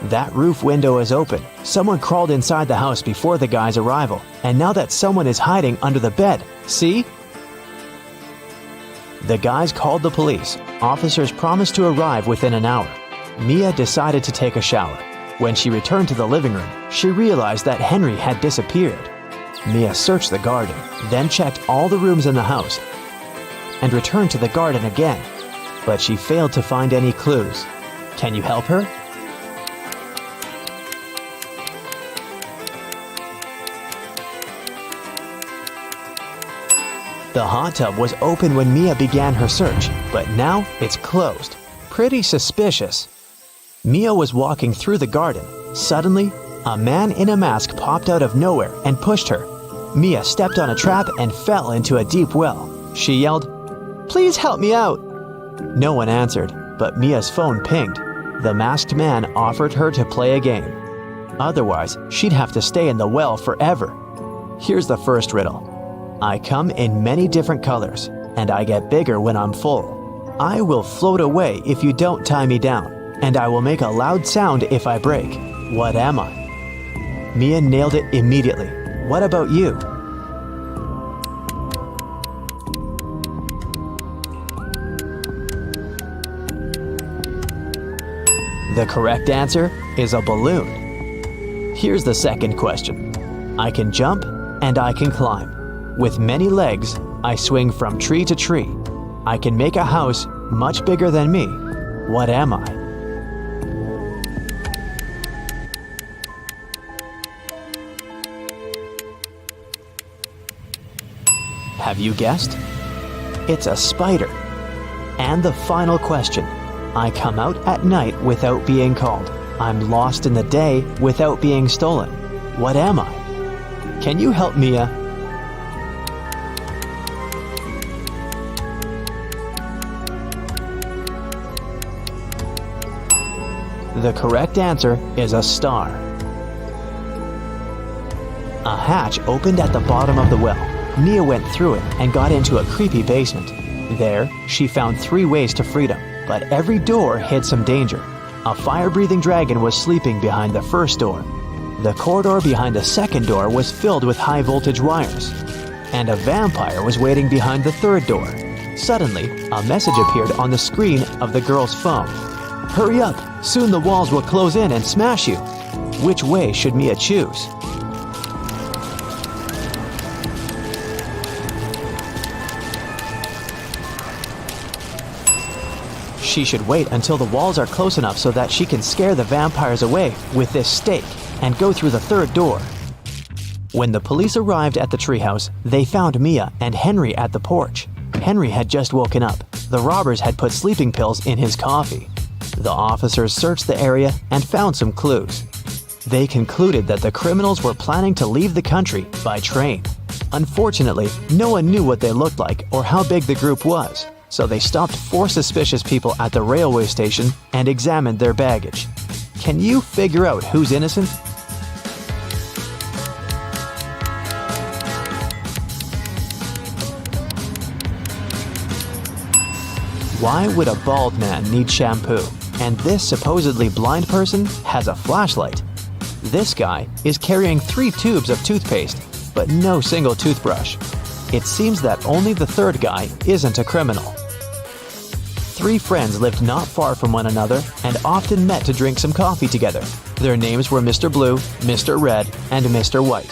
That roof window is open. Someone crawled inside the house before the guy's arrival, and now that someone is hiding under the bed. See? The guys called the police. Officers promised to arrive within an hour. Mia decided to take a shower. When she returned to the living room, she realized that Henry had disappeared. Mia searched the garden, then checked all the rooms in the house, and returned to the garden again. But she failed to find any clues. Can you help her? The hot tub was open when Mia began her search, but now it's closed. Pretty suspicious. Mia was walking through the garden. Suddenly, a man in a mask popped out of nowhere and pushed her. Mia stepped on a trap and fell into a deep well. She yelled, "Please help me out!" No one answered, but Mia's phone pinged. The masked man offered her to play a game. Otherwise, she'd have to stay in the well forever. Here's the first riddle. I come in many different colors, and I get bigger when I'm full. I will float away if you don't tie me down, and I will make a loud sound if I break. What am I? Mia nailed it immediately. What about you? The correct answer is a balloon. Here's the second question. I can jump and I can climb. With many legs, I swing from tree to tree. I can make a house much bigger than me. What am I? Have you guessed? It's a spider. And the final question. I come out at night without being called. I'm lost in the day without being stolen. What am I? Can you help Mia? The correct answer is a star. A hatch opened at the bottom of the well. Mia went through it and got into a creepy basement. There, she found 3 ways to freedom, but every door hid some danger. A fire-breathing dragon was sleeping behind the first door. The corridor behind the second door was filled with high-voltage wires. And a vampire was waiting behind the third door. Suddenly, a message appeared on the screen of the girl's phone. Hurry up! Soon the walls will close in and smash you. Which way should Mia choose? She should wait until the walls are close enough so that she can scare the vampires away with this stake and go through the third door. When the police arrived at the treehouse, they found Mia and Henry at the porch. Henry had just woken up. The robbers had put sleeping pills in his coffee. The officers searched the area and found some clues. They concluded that the criminals were planning to leave the country by train. Unfortunately, no one knew what they looked like or how big the group was, so they stopped 4 suspicious people at the railway station and examined their baggage. Can you figure out who's innocent? Why would a bald man need shampoo? And this supposedly blind person has a flashlight. This guy is carrying 3 tubes of toothpaste, but no single toothbrush. It seems that only the third guy isn't a criminal. 3 friends lived not far from one another and often met to drink some coffee together. Their names were Mr. Blue, Mr. Red, and Mr. White.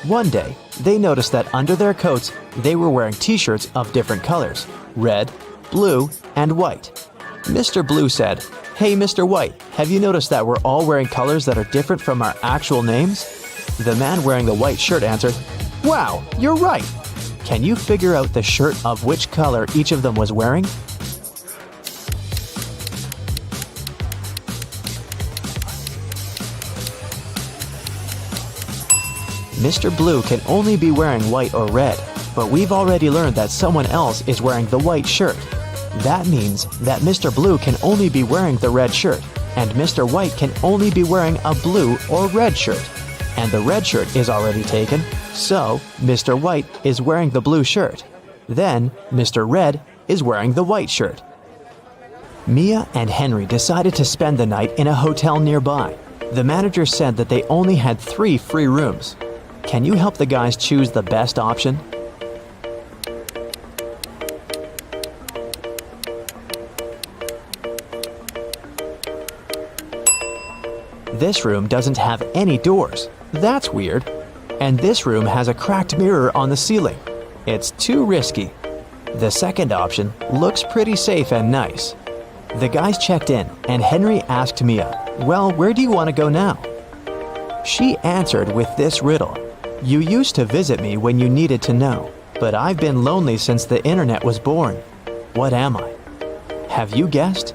One day, they noticed that under their coats, they were wearing t-shirts of different colors: red, blue, and white. Mr. Blue said, "Hey, Mr. White, have you noticed that we're all wearing colors that are different from our actual names?" The man wearing the white shirt answered, "Wow, you're right." Can you figure out the shirt of which color each of them was wearing? Mr. Blue can only be wearing white or red, but we've already learned that someone else is wearing the white shirt. That means that Mr. Blue can only be wearing the red shirt, and Mr. White can only be wearing a blue or red shirt. And the red shirt is already taken, so Mr. White is wearing the blue shirt. Then Mr. Red is wearing the white shirt. Mia and Henry decided to spend the night in a hotel nearby. The manager said that they only had 3 free rooms. Can you help the guys choose the best option? This room doesn't have any doors. That's weird. And this room has a cracked mirror on the ceiling. It's too risky. The second option looks pretty safe and nice. The guys checked in, and Henry asked Mia, "Well, where do you want to go now?" She answered with this riddle. "You used to visit me when you needed to know, but I've been lonely since the internet was born. What am I?" Have you guessed?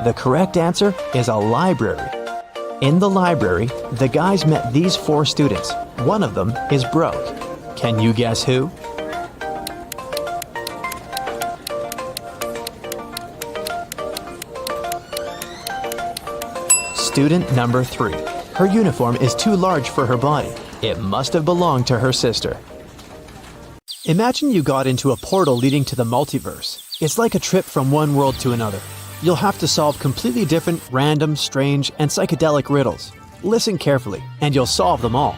The correct answer is a library. In the library, the guys met these 4 students. One of them is broke. Can you guess who? Student number 3. Her uniform is too large for her body. It must have belonged to her sister. Imagine you got into a portal leading to the multiverse. It's like a trip from one world to another. You'll have to solve completely different, random, strange, and psychedelic riddles. Listen carefully, and you'll solve them all.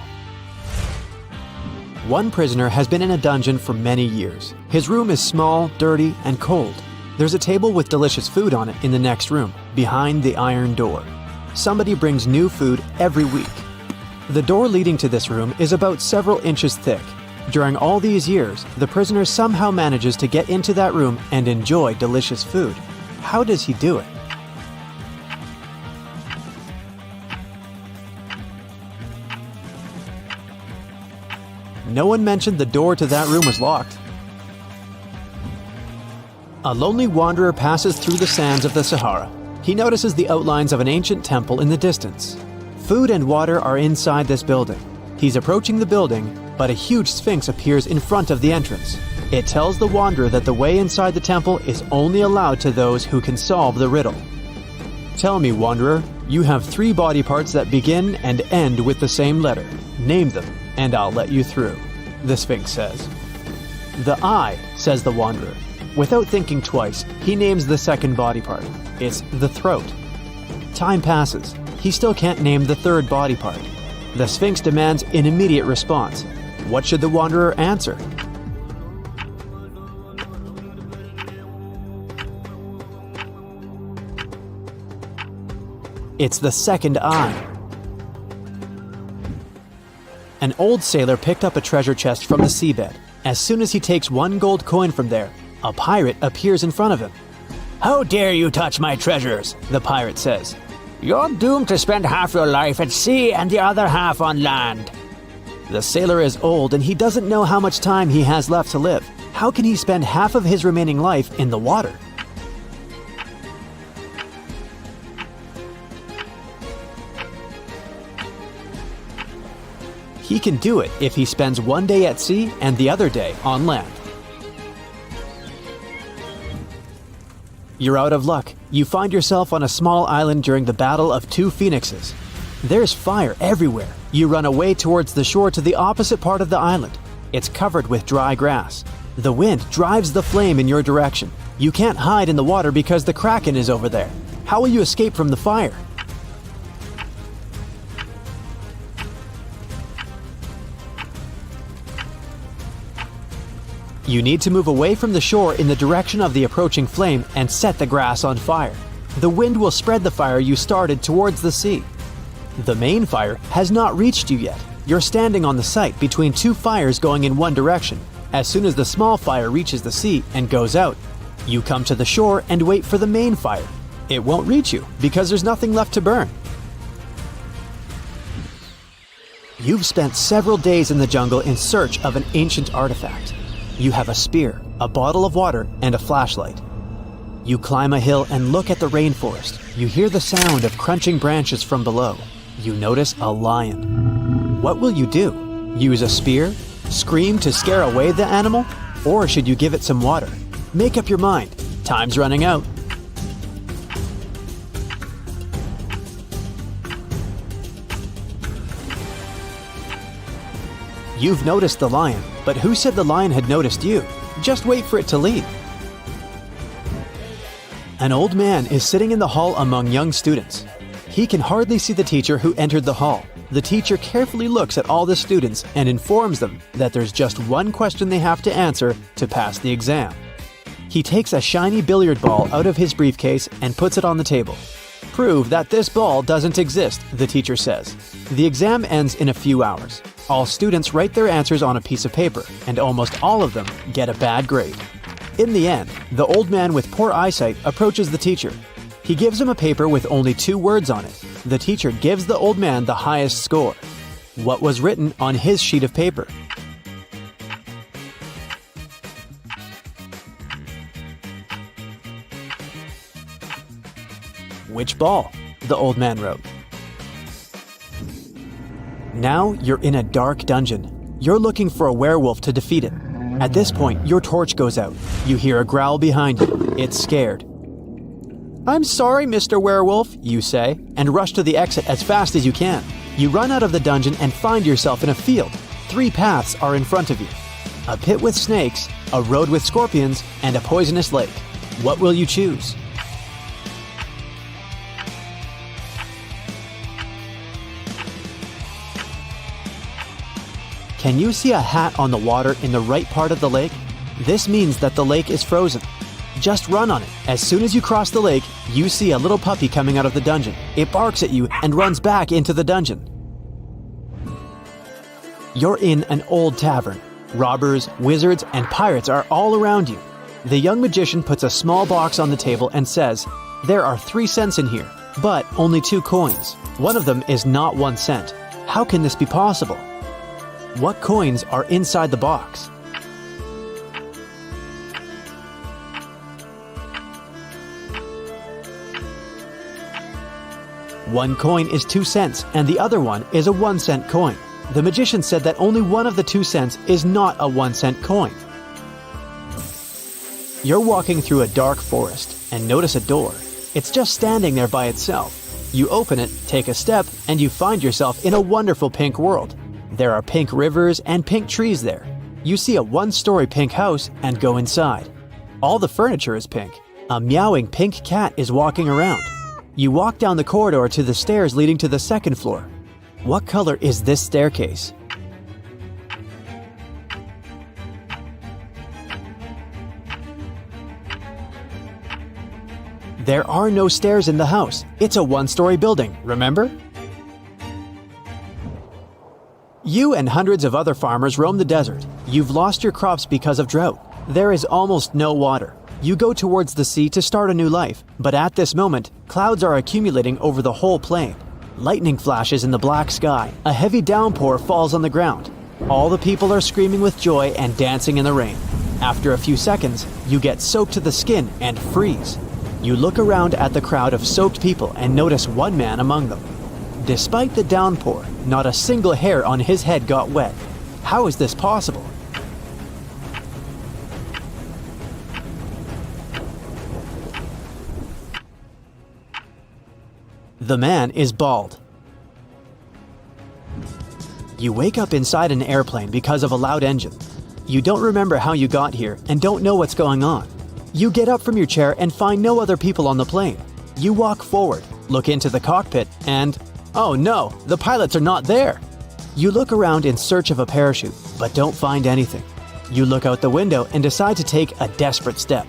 One prisoner has been in a dungeon for many years. His room is small, dirty, and cold. There's a table with delicious food on it in the next room, behind the iron door. Somebody brings new food every week. The door leading to this room is about several inches thick. During all these years, the prisoner somehow manages to get into that room and enjoy delicious food. How does he do it? No one mentioned the door to that room was locked. A lonely wanderer passes through the sands of the Sahara. He notices the outlines of an ancient temple in the distance. Food and water are inside this building. He's approaching the building, but a huge sphinx appears in front of the entrance. It tells the wanderer that the way inside the temple is only allowed to those who can solve the riddle. Tell me, wanderer, you have 3 body parts that begin and end with the same letter. Name them, and I'll let you through, the sphinx says. The eye, says the wanderer. Without thinking twice, he names the second body part. It's the throat. Time passes. He still can't name the third body part. The sphinx demands an immediate response. What should the wanderer answer? It's the second eye. An old sailor picked up a treasure chest from the seabed. As soon as he takes 1 gold coin from there, a pirate appears in front of him. How dare you touch my treasures? The pirate says. You're doomed to spend half your life at sea and the other half on land. The sailor is old and he doesn't know how much time he has left to live. How can he spend half of his remaining life in the water? He can do it if he spends 1 day at sea and the other day on land. You're out of luck. You find yourself on a small island during the battle of 2 phoenixes. There's fire everywhere. You run away towards the shore to the opposite part of the island. It's covered with dry grass. The wind drives the flame in your direction. You can't hide in the water because the kraken is over there. How will you escape from the fire? You need to move away from the shore in the direction of the approaching flame and set the grass on fire. The wind will spread the fire you started towards the sea. The main fire has not reached you yet. You're standing on the site between 2 fires going in one direction. As soon as the small fire reaches the sea and goes out, you come to the shore and wait for the main fire. It won't reach you because there's nothing left to burn. You've spent several days in the jungle in search of an ancient artifact. You have a spear, a bottle of water, and a flashlight. You climb a hill and look at the rainforest. You hear the sound of crunching branches from below. You notice a lion. What will you do? Use a spear? Scream to scare away the animal? Or should you give it some water? Make up your mind. Time's running out. You've noticed the lion, but who said the lion had noticed you? Just wait for it to leave. An old man is sitting in the hall among young students. He can hardly see the teacher who entered the hall. The teacher carefully looks at all the students and informs them that there's just 1 question they have to answer to pass the exam. He takes a shiny billiard ball out of his briefcase and puts it on the table. Prove that this ball doesn't exist, the teacher says. The exam ends in a few hours. All students write their answers on a piece of paper, and almost all of them get a bad grade. In the end, the old man with poor eyesight approaches the teacher. He gives him a paper with only 2 words on it. The teacher gives the old man the highest score. What was written on his sheet of paper? Which ball? The old man wrote. Now you're in a dark dungeon. You're looking for a werewolf to defeat it. At this point, your torch goes out. You hear a growl behind you. It's scared. "I'm sorry, Mr. Werewolf," you say, and rush to the exit as fast as you can. You run out of the dungeon and find yourself in a field. 3 paths are in front of you. A pit with snakes, a road with scorpions, and a poisonous lake. What will you choose? Can you see a hat on the water in the right part of the lake? This means that the lake is frozen. Just run on it. As soon as you cross the lake, you see a little puppy coming out of the dungeon. It barks at you and runs back into the dungeon. You're in an old tavern. Robbers, wizards, and pirates are all around you. The young magician puts a small box on the table and says, "There are 3 cents in here, but only 2 coins. One of them is not 1 cent. How can this be possible?" What coins are inside the box? One coin is 2 cents and the other one is a 1 cent coin. The magician said that only one of the 2 cents is not a 1 cent coin. You're walking through a dark forest and notice a door. It's just standing there by itself. You open it, take a step, and you find yourself in a wonderful pink world. There are pink rivers and pink trees there. You see a 1-story pink house and go inside. All the furniture is pink. A meowing pink cat is walking around. You walk down the corridor to the stairs leading to the 2nd floor. What color is this staircase? There are no stairs in the house. It's a 1-story building, remember? You and hundreds of other farmers roam the desert. You've lost your crops because of drought. There is almost no water. You go towards the sea to start a new life, but at this moment, clouds are accumulating over the whole plain. Lightning flashes in the black sky. A heavy downpour falls on the ground. All the people are screaming with joy and dancing in the rain. After a few seconds, you get soaked to the skin and freeze. You look around at the crowd of soaked people and notice one man among them. Despite the downpour, not a single hair on his head got wet. How is this possible? The man is bald. You wake up inside an airplane because of a loud engine. You don't remember how you got here and don't know what's going on. You get up from your chair and find no other people on the plane. You walk forward, look into the cockpit, and oh no, the pilots are not there. You look around in search of a parachute, but don't find anything. You look out the window and decide to take a desperate step.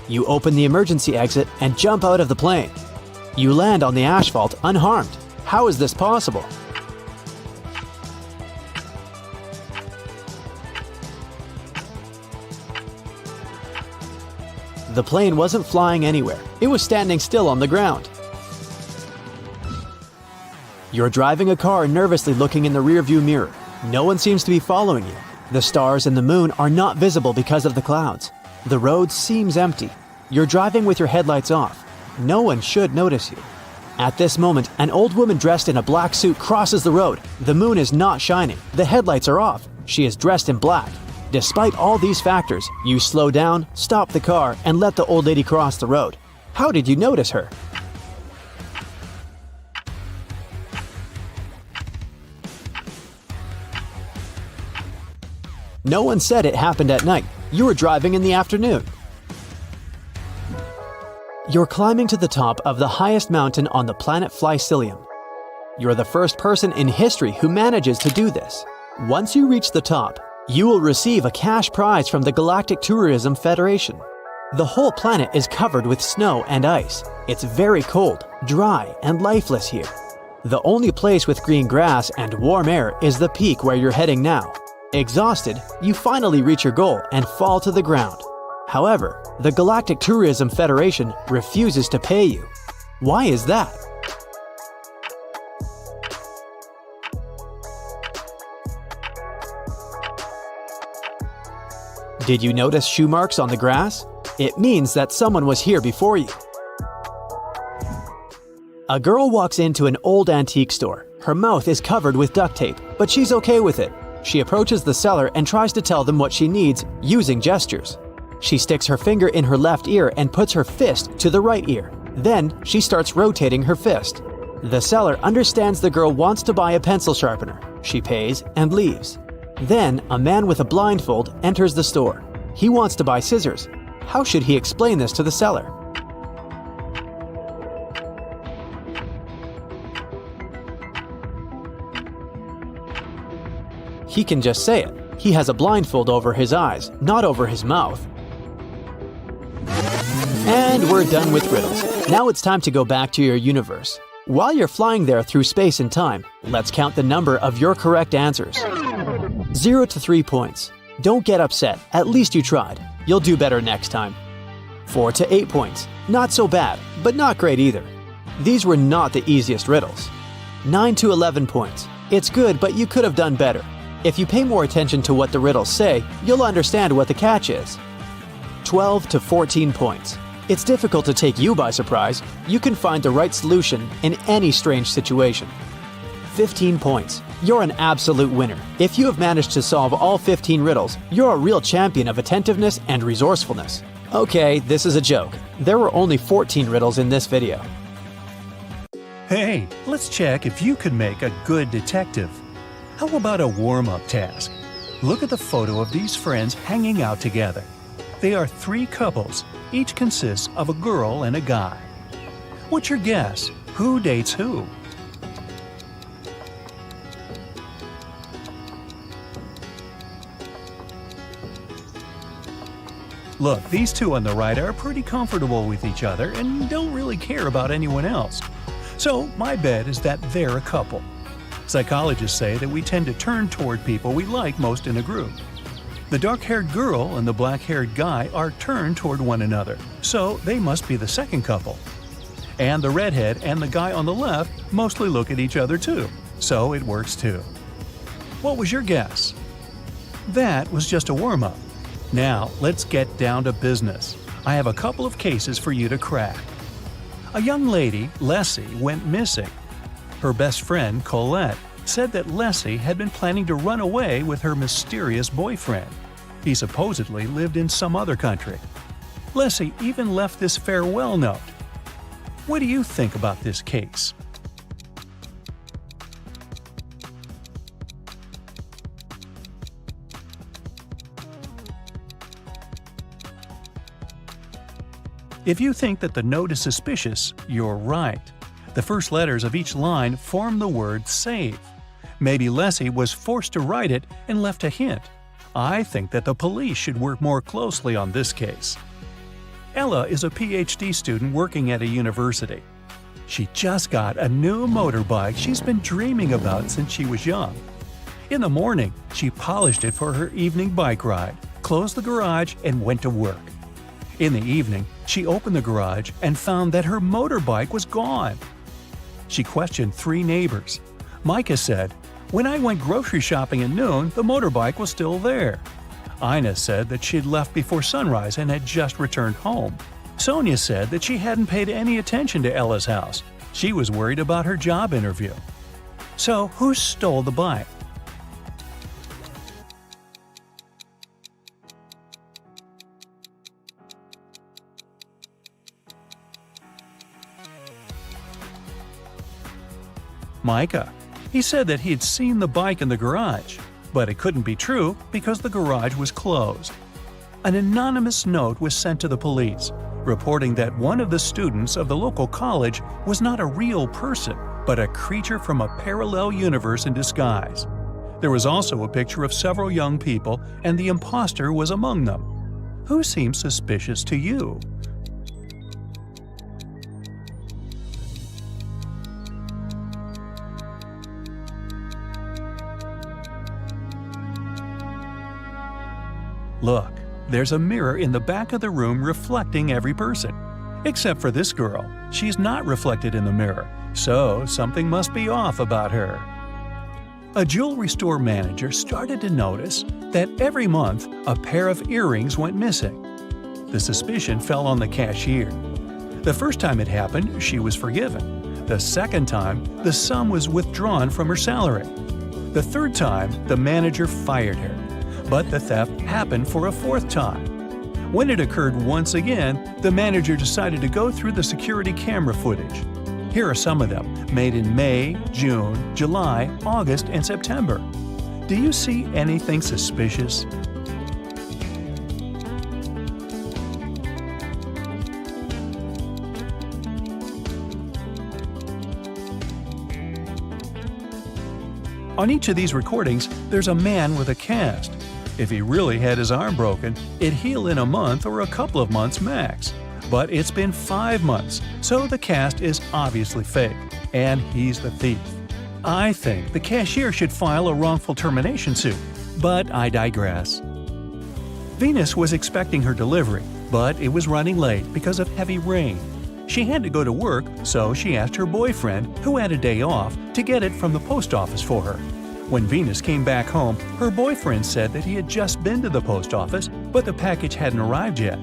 You open the emergency exit and jump out of the plane. You land on the asphalt unharmed. How is this possible? The plane wasn't flying anywhere. It was standing still on the ground. You're driving a car nervously looking in the rearview mirror. No one seems to be following you. The stars and the moon are not visible because of the clouds. The road seems empty. You're driving with your headlights off. No one should notice you. At this moment, an old woman dressed in a black suit crosses the road. The moon is not shining. The headlights are off. She is dressed in black. Despite all these factors, you slow down, stop the car, and let the old lady cross the road. How did you notice her? No one said it happened at night. You were driving in the afternoon. You're climbing to the top of the highest mountain on the planet Flycilium. You're the first person in history who manages to do this. Once you reach the top, you will receive a cash prize from the Galactic Tourism Federation. The whole planet is covered with snow and ice. It's very cold, dry, and lifeless here. The only place with green grass and warm air is the peak where you're heading now. Exhausted, you finally reach your goal and fall to the ground. However, the Galactic Tourism Federation refuses to pay you. Why is that? Did you notice shoe marks on the grass? It means that someone was here before you. A girl walks into an old antique store. Her mouth is covered with duct tape, but she's okay with it. She approaches the seller and tries to tell them what she needs using gestures. She sticks her finger in her left ear and puts her fist to the right ear. Then she starts rotating her fist. The seller understands the girl wants to buy a pencil sharpener. She pays and leaves. Then a man with a blindfold enters the store. He wants to buy scissors. How should he explain this to the seller? He can just say it. He has a blindfold over his eyes, not over his mouth. And we're done with riddles. Now it's time to go back to your universe. While you're flying there through space and time, let's count the number of your correct answers. 0 to 3 points. Don't get upset, at least you tried. You'll do better next time. 4 to 8 points. Not so bad, but not great either. These were not the easiest riddles. 9 to 11 points. It's good, but you could have done better. If you pay more attention to what the riddles say, you'll understand what the catch is. 12 to 14 points. It's difficult to take you by surprise. You can find the right solution in any strange situation. 15 points. You're an absolute winner. If you have managed to solve all 15 riddles, you're a real champion of attentiveness and resourcefulness. Okay, this is a joke. There were only 14 riddles in this video. Hey, let's check if you could make a good detective. How about a warm-up task? Look at the photo of these friends hanging out together. They are 3 couples. Each consists of a girl and a guy. What's your guess? Who dates who? Look, these two on the right are pretty comfortable with each other and don't really care about anyone else. So my bet is that they're a couple. Psychologists say that we tend to turn toward people we like most in a group. The dark-haired girl and the black-haired guy are turned toward one another, so they must be the second couple. And the redhead and the guy on the left mostly look at each other too, so it works too. What was your guess? That was just a warm-up. Now, let's get down to business. I have a couple of cases for you to crack. A young lady, Leslie, went missing. Her best friend, Colette, said that Leslie had been planning to run away with her mysterious boyfriend. He supposedly lived in some other country. Leslie even left this farewell note. What do you think about this case? If you think that the note is suspicious, you're right. The first letters of each line form the word save. Maybe Leslie was forced to write it and left a hint. I think that the police should work more closely on this case. Ella is a PhD student working at a university. She just got a new motorbike she's been dreaming about since she was young. In the morning, she polished it for her evening bike ride, closed the garage, and went to work. In the evening, she opened the garage and found that her motorbike was gone. She questioned 3 neighbors. Micah said, "When I went grocery shopping at noon, the motorbike was still there." Ina said that she'd left before sunrise and had just returned home. Sonia said that she hadn't paid any attention to Ella's house. She was worried about her job interview. So, who stole the bike? Micah. He said that he had seen the bike in the garage, but it couldn't be true because the garage was closed. An anonymous note was sent to the police, reporting that one of the students of the local college was not a real person, but a creature from a parallel universe in disguise. There was also a picture of several young people, and the imposter was among them. Who seems suspicious to you? Look, there's a mirror in the back of the room reflecting every person. Except for this girl. She's not reflected in the mirror, so something must be off about her. A jewelry store manager started to notice that every month a pair of earrings went missing. The suspicion fell on the cashier. The first time it happened, she was forgiven. The second time, the sum was withdrawn from her salary. The third time, the manager fired her. But the theft happened for a fourth time. When it occurred once again, the manager decided to go through the security camera footage. Here are some of them, made in May, June, July, August, and September. Do you see anything suspicious? On each of these recordings, there's a man with a cast. If he really had his arm broken, it'd heal in a month or a couple of months max. But it's been 5 months, so the cast is obviously fake, and he's the thief. I think the cashier should file a wrongful termination suit, but I digress. Venus was expecting her delivery, but it was running late because of heavy rain. She had to go to work, so she asked her boyfriend, who had a day off, to get it from the post office for her. When Venus came back home, her boyfriend said that he had just been to the post office, but the package hadn't arrived yet.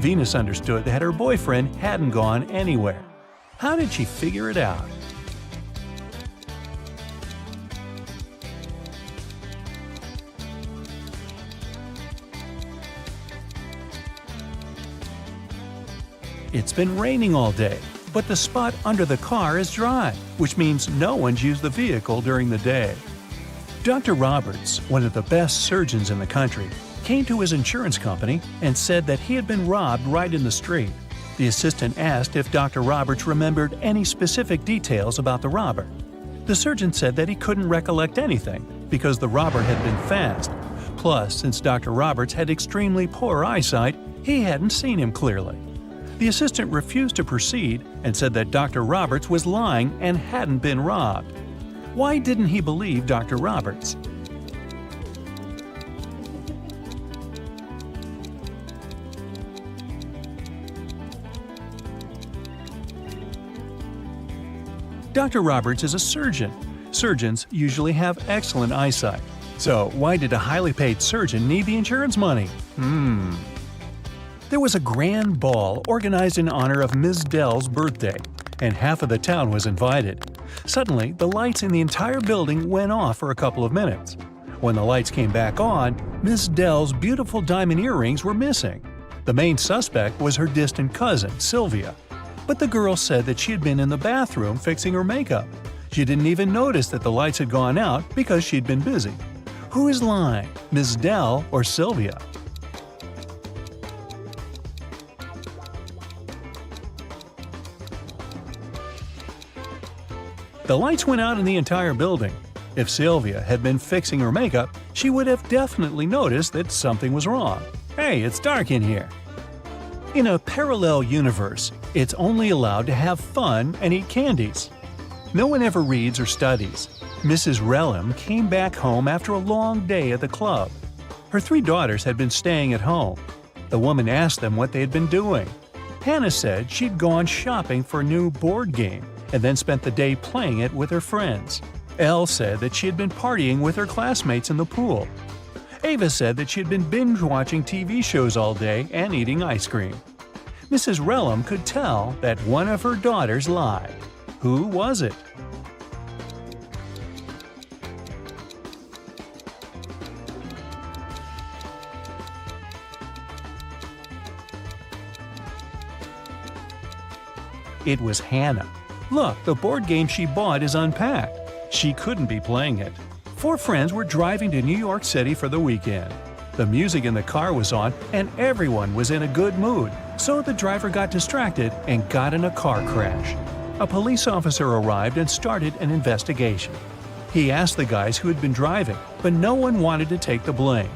Venus understood that her boyfriend hadn't gone anywhere. How did she figure it out? It's been raining all day, but the spot under the car is dry, which means no one's used the vehicle during the day. Dr. Roberts, one of the best surgeons in the country, came to his insurance company and said that he had been robbed right in the street. The assistant asked if Dr. Roberts remembered any specific details about the robber. The surgeon said that he couldn't recollect anything because the robber had been fast. Plus, since Dr. Roberts had extremely poor eyesight, he hadn't seen him clearly. The assistant refused to proceed and said that Dr. Roberts was lying and hadn't been robbed. Why didn't he believe Dr. Roberts? Dr. Roberts is a surgeon. Surgeons usually have excellent eyesight. So why did a highly paid surgeon need the insurance money? There was a grand ball organized in honor of Ms. Dell's birthday, and half of the town was invited. Suddenly, the lights in the entire building went off for a couple of minutes. When the lights came back on, Ms. Dell's beautiful diamond earrings were missing. The main suspect was her distant cousin, Sylvia. But the girl said that she had been in the bathroom fixing her makeup. She didn't even notice that the lights had gone out because she'd been busy. Who is lying, Ms. Dell or Sylvia? The lights went out in the entire building. If Sylvia had been fixing her makeup, she would have definitely noticed that something was wrong. Hey, it's dark in here. In a parallel universe, it's only allowed to have fun and eat candies. No one ever reads or studies. Mrs. Relham came back home after a long day at the club. Her 3 daughters had been staying at home. The woman asked them what they had been doing. Hannah said she'd gone shopping for a new board game and then spent the day playing it with her friends. Elle said that she had been partying with her classmates in the pool. Ava said that she had been binge-watching TV shows all day and eating ice cream. Mrs. Relham could tell that one of her daughters lied. Who was it? It was Hannah. Look, the board game she bought is unpacked. She couldn't be playing it. 4 friends were driving to New York City for the weekend. The music in the car was on and everyone was in a good mood, so the driver got distracted and got in a car crash. A police officer arrived and started an investigation. He asked the guys who had been driving, but no one wanted to take the blame.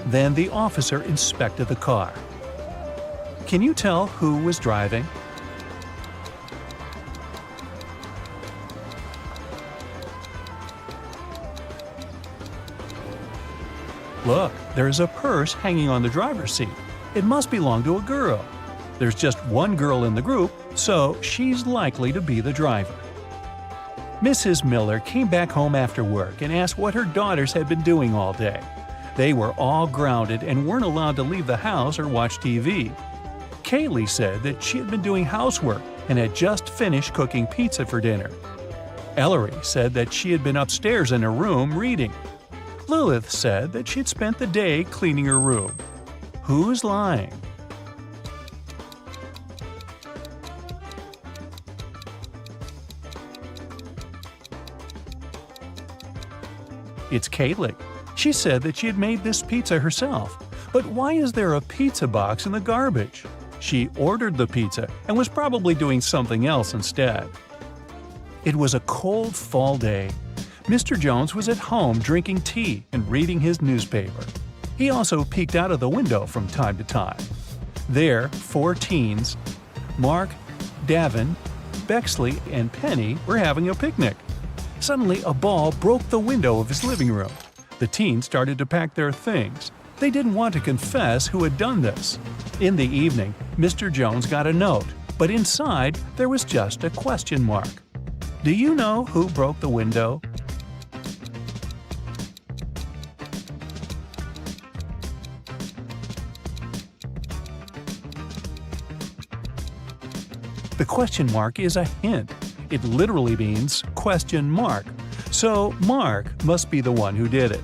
Then the officer inspected the car. Can you tell who was driving? Look, there's a purse hanging on the driver's seat. It must belong to a girl. There's just one girl in the group, so she's likely to be the driver. Mrs. Miller came back home after work and asked what her daughters had been doing all day. They were all grounded and weren't allowed to leave the house or watch TV. Kaylee said that she had been doing housework and had just finished cooking pizza for dinner. Ellery said that she had been upstairs in her room reading. Lilith said that she'd spent the day cleaning her room. Who's lying? It's Kaylee. She said that she had made this pizza herself. But why is there a pizza box in the garbage? She ordered the pizza and was probably doing something else instead. It was a cold fall day. Mr. Jones was at home drinking tea and reading his newspaper. He also peeked out of the window from time to time. There, 4 teens, Mark, Davin, Bexley, and Penny were having a picnic. Suddenly, a ball broke the window of his living room. The teens started to pack their things. They didn't want to confess who had done this. In the evening, Mr. Jones got a note, but inside there was just a question mark. Do you know who broke the window? The question mark is a hint. It literally means question mark. So Mark must be the one who did it.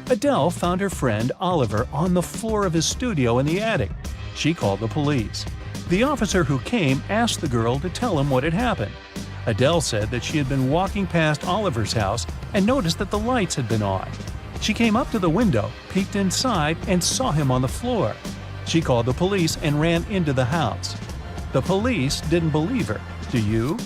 Adele found her friend Oliver on the floor of his studio in the attic. She called the police. The officer who came asked the girl to tell him what had happened. Adele said that she had been walking past Oliver's house and noticed that the lights had been on. She came up to the window, peeked inside, and saw him on the floor. She called the police and ran into the house. The police didn't believe her. Do you?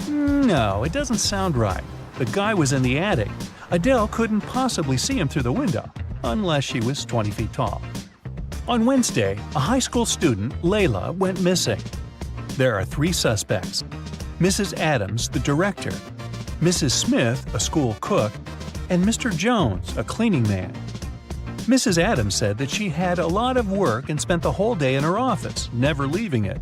No, it doesn't sound right. The guy was in the attic. Adele couldn't possibly see him through the window, unless she was 20 feet tall. On Wednesday, a high school student, Layla, went missing. There are 3 suspects: Mrs. Adams, the director, Mrs. Smith, a school cook, and Mr. Jones, a cleaning man. Mrs. Adams said that she had a lot of work and spent the whole day in her office, never leaving it.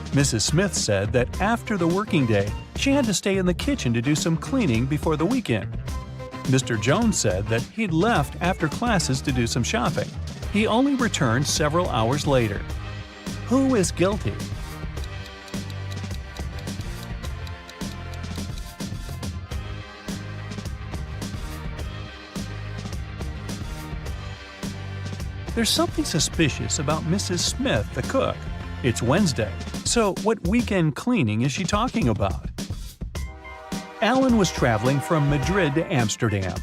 Mrs. Smith said that after the working day, she had to stay in the kitchen to do some cleaning before the weekend. Mr. Jones said that he'd left after classes to do some shopping. He only returned several hours later. Who is guilty? There's something suspicious about Mrs. Smith, the cook. It's Wednesday, so what weekend cleaning is she talking about? Alan was traveling from Madrid to Amsterdam,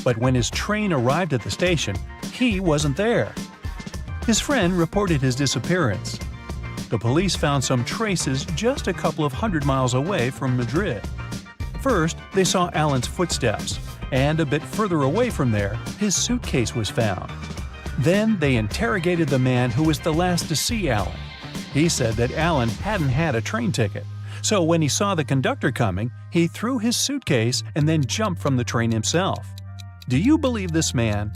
but when his train arrived at the station, he wasn't there. His friend reported his disappearance. The police found some traces just a couple of 100 miles away from Madrid. First, they saw Alan's footsteps, and a bit further away from there, his suitcase was found. Then they interrogated the man who was the last to see Alan. He said that Alan hadn't had a train ticket, so when he saw the conductor coming, he threw his suitcase and then jumped from the train himself. Do you believe this man?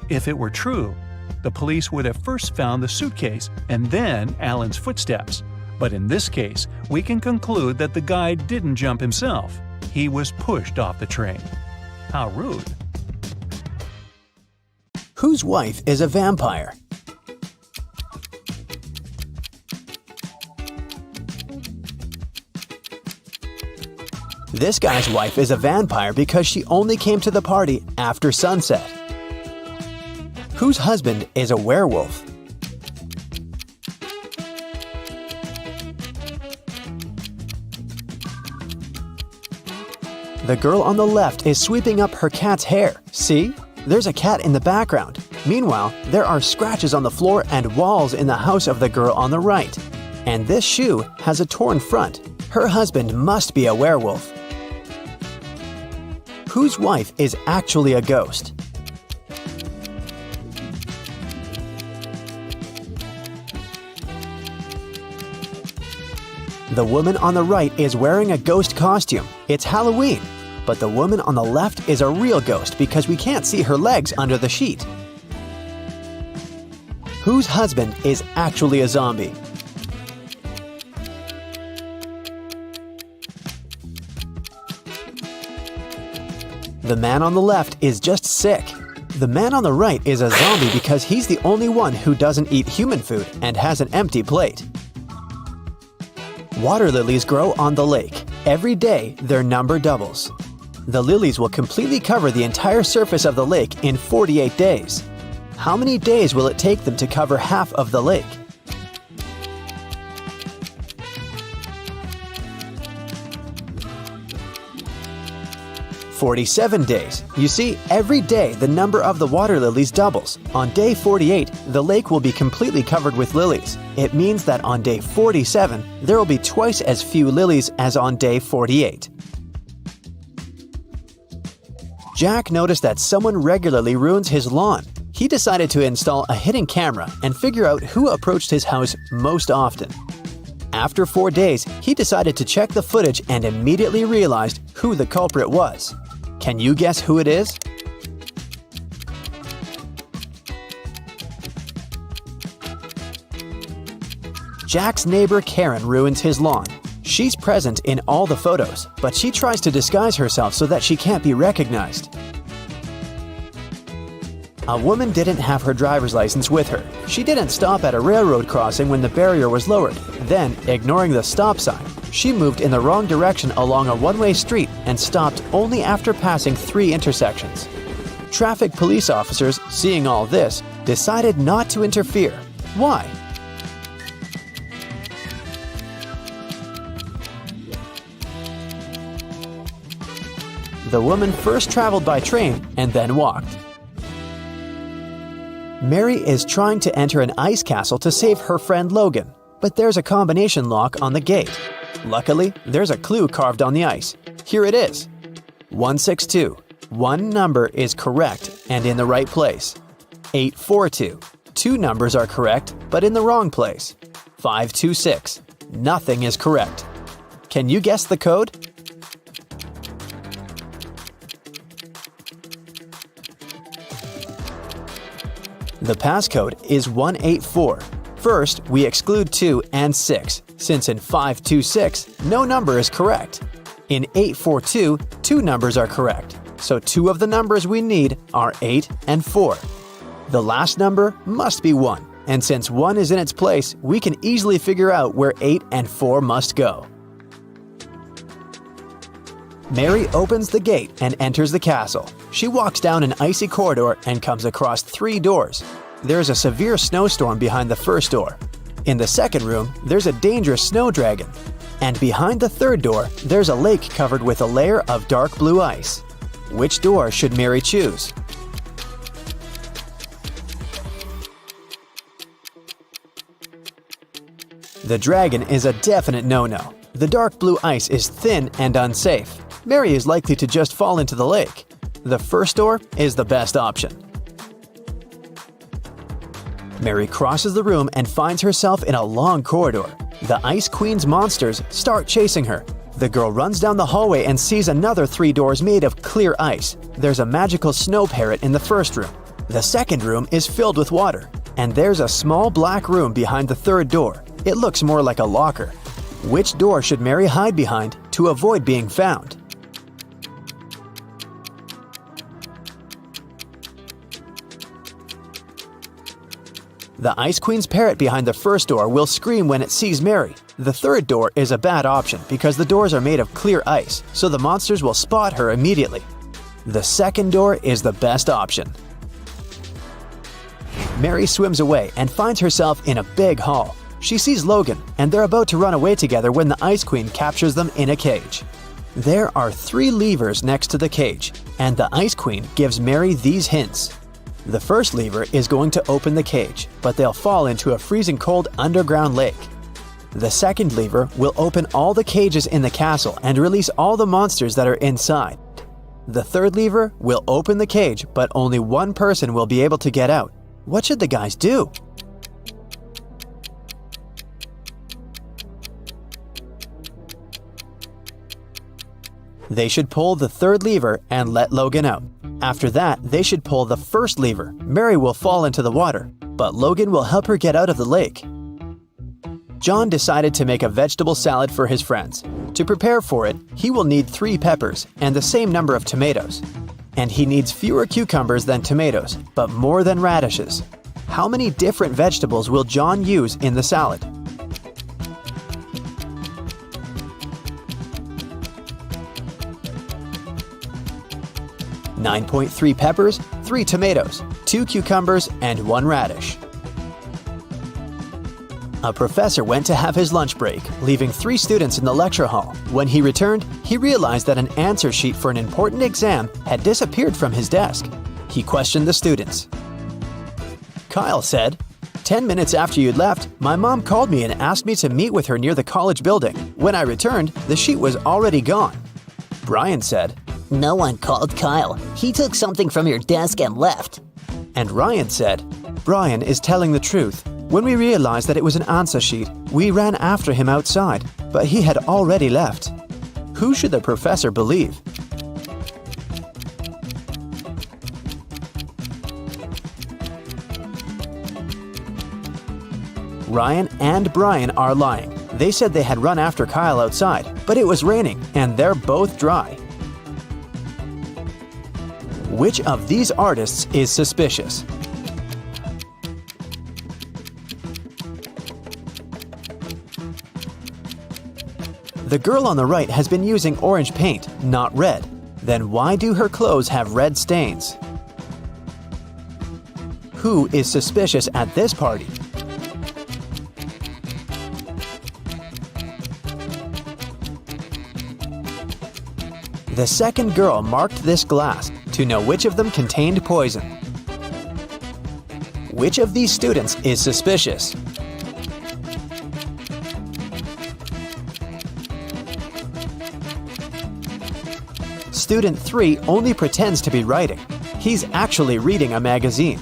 If it were true, the police would have first found the suitcase and then Alan's footsteps. But in this case, we can conclude that the guy didn't jump himself. He was pushed off the train. How rude. Whose wife is a vampire? This guy's wife is a vampire because she only came to the party after sunset. Whose husband is a werewolf? The girl on the left is sweeping up her cat's hair. See? There's a cat in the background. Meanwhile, there are scratches on the floor and walls in the house of the girl on the right. And this shoe has a torn front. Her husband must be a werewolf. Whose wife is actually a ghost? The woman on the right is wearing a ghost costume. It's Halloween. But the woman on the left is a real ghost because we can't see her legs under the sheet. Whose husband is actually a zombie? The man on the left is just sick. The man on the right is a zombie because he's the only one who doesn't eat human food and has an empty plate. Water lilies grow on the lake. Every day, their number doubles. The lilies will completely cover the entire surface of the lake in 48 days. How many days will it take them to cover half of the lake? "47 days. You see, every day the number of the water lilies doubles. On day 48, the lake will be completely covered with lilies. It means that on day 47, there will be twice as few lilies as on day 48. Jack noticed that someone regularly ruins his lawn. He decided to install a hidden camera and figure out who approached his house most often. After 4 days, he decided to check the footage and immediately realized who the culprit was. Can you guess who it is? Jack's neighbor Karen ruins his lawn. She's present in all the photos, but she tries to disguise herself so that she can't be recognized. A woman didn't have her driver's license with her. She didn't stop at a railroad crossing when the barrier was lowered. Then, ignoring the stop sign, she moved in the wrong direction along a one-way street and stopped only after passing 3 intersections. Traffic police officers, seeing all this, decided not to interfere. Why? The woman first traveled by train and then walked. Mary is trying to enter an ice castle to save her friend Logan, but there's a combination lock on the gate. Luckily, there's a clue carved on the ice. Here it is. 162. One number is correct and in the right place. 842. 2 numbers are correct, but in the wrong place. 526. Nothing is correct. Can you guess the code? The passcode is 184. First, we exclude 2 and 6, since in 526, no number is correct. In 842, 2 numbers are correct, so 2 of the numbers we need are 8 and 4. The last number must be 1, and since 1 is in its place, we can easily figure out where 8 and 4 must go. Mary opens the gate and enters the castle. She walks down an icy corridor and comes across 3 doors. There's a severe snowstorm behind the first door. In the second room, there's a dangerous snow dragon. And behind the third door, there's a lake covered with a layer of dark blue ice. Which door should Mary choose? The dragon is a definite no-no. The dark blue ice is thin and unsafe. Mary is likely to just fall into the lake. The first door is the best option. Mary crosses the room and finds herself in a long corridor. The Ice Queen's monsters start chasing her. The girl runs down the hallway and sees another 3 doors made of clear ice. There's a magical snow parrot in the first room. The second room is filled with water. And there's a small black room behind the third door. It looks more like a locker. Which door should Mary hide behind to avoid being found? The Ice Queen's parrot behind the first door will scream when it sees Mary. The third door is a bad option because the doors are made of clear ice, so the monsters will spot her immediately. The second door is the best option. Mary swims away and finds herself in a big hall. She sees Logan, and they're about to run away together when the Ice Queen captures them in a cage. There are 3 levers next to the cage, and the Ice Queen gives Mary these hints. The first lever is going to open the cage, but they'll fall into a freezing cold underground lake. The second lever will open all the cages in the castle and release all the monsters that are inside. The third lever will open the cage, but only 1 person will be able to get out. What should the guys do? They should pull the third lever and let Logan out. After that, they should pull the first lever. Mary will fall into the water, but Logan will help her get out of the lake. John decided to make a vegetable salad for his friends. To prepare for it, he will need 3 peppers and the same number of tomatoes. And he needs fewer cucumbers than tomatoes, but more than radishes. How many different vegetables will John use in the salad? .3 peppers, 3 tomatoes, 2 cucumbers, and 1 radish. A professor went to have his lunch break, leaving 3 students in the lecture hall. When he returned, he realized that an answer sheet for an important exam had disappeared from his desk. He questioned the students. Kyle said, 10 minutes after you'd left, my mom called me and asked me to meet with her near the college building. When I returned, the sheet was already gone. Brian said, No one called Kyle. He took something from your desk and left. And Ryan said, Brian is telling the truth. When we realized that it was an answer sheet, we ran after him outside, but he had already left. Who should the professor believe? Ryan and Brian are lying. They said they had run after Kyle outside, but it was raining and they're both dry. Which of these artists is suspicious? The girl on the right has been using orange paint, not red. Then why do her clothes have red stains? Who is suspicious at this party? The second girl marked this glass to know which of them contained poison. Which of these students is suspicious? Student 3 only pretends to be writing. He's actually reading a magazine.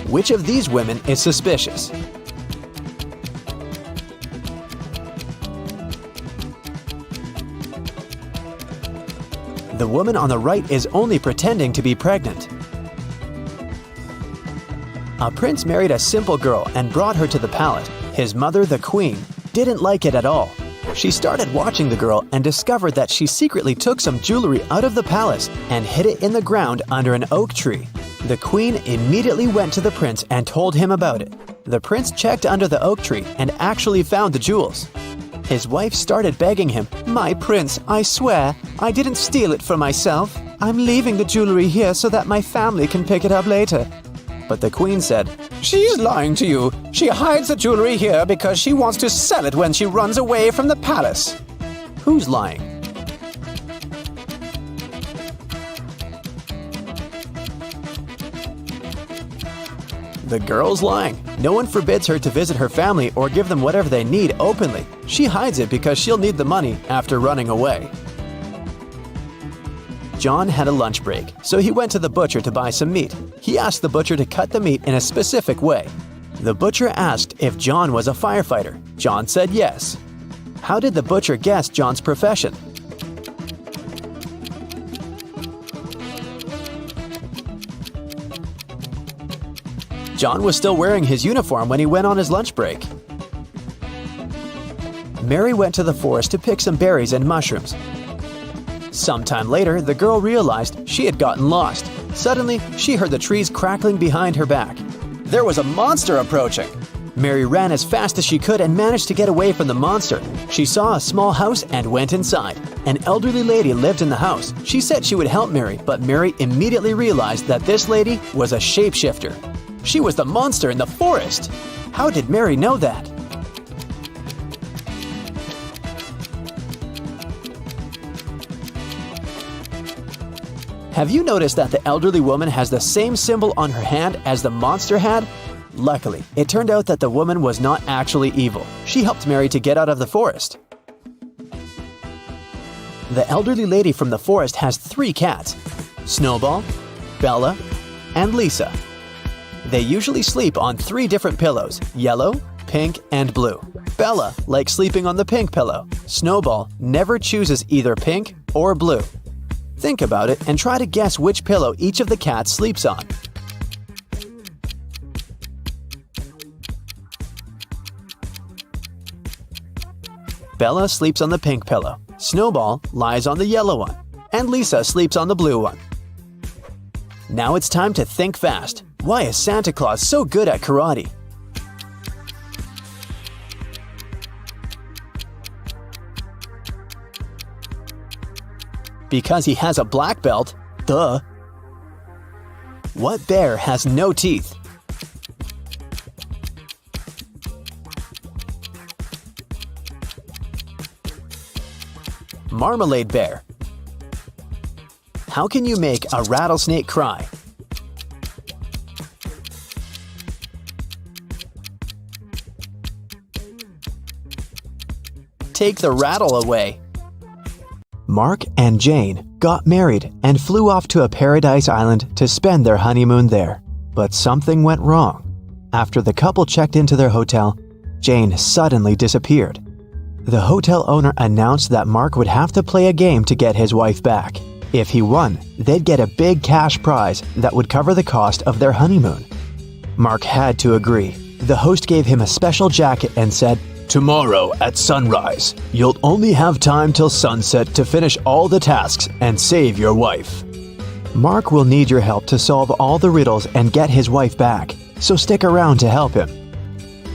Which of these women is suspicious? The woman on the right is only pretending to be pregnant. A prince married a simple girl and brought her to the palace. His mother, the queen, didn't like it at all. She started watching the girl and discovered that she secretly took some jewelry out of the palace and hid it in the ground under an oak tree. The queen immediately went to the prince and told him about it. The prince checked under the oak tree and actually found the jewels. His wife started begging him, "My prince, I swear, I didn't steal it for myself. I'm leaving the jewelry here so that my family can pick it up later." But the queen said, "She's lying to you. She hides the jewelry here because she wants to sell it when she runs away from the palace." Who's lying? The girl's lying. No one forbids her to visit her family or give them whatever they need openly. She hides it because she'll need the money after running away. John had a lunch break, so he went to the butcher to buy some meat. He asked the butcher to cut the meat in a specific way. The butcher asked if John was a firefighter. John said yes. How did the butcher guess John's profession? John was still wearing his uniform when he went on his lunch break. Mary went to the forest to pick some berries and mushrooms. Sometime later, the girl realized she had gotten lost. Suddenly, she heard the trees crackling behind her back. There was a monster approaching. Mary ran as fast as she could and managed to get away from the monster. She saw a small house and went inside. An elderly lady lived in the house. She said she would help Mary, but Mary immediately realized that this lady was a shapeshifter. She was the monster in the forest. How did Mary know that? Have you noticed that the elderly woman has the same symbol on her hand as the monster had? Luckily, it turned out that the woman was not actually evil. She helped Mary to get out of the forest. The elderly lady from the forest has 3 cats: Snowball, Bella, and Lisa. They usually sleep on 3 different pillows: yellow, pink, and blue. Bella likes sleeping on the pink pillow. Snowball never chooses either pink or blue. Think about it and try to guess which pillow each of the cats sleeps on. Bella sleeps on the pink pillow, Snowball lies on the yellow one, and Lisa sleeps on the blue one. Now it's time to think fast. Why is Santa Claus so good at karate? Because he has a black belt. Duh. What bear has no teeth? Marmalade bear. How can you make a rattlesnake cry? Take the rattle away. Mark and Jane got married and flew off to a paradise island to spend their honeymoon there. But something went wrong. After the couple checked into their hotel, Jane suddenly disappeared. The hotel owner announced that Mark would have to play a game to get his wife back. If he won, they'd get a big cash prize that would cover the cost of their honeymoon. Mark had to agree. The host gave him a special jacket and said, "Tomorrow at sunrise, you'll only have time till sunset to finish all the tasks and save your wife." Mark will need your help to solve all the riddles and get his wife back, so stick around to help him.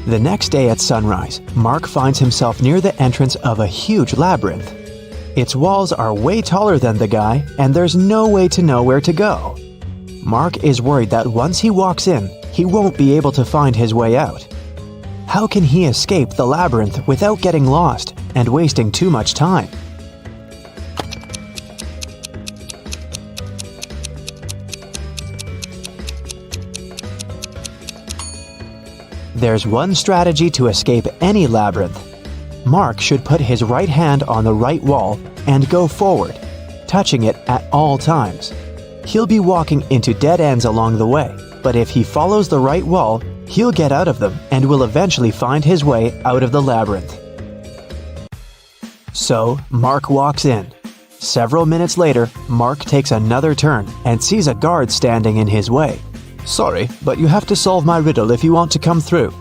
The next day at sunrise, Mark finds himself near the entrance of a huge labyrinth. Its walls are way taller than the guy, and there's no way to know where to go. Mark is worried that once he walks in, he won't be able to find his way out. How can he escape the labyrinth without getting lost and wasting too much time? There's one strategy to escape any labyrinth. Mark should put his right hand on the right wall and go forward, touching it at all times. He'll be walking into dead ends along the way, but if he follows the right wall, he'll get out of them and will eventually find his way out of the labyrinth. So, Mark walks in. Several minutes later, Mark takes another turn and sees a guard standing in his way. "Sorry, but you have to solve my riddle if you want to come through."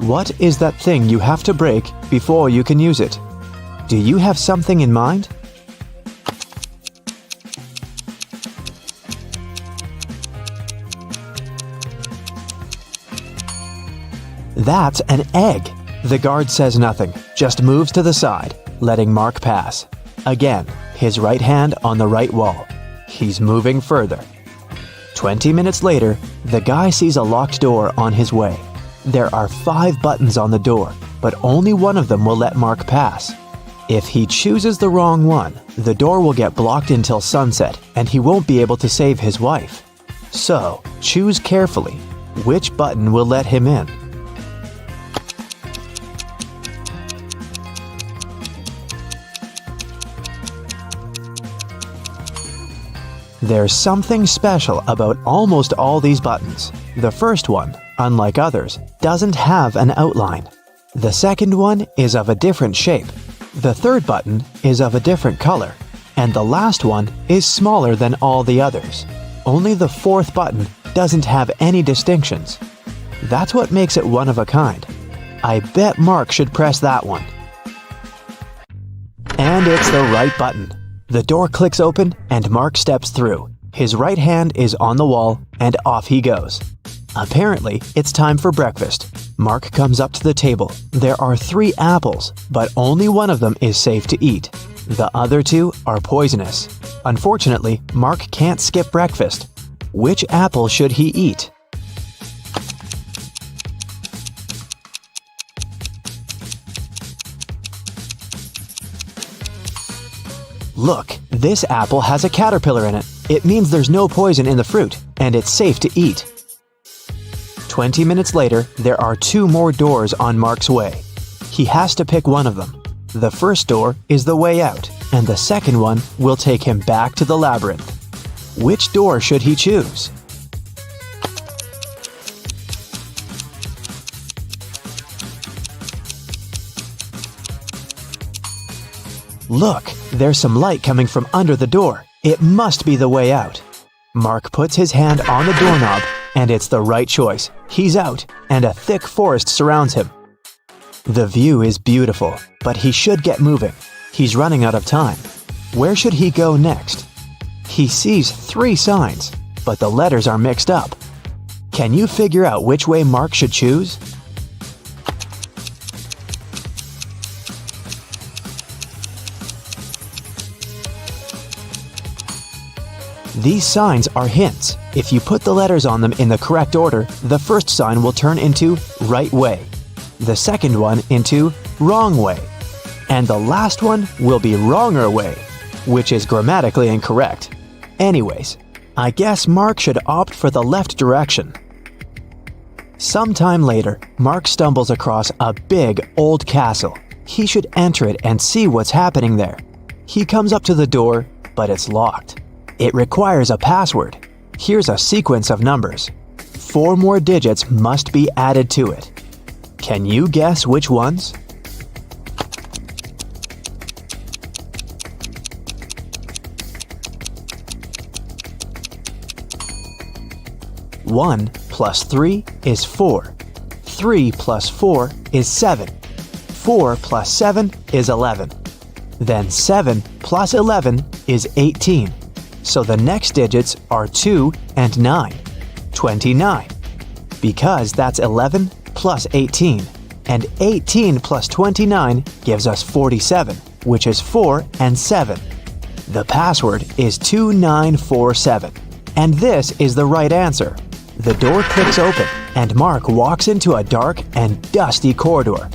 What is that thing you have to break before you can use it? Do you have something in mind? That's an egg. The guard says nothing, just moves to the side, letting Mark pass. Again, his right hand on the right wall. He's moving further. 20 minutes later, the guy sees a locked door on his way. There are 5 buttons on the door, but only one of them will let Mark pass. If he chooses the wrong one, the door will get blocked until sunset, and he won't be able to save his wife. So, choose carefully. Which button will let him in? There's something special about almost all these buttons. The first one, unlike others, doesn't have an outline. The second one is of a different shape. The third button is of a different color. And the last one is smaller than all the others. Only the fourth button doesn't have any distinctions. That's what makes it one of a kind. I bet Mark should press that one. And it's the right button. The door clicks open and Mark steps through. His right hand is on the wall and off he goes. Apparently, it's time for breakfast. Mark comes up to the table. There are 3 apples, but only one of them is safe to eat. The other 2 are poisonous. Unfortunately, Mark can't skip breakfast. Which apple should he eat? Look, this apple has a caterpillar in it. It means there's no poison in the fruit, and it's safe to eat. 20 minutes later, there are 2 more doors on Mark's way. He has to pick one of them. The first door is the way out, and the second one will take him back to the labyrinth. Which door should he choose? Look, there's some light coming from under the door. It must be the way out. Mark puts his hand on the doorknob, and it's the right choice. He's out, and a thick forest surrounds him. The view is beautiful, but he should get moving. He's running out of time. Where should he go next? He sees 3 signs, but the letters are mixed up. Can you figure out which way Mark should choose? These signs are hints. If you put the letters on them in the correct order, the first sign will turn into right way, the second one into wrong way, and the last one will be wronger way, which is grammatically incorrect. Anyways, I guess Mark should opt for the left direction. Sometime later, Mark stumbles across a big old castle. He should enter it and see what's happening there. He comes up to the door, but it's locked. It requires a password. Here's a sequence of numbers. 4 more digits must be added to it. Can you guess which ones? One plus 3 is 4. 3 plus 4 is 7. 4 plus 7 is 11. Then 7 plus 11 is 18. So the next digits are 2 and 9. 29. Because that's 11 plus 18. And 18 plus 29 gives us 47, which is 4 and 7. The password is 2947. And this is the right answer. The door clicks open, and Mark walks into a dark and dusty corridor.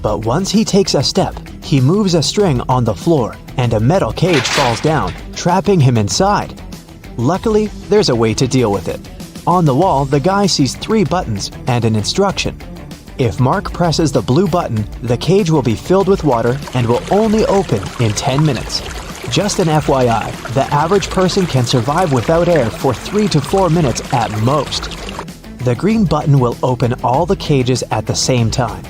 But once he takes a step, he moves a string on the floor, and a metal cage falls down, trapping him inside. Luckily, there's a way to deal with it. On the wall, the guy sees 3 buttons and an instruction. If Mark presses the blue button, the cage will be filled with water and will only open in 10 minutes. Just an FYI, the average person can survive without air for 3 to 4 minutes at most. The green button will open all the cages at the same time.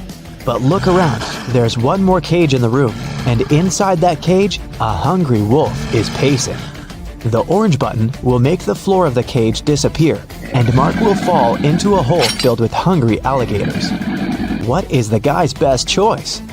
But look around, there's one more cage in the room, and inside that cage, a hungry wolf is pacing. The orange button will make the floor of the cage disappear, and Mark will fall into a hole filled with hungry alligators. What is the guy's best choice?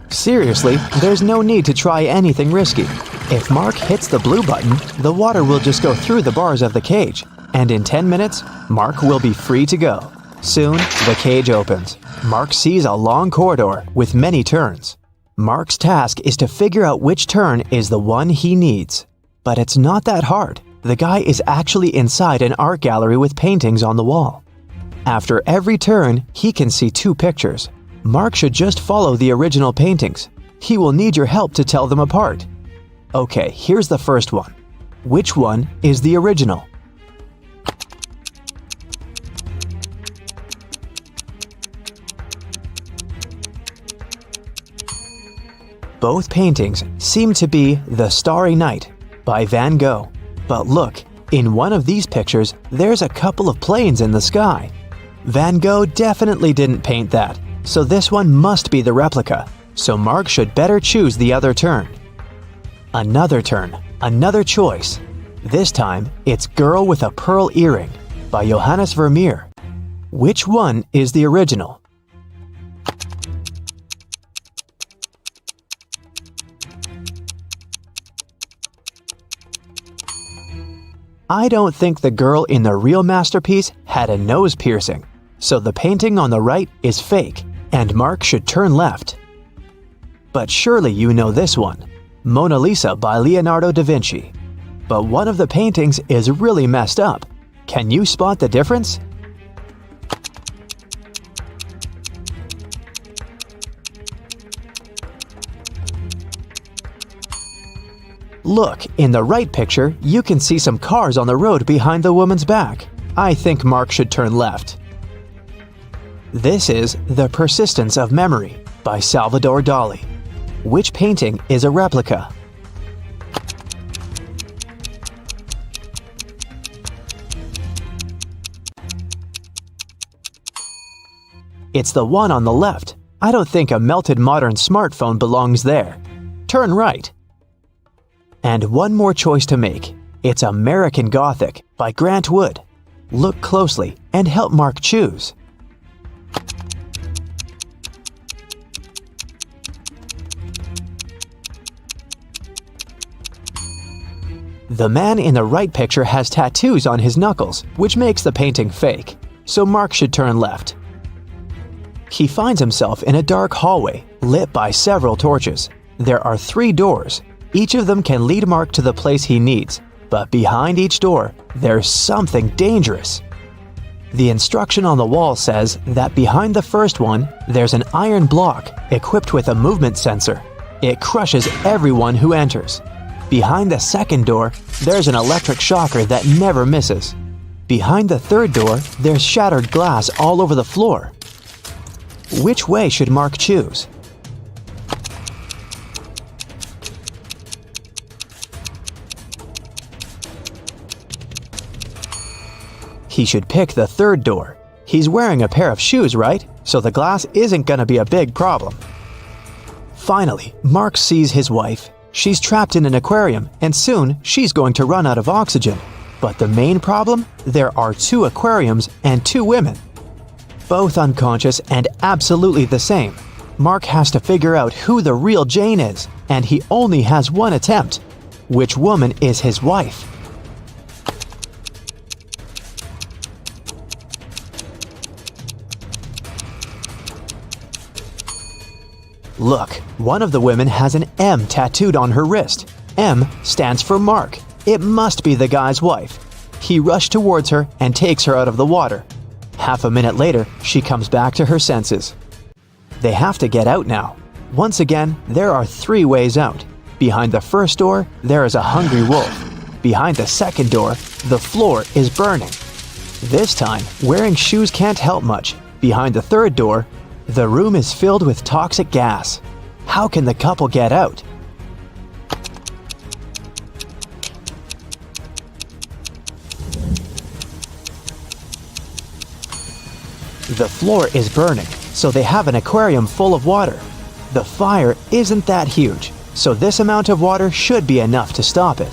Seriously, there's no need to try anything risky. If Mark hits the blue button, the water will just go through the bars of the cage, and in 10 minutes, Mark will be free to go. Soon, the cage opens. Mark sees a long corridor with many turns. Mark's task is to figure out which turn is the one he needs. But it's not that hard. The guy is actually inside an art gallery with paintings on the wall. After every turn, he can see 2 pictures. Mark should just follow the original paintings. He will need your help to tell them apart. Okay, here's the first one. Which one is the original? Both paintings seem to be The Starry Night by Van Gogh. But look, in one of these pictures, there's a couple of planes in the sky. Van Gogh definitely didn't paint that, so this one must be the replica. So Mark should better choose the other turn. Another turn, another choice. This time, it's Girl with a Pearl Earring by Johannes Vermeer. Which one is the original? I don't think the girl in the real masterpiece had a nose piercing, so the painting on the right is fake, and Mark should turn left. But surely you know this one, Mona Lisa by Leonardo da Vinci. But one of the paintings is really messed up. Can you spot the difference? Look, in the right picture, you can see some cars on the road behind the woman's back. I think Mark should turn left. This is The Persistence of Memory by Salvador Dali. Which painting is a replica? It's the one on the left. I don't think a melted modern smartphone belongs there. Turn right. And one more choice to make. It's American Gothic by Grant Wood. Look closely and help Mark choose. The man in the right picture has tattoos on his knuckles, which makes the painting fake, so Mark should turn left. He finds himself in a dark hallway, lit by several torches. There are 3 doors. Each of them can lead Mark to the place he needs, but behind each door, there's something dangerous. The instruction on the wall says that behind the first one, there's an iron block equipped with a movement sensor. It crushes everyone who enters. Behind the second door, there's an electric shocker that never misses. Behind the third door, there's shattered glass all over the floor. Which way should Mark choose? He should pick the third door. He's wearing a pair of shoes, right? So the glass isn't gonna be a big problem. Finally, Mark sees his wife. She's trapped in an aquarium, and soon she's going to run out of oxygen. But the main problem? There are 2 aquariums and 2 women. Both unconscious and absolutely the same. Mark has to figure out who the real Jane is, and he only has one attempt. Which woman is his wife? Look, one of the women has an M tattooed on her wrist. M stands for Mark. It must be the guy's wife. He rushed towards her and takes her out of the water. Half a minute later, she comes back to her senses. They have to get out now. Once again, there are 3 ways out. Behind the first door, there is a hungry wolf. Behind the second door, the floor is burning. This time, wearing shoes can't help much. Behind the third door, the room is filled with toxic gas. How can the couple get out? The floor is burning, so they have an aquarium full of water. The fire isn't that huge, so this amount of water should be enough to stop it.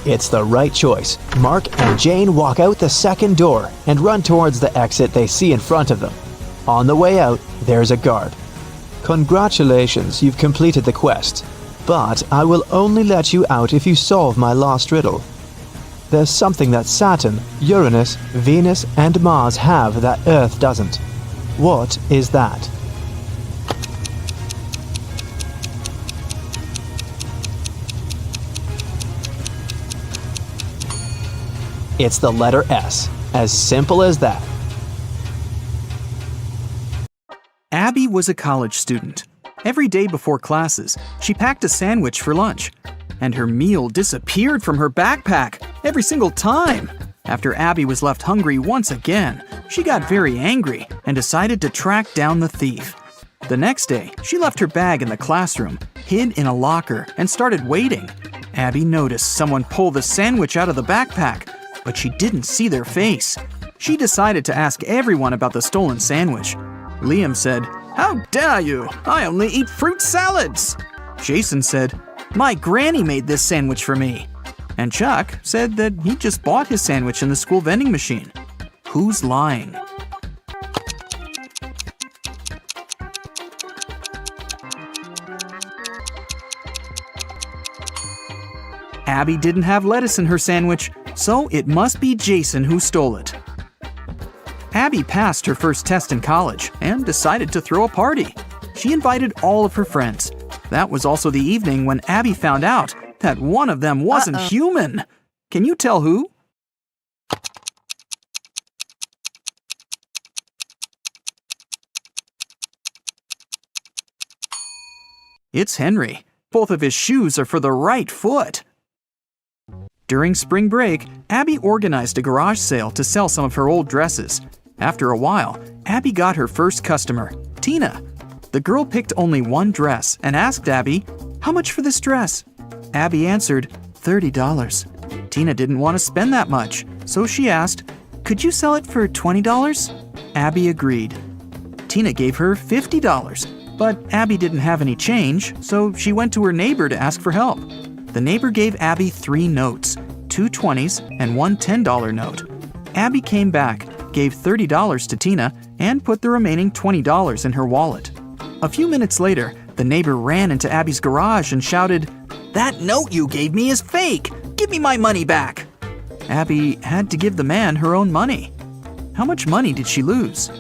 It's the right choice. Mark and Jane walk out the second door and run towards the exit they see in front of them. On the way out, there's a guard. Congratulations, you've completed the quest, but I will only let you out if you solve my last riddle. There's something that Saturn, Uranus, Venus, and Mars have that Earth doesn't. What is that? It's the letter S. As simple as that. Abby was a college student. Every day before classes, she packed a sandwich for lunch. And her meal disappeared from her backpack every single time. After Abby was left hungry once again, she got very angry and decided to track down the thief. The next day, she left her bag in the classroom, hid in a locker, and started waiting. Abby noticed someone pull the sandwich out of the backpack, but she didn't see their face. She decided to ask everyone about the stolen sandwich. Liam said, "How dare you? I only eat fruit salads." Jason said, "My granny made this sandwich for me." And Chuck said that he just bought his sandwich in the school vending machine. Who's lying? Abby didn't have lettuce in her sandwich, so it must be Jason who stole it. Abby passed her first test in college and decided to throw a party. She invited all of her friends. That was also the evening when Abby found out that one of them wasn't human. Can you tell who? It's Henry. Both of his shoes are for the right foot. During spring break, Abby organized a garage sale to sell some of her old dresses. After a while, Abby got her first customer, Tina. The girl picked only one dress and asked Abby, "How much for this dress?" Abby answered, $30. Tina didn't want to spend that much, so she asked, "Could you sell it for $20? Abby agreed. Tina gave her $50, but Abby didn't have any change, so she went to her neighbor to ask for help. The neighbor gave Abby 3 notes, 2 20s and 1 $10 note. Abby came back, gave $30 to Tina, and put the remaining $20 in her wallet. A few minutes later, the neighbor ran into Abby's garage and shouted, "That note you gave me is fake! Give me my money back!" Abby had to give the man her own money. How much money did she lose?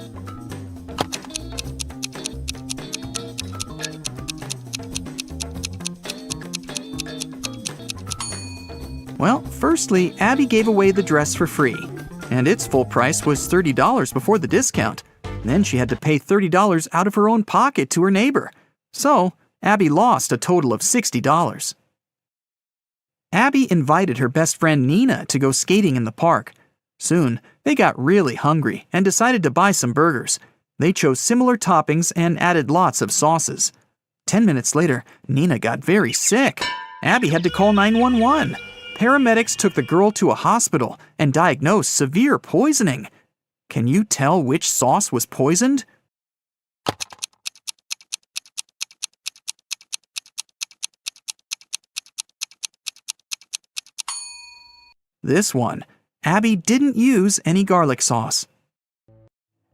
Well, firstly, Abby gave away the dress for free, and its full price was $30 before the discount. Then she had to pay $30 out of her own pocket to her neighbor. So, Abby lost a total of $60. Abby invited her best friend Nina to go skating in the park. Soon, they got really hungry and decided to buy some burgers. They chose similar toppings and added lots of sauces. 10 minutes later, Nina got very sick. Abby had to call 911. Paramedics took the girl to a hospital and diagnosed severe poisoning. Can you tell which sauce was poisoned? This one. Abby didn't use any garlic sauce.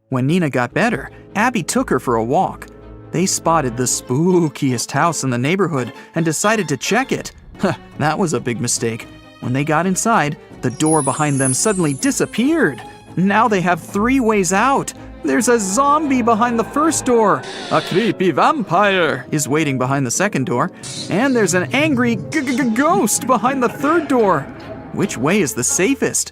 When Nina got better, Abby took her for a walk. They spotted the spookiest house in the neighborhood and decided to check it. That was a big mistake. When they got inside, the door behind them suddenly disappeared. Now they have 3 ways out. There's a zombie behind the first door. A creepy vampire is waiting behind the second door. And there's an angry ghost behind the third door. Which way is the safest?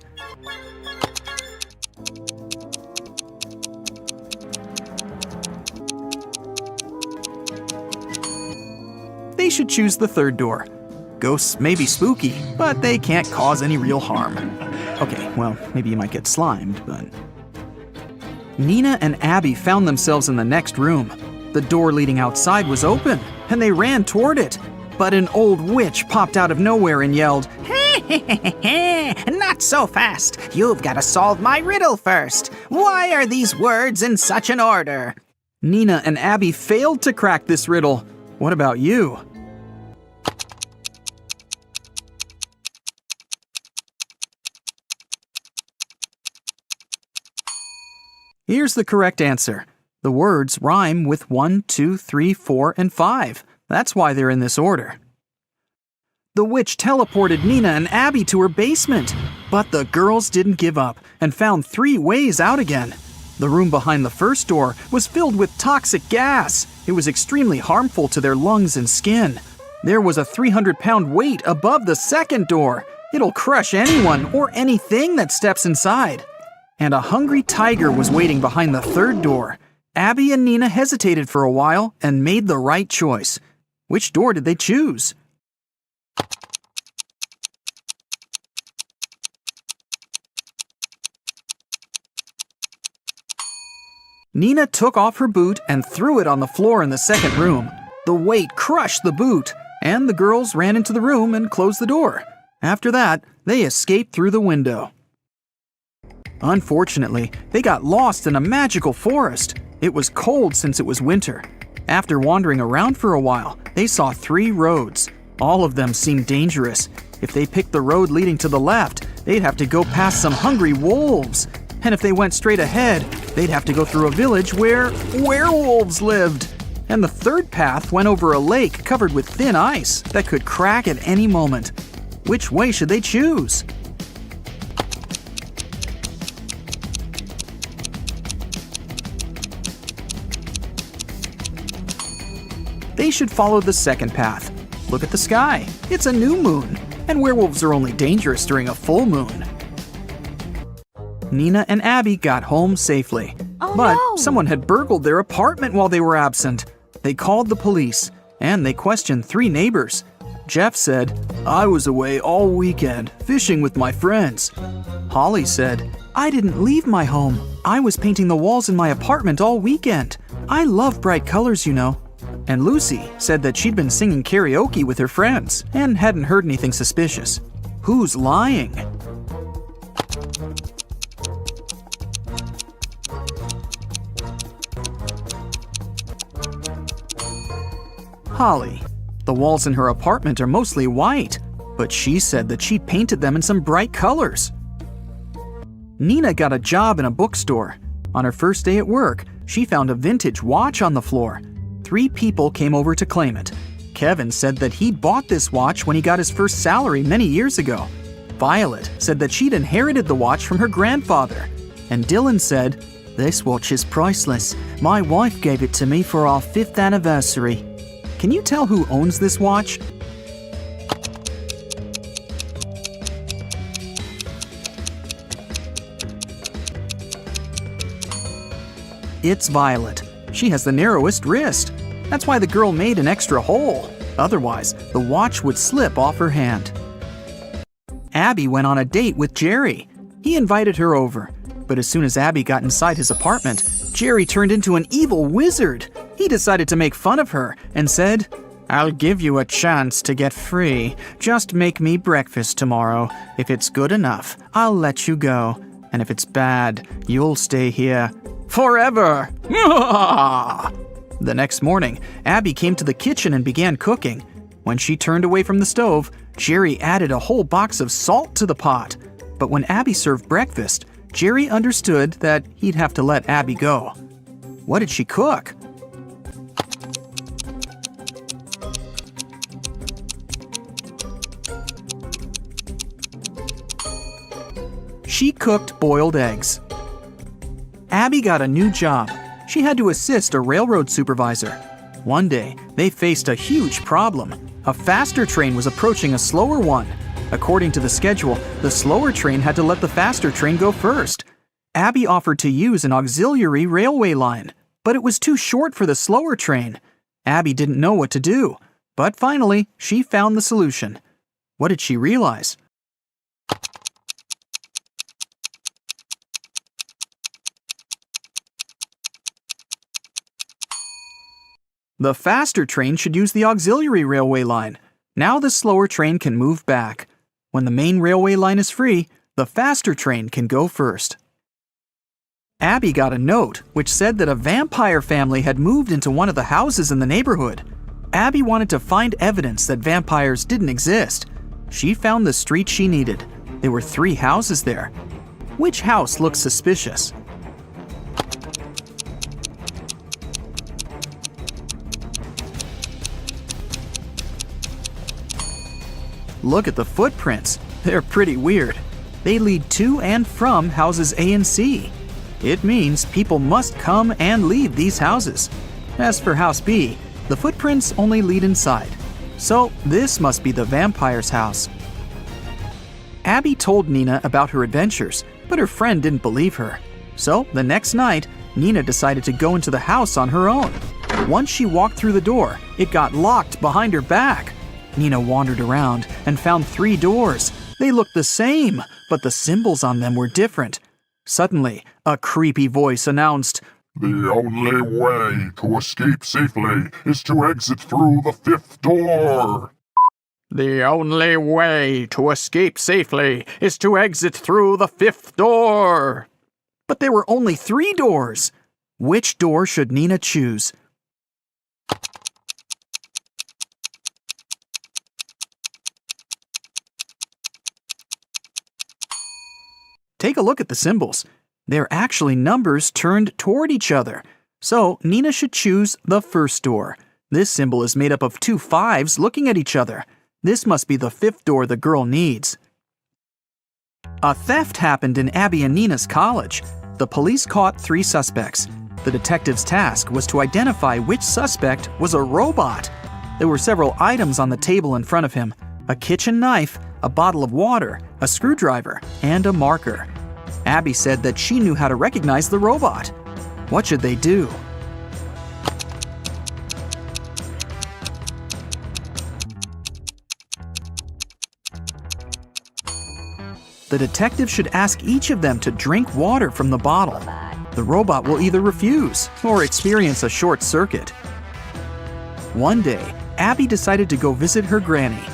They should choose the third door. Ghosts may be spooky, but they can't cause any real harm. Okay, well, maybe you might get slimed, but... Nina and Abby found themselves in the next room. The door leading outside was open, and they ran toward it. But an old witch popped out of nowhere and yelled, Not so fast. You've got to solve my riddle first. Why are these words in such an order? Nina and Abby failed to crack this riddle. What about you? Here's the correct answer. The words rhyme with 1, 2, 3, 4, and 5. That's why they're in this order. The witch teleported Nina and Abby to her basement, but the girls didn't give up and found 3 ways out again. The room behind the first door was filled with toxic gas. It was extremely harmful to their lungs and skin. There was a 300-pound weight above the second door. It'll crush anyone or anything that steps inside. And a hungry tiger was waiting behind the third door. Abby and Nina hesitated for a while and made the right choice. Which door did they choose? Nina took off her boot and threw it on the floor in the second room. The weight crushed the boot, and the girls ran into the room and closed the door. After that, they escaped through the window. Unfortunately, they got lost in a magical forest. It was cold since it was winter. After wandering around for a while, they saw 3 roads. All of them seemed dangerous. If they picked the road leading to the left, they'd have to go past some hungry wolves. And if they went straight ahead, they'd have to go through a village where werewolves lived. And the third path went over a lake covered with thin ice that could crack at any moment. Which way should they choose? They should follow the second path. Look at the sky. It's a new moon, and werewolves are only dangerous during a full moon. Nina and Abby got home safely. But someone had burgled their apartment while they were absent. They called the police, and they questioned 3 neighbors. Jeff said, "I was away all weekend, fishing with my friends." Holly said, "I didn't leave my home. I was painting the walls in my apartment all weekend. I love bright colors, you know." And Lucy said that she'd been singing karaoke with her friends and hadn't heard anything suspicious. Who's lying? Holly. The walls in her apartment are mostly white, but she said that she'd painted them in some bright colors. Nina got a job in a bookstore. On her first day at work, she found a vintage watch on the floor. 3 people came over to claim it. Kevin said that he'd bought this watch when he got his first salary many years ago. Violet said that she'd inherited the watch from her grandfather. And Dylan said, "This watch is priceless. My wife gave it to me for our 5th anniversary." Can you tell who owns this watch? It's Violet. She has the narrowest wrist. That's why the girl made an extra hole. Otherwise, the watch would slip off her hand. Abby went on a date with Jerry. He invited her over, but as soon as Abby got inside his apartment, Jerry turned into an evil wizard. He decided to make fun of her and said, "I'll give you a chance to get free. Just make me breakfast tomorrow. If it's good enough, I'll let you go. And if it's bad, you'll stay here forever." The next morning, Abby came to the kitchen and began cooking. When she turned away from the stove, Jerry added a whole box of salt to the pot. But when Abby served breakfast, Jerry understood that he'd have to let Abby go. What did she cook? She cooked boiled eggs. Abby got a new job. She had to assist a railroad supervisor. One day, they faced a huge problem. A faster train was approaching a slower one. According to the schedule, the slower train had to let the faster train go first. Abby offered to use an auxiliary railway line, but it was too short for the slower train. Abby didn't know what to do, but finally, she found the solution. What did she realize? The faster train should use the auxiliary railway line. Now the slower train can move back. When the main railway line is free, the faster train can go first. Abby got a note which said that a vampire family had moved into one of the houses in the neighborhood. Abby wanted to find evidence that vampires didn't exist. She found the street she needed. There were 3 houses there. Which house looked suspicious? Look at the footprints. They're pretty weird. They lead to and from houses A and C. It means people must come and leave these houses. As for house B, the footprints only lead inside. So this must be the vampire's house. Abby told Nina about her adventures, but her friend didn't believe her. So the next night, Nina decided to go into the house on her own. Once she walked through the door, it got locked behind her back. Nina wandered around and found 3 doors. They looked the same, but the symbols on them were different. Suddenly, a creepy voice announced, "The only way to escape safely is to exit through the 5th door." "The only way to escape safely is to exit through the 5th door." But there were only 3 doors. Which door should Nina choose? Take a look at the symbols. They're actually numbers turned toward each other. So Nina should choose the first door. This symbol is made up of 2 5s looking at each other. This must be the 5th door the girl needs. A theft happened in Abby and Nina's college. The police caught 3 suspects. The detective's task was to identify which suspect was a robot. There were several items on the table in front of him: a kitchen knife, a bottle of water, a screwdriver, and a marker. Abby said that she knew how to recognize the robot. What should they do? The detective should ask each of them to drink water from the bottle. The robot will either refuse or experience a short circuit. One day, Abby decided to go visit her granny.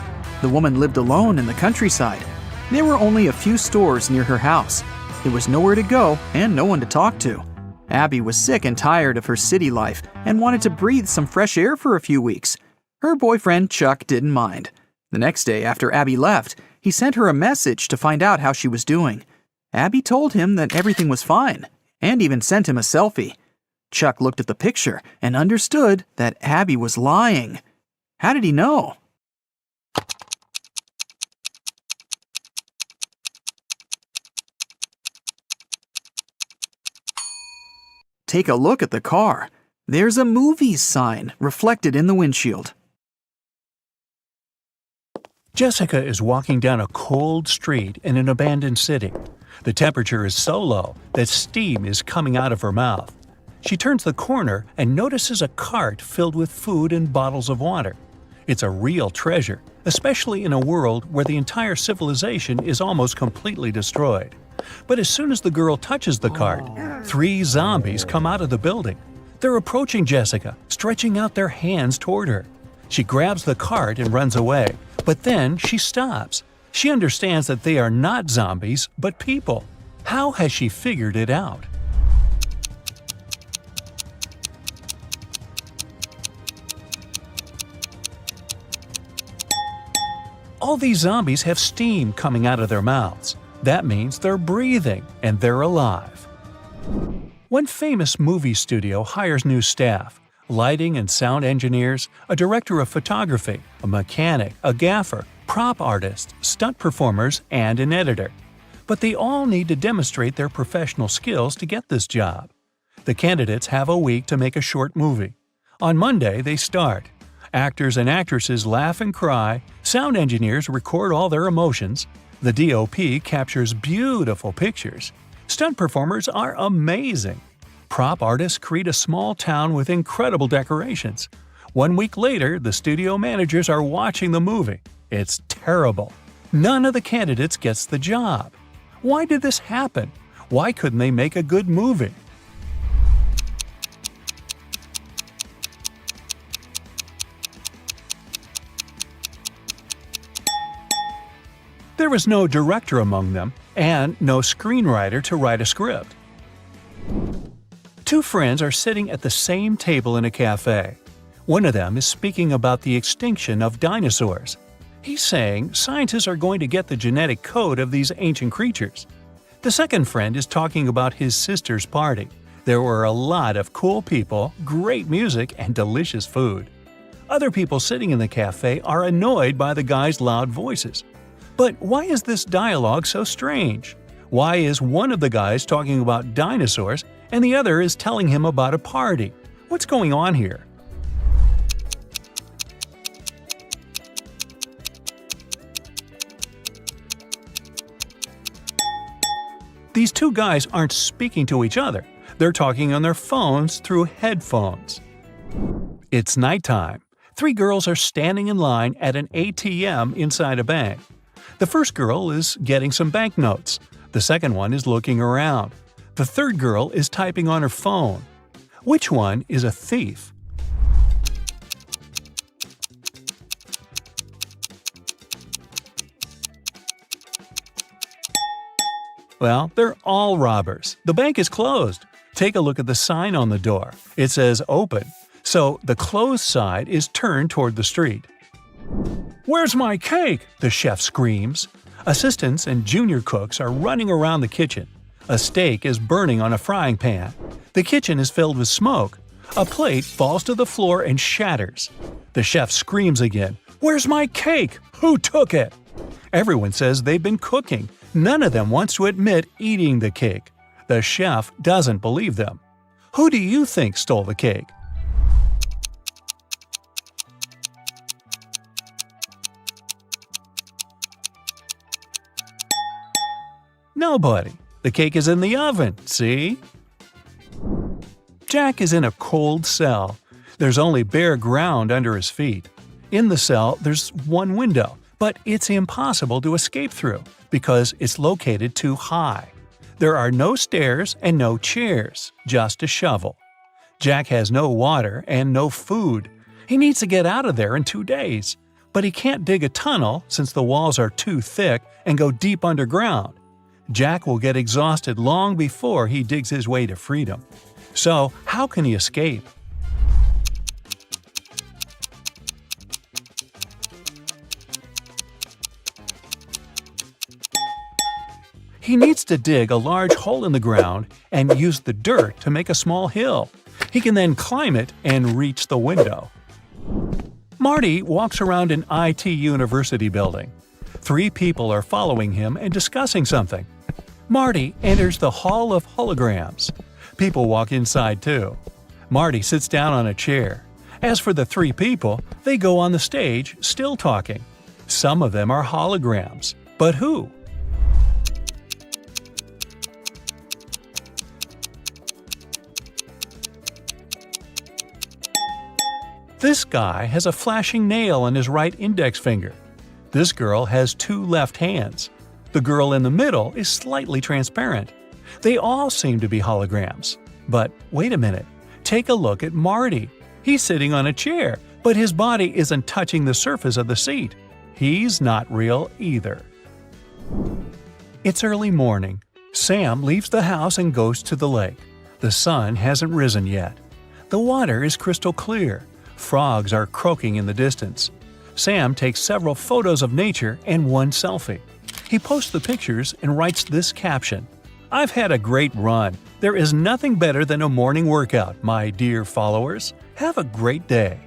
The woman lived alone in the countryside. There were only a few stores near her house. There was nowhere to go and no one to talk to. Abby was sick and tired of her city life and wanted to breathe some fresh air for a few weeks. Her boyfriend, Chuck, didn't mind. The next day after Abby left, he sent her a message to find out how she was doing. Abby told him that everything was fine and even sent him a selfie. Chuck looked at the picture and understood that Abby was lying. How did he know? Take a look at the car. There's a movies sign reflected in the windshield. Jessica is walking down a cold street in an abandoned city. The temperature is so low that steam is coming out of her mouth. She turns the corner and notices a cart filled with food and bottles of water. It's a real treasure, especially in a world where the entire civilization is almost completely destroyed. But as soon as the girl touches the cart, 3 zombies come out of the building. They're approaching Jessica, stretching out their hands toward her. She grabs the cart and runs away, but then she stops. She understands that they are not zombies, but people. How has she figured it out? All these zombies have steam coming out of their mouths. That means they're breathing and they're alive. One famous movie studio hires new staff: lighting and sound engineers, a director of photography, a mechanic, a gaffer, prop artists, stunt performers, and an editor. But they all need to demonstrate their professional skills to get this job. The candidates have a week to make a short movie. On Monday, they start. Actors and actresses laugh and cry, sound engineers record all their emotions, the DOP captures beautiful pictures, stunt performers are amazing. Prop artists create a small town with incredible decorations. 1 week later, the studio managers are watching the movie. It's terrible. None of the candidates gets the job. Why did this happen? Why couldn't they make a good movie? There was no director among them, and no screenwriter to write a script. 2 friends are sitting at the same table in a cafe. One of them is speaking about the extinction of dinosaurs. He's saying scientists are going to get the genetic code of these ancient creatures. The second friend is talking about his sister's party. There were a lot of cool people, great music, and delicious food. Other people sitting in the cafe are annoyed by the guy's loud voices. But why is this dialogue so strange? Why is one of the guys talking about dinosaurs and the other is telling him about a party? What's going on here? These 2 guys aren't speaking to each other. They're talking on their phones through headphones. It's nighttime. 3 girls are standing in line at an ATM inside a bank. The first girl is getting some banknotes. The second one is looking around. The third girl is typing on her phone. Which one is a thief? Well, they're all robbers. The bank is closed. Take a look at the sign on the door. It says open, so the closed side is turned toward the street. "Where's my cake?" the chef screams. Assistants and junior cooks are running around the kitchen. A steak is burning on a frying pan. The kitchen is filled with smoke. A plate falls to the floor and shatters. The chef screams again, "Where's my cake? Who took it?" Everyone says they've been cooking. None of them wants to admit eating the cake. The chef doesn't believe them. Who do you think stole the cake? Nobody. The cake is in the oven, see? Jack is in a cold cell. There's only bare ground under his feet. In the cell, there's one window, but it's impossible to escape through because it's located too high. There are no stairs and no chairs, just a shovel. Jack has no water and no food. He needs to get out of there in 2 days. But he can't dig a tunnel since the walls are too thick and go deep underground. Jack will get exhausted long before he digs his way to freedom. So, how can he escape? He needs to dig a large hole in the ground and use the dirt to make a small hill. He can then climb it and reach the window. Marty walks around an IT university building. 3 people are following him and discussing something. Marty enters the Hall of Holograms. People walk inside too. Marty sits down on a chair. As for the 3 people, they go on the stage, still talking. Some of them are holograms. But who? This guy has a flashing nail on his right index finger. This girl has 2 left hands. The girl in the middle is slightly transparent. They all seem to be holograms. But wait a minute. Take a look at Marty. He's sitting on a chair, but his body isn't touching the surface of the seat. He's not real either. It's early morning. Sam leaves the house and goes to the lake. The sun hasn't risen yet. The water is crystal clear. Frogs are croaking in the distance. Sam takes several photos of nature and one selfie. He posts the pictures and writes this caption: "I've had a great run. There is nothing better than a morning workout, my dear followers. Have a great day."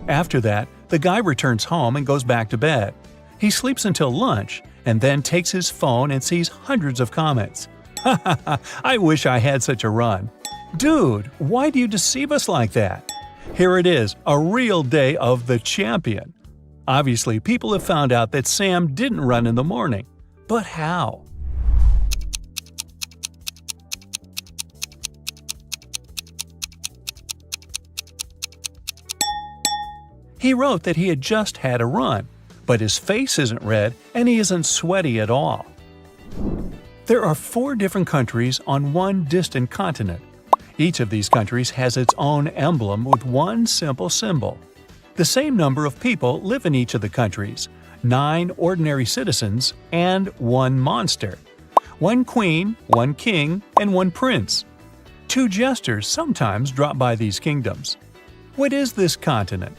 After that, the guy returns home and goes back to bed. He sleeps until lunch and then takes his phone and sees hundreds of comments. "Ha ha ha, I wish I had such a run." Dude, why do you deceive us like that? Here it is, a real day of the champion. Obviously, people have found out that Sam didn't run in the morning. But how? He wrote that he had just had a run, but his face isn't red and he isn't sweaty at all. There are 4 different countries on one distant continent. Each of these countries has its own emblem with one simple symbol. The same number of people live in each of the countries: 9 ordinary citizens and 1 monster. 1 queen, 1 king, and 1 prince. 2 jesters sometimes drop by these kingdoms. What is this continent?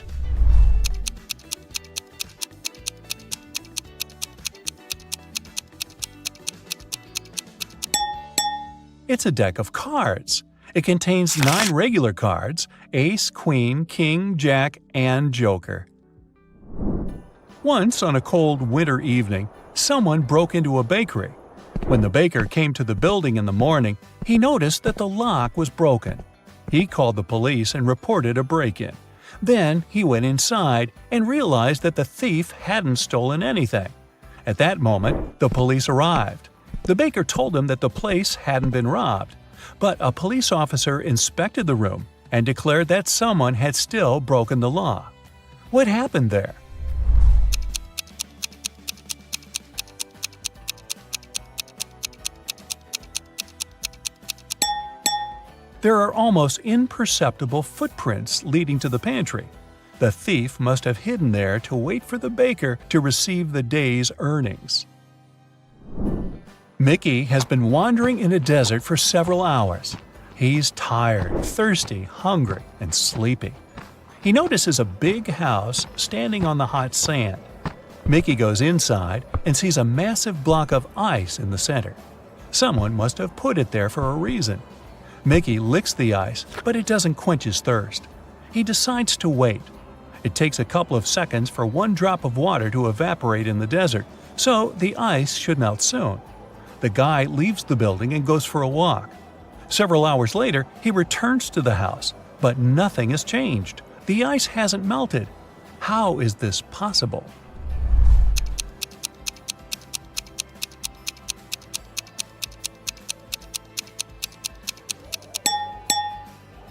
It's a deck of cards. It contains 9 regular cards: ace, queen, king, jack, and joker. Once, on a cold winter evening, someone broke into a bakery. When the baker came to the building in the morning, he noticed that the lock was broken. He called the police and reported a break-in. Then he went inside and realized that the thief hadn't stolen anything. At that moment, the police arrived. The baker told him that the place hadn't been robbed, but a police officer inspected the room and declared that someone had still broken the law. What happened there? There are almost imperceptible footprints leading to the pantry. The thief must have hidden there to wait for the baker to receive the day's earnings. Mickey has been wandering in a desert for several hours. He's tired, thirsty, hungry, and sleepy. He notices a big house standing on the hot sand. Mickey goes inside and sees a massive block of ice in the center. Someone must have put it there for a reason. Mickey licks the ice, but it doesn't quench his thirst. He decides to wait. It takes a couple of seconds for 1 drop of water to evaporate in the desert, so the ice should melt soon. The guy leaves the building and goes for a walk. Several hours later, he returns to the house, but nothing has changed. The ice hasn't melted. How is this possible?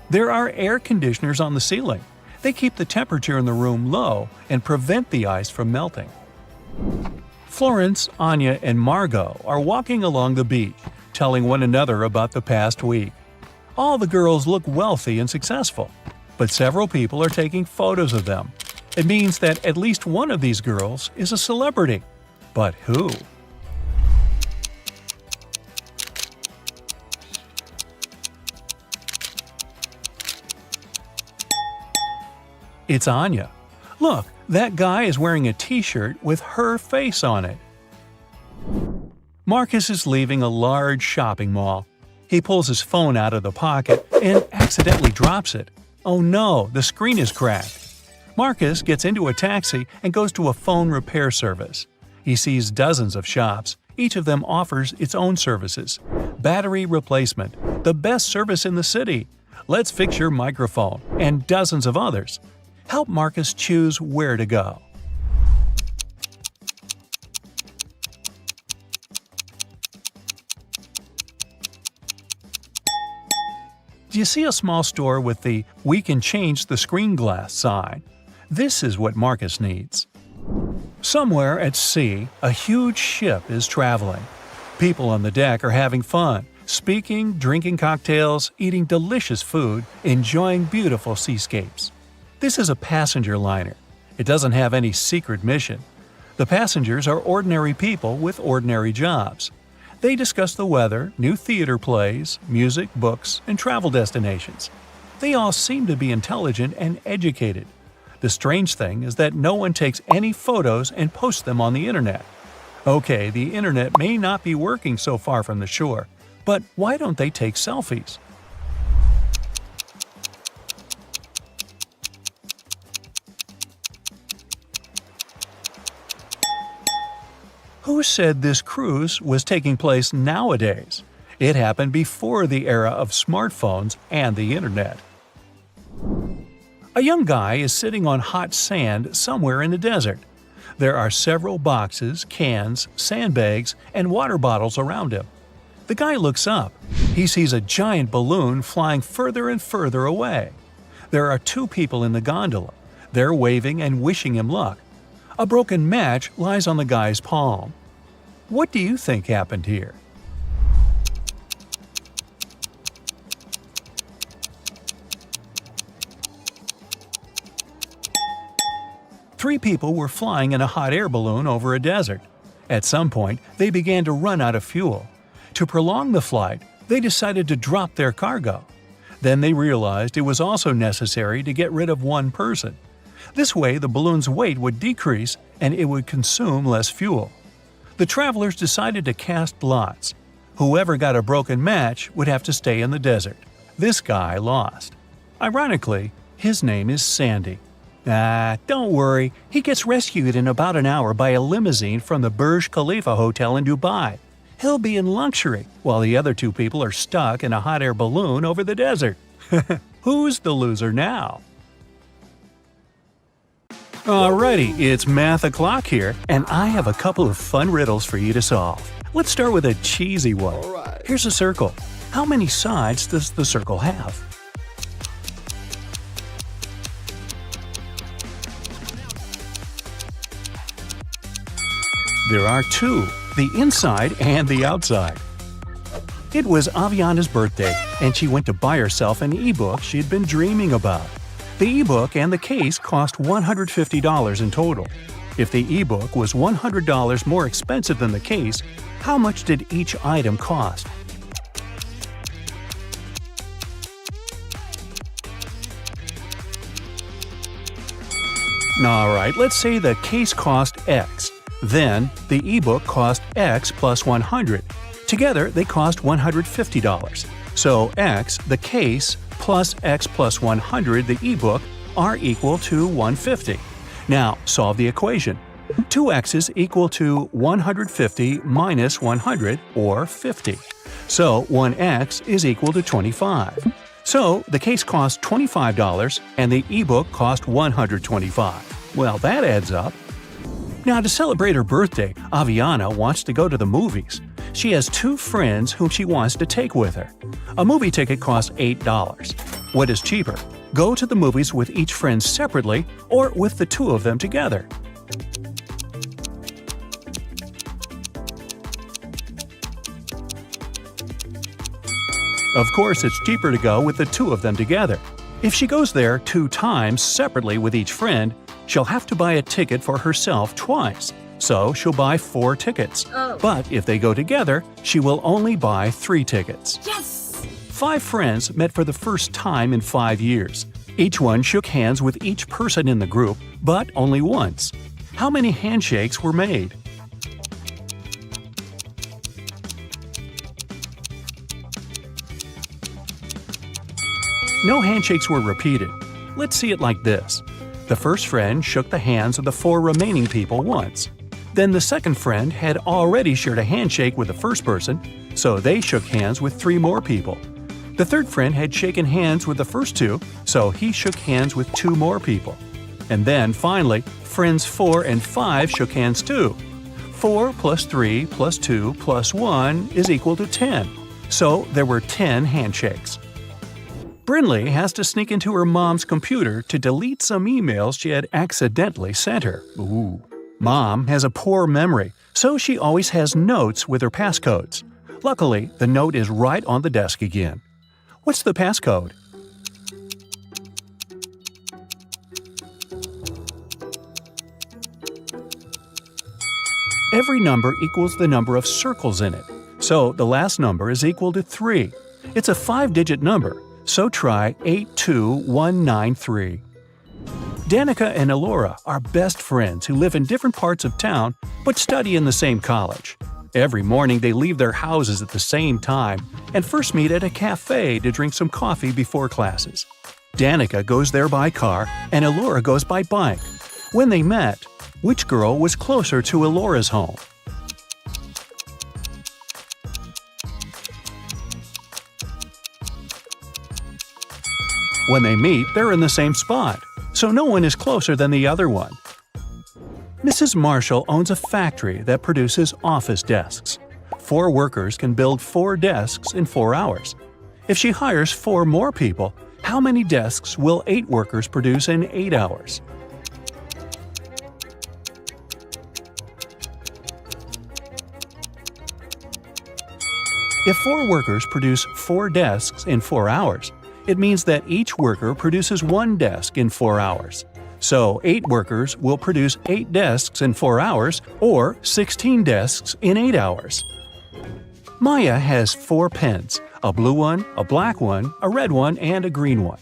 There are air conditioners on the ceiling. They keep the temperature in the room low and prevent the ice from melting. Florence, Anya, and Margot are walking along the beach, telling one another about the past week. All the girls look wealthy and successful, but several people are taking photos of them. It means that at least one of these girls is a celebrity. But who? It's Anya. Look, that guy is wearing a t-shirt with her face on it. Marcus is leaving a large shopping mall. He pulls his phone out of the pocket and accidentally drops it. Oh no, the screen is cracked. Marcus gets into a taxi and goes to a phone repair service. He sees dozens of shops. Each of them offers its own services. Battery replacement, the best service in the city. Let's fix your microphone, and dozens of others. Help Marcus choose where to go. Do you see a small store with the "We can change the screen glass" sign? This is what Marcus needs. Somewhere at sea, a huge ship is traveling. People on the deck are having fun, speaking, drinking cocktails, eating delicious food, enjoying beautiful seascapes. This is a passenger liner. It doesn't have any secret mission. The passengers are ordinary people with ordinary jobs. They discuss the weather, new theater plays, music, books, and travel destinations. They all seem to be intelligent and educated. The strange thing is that no one takes any photos and posts them on the internet. Okay, the internet may not be working so far from the shore, but why don't they take selfies? Who said this cruise was taking place nowadays? It happened before the era of smartphones and the internet. A young guy is sitting on hot sand somewhere in the desert. There are several boxes, cans, sandbags, and water bottles around him. The guy looks up. He sees a giant balloon flying further and further away. There are two people in the gondola. They're waving and wishing him luck. A broken match lies on the guy's palm. What do you think happened here? Three people were flying in a hot air balloon over a desert. At some point, they began to run out of fuel. To prolong the flight, they decided to drop their cargo. Then they realized it was also necessary to get rid of one person. This way, the balloon's weight would decrease and it would consume less fuel. The travelers decided to cast lots. Whoever got a broken match would have to stay in the desert. This guy lost. Ironically, his name is Sandy. Don't worry, he gets rescued in about an hour by a limousine from the Burj Khalifa Hotel in Dubai. He'll be in luxury, while the other two people are stuck in a hot air balloon over the desert. Who's the loser now? Alrighty, it's math o'clock here, and I have a couple of fun riddles for you to solve. Let's start with a cheesy one. Here's a circle. How many sides does the circle have? There are two, the inside and the outside. It was Aviana's birthday, and she went to buy herself an ebook she'd been dreaming about. The ebook and the case cost $150 in total. If the ebook was $100 more expensive than the case, how much did each item cost? Alright, let's say the case cost X. Then, the ebook cost X plus 100. Together, they cost $150. So X, the case, plus X plus 100, the ebook, are equal to 150. Now, solve the equation. 2x's equal to 150 minus 100, or 50. So 1x is equal to 25. So the case cost $25 and the ebook cost $125. Well, that adds up. Now, to celebrate her birthday, Aviana wants to go to the movies. She has two friends whom she wants to take with her. A movie ticket costs $8. What is cheaper? Go to the movies with each friend separately or with the two of them together? Of course, it's cheaper to go with the two of them together. If she goes there 2 times separately with each friend, she'll have to buy a ticket for herself twice. So she'll buy 4 tickets. But if they go together, she will only buy 3 tickets. Yes! 5 friends met for the first time in 5 years. Each one shook hands with each person in the group, but only once. How many handshakes were made? No handshakes were repeated. Let's see it like this. The first friend shook the hands of the 4 remaining people once. Then the second friend had already shared a handshake with the first person, so they shook hands with 3 more people. The third friend had shaken hands with the first 2, so he shook hands with 2 more people. And then, finally, friends 4 and 5 shook hands too. 4 plus 3 plus 2 plus 1 is equal to 10. So there were 10 handshakes. Brinley has to sneak into her mom's computer to delete some emails she had accidentally sent her. Ooh. Mom has a poor memory, so she always has notes with her passcodes. Luckily, the note is right on the desk again. What's the passcode? Every number equals the number of circles in it, so the last number is equal to 3. It's a 5-digit number, so try 82193. Danica and Elora are best friends who live in different parts of town but study in the same college. Every morning they leave their houses at the same time and first meet at a cafe to drink some coffee before classes. Danica goes there by car and Elora goes by bike. When they met, which girl was closer to Elora's home? When they meet, they're in the same spot, so no one is closer than the other one. Mrs. Marshall owns a factory that produces office desks. 4 workers can build 4 desks in 4 hours. If she hires 4 more people, how many desks will 8 workers produce in 8 hours? If 4 workers produce 4 desks in 4 hours, it means that each worker produces 1 desk in 4 hours. So 8 workers will produce 8 desks in 4 hours, or 16 desks in 8 hours. Maya has 4 pens, a blue one, a black one, a red one, and a green one.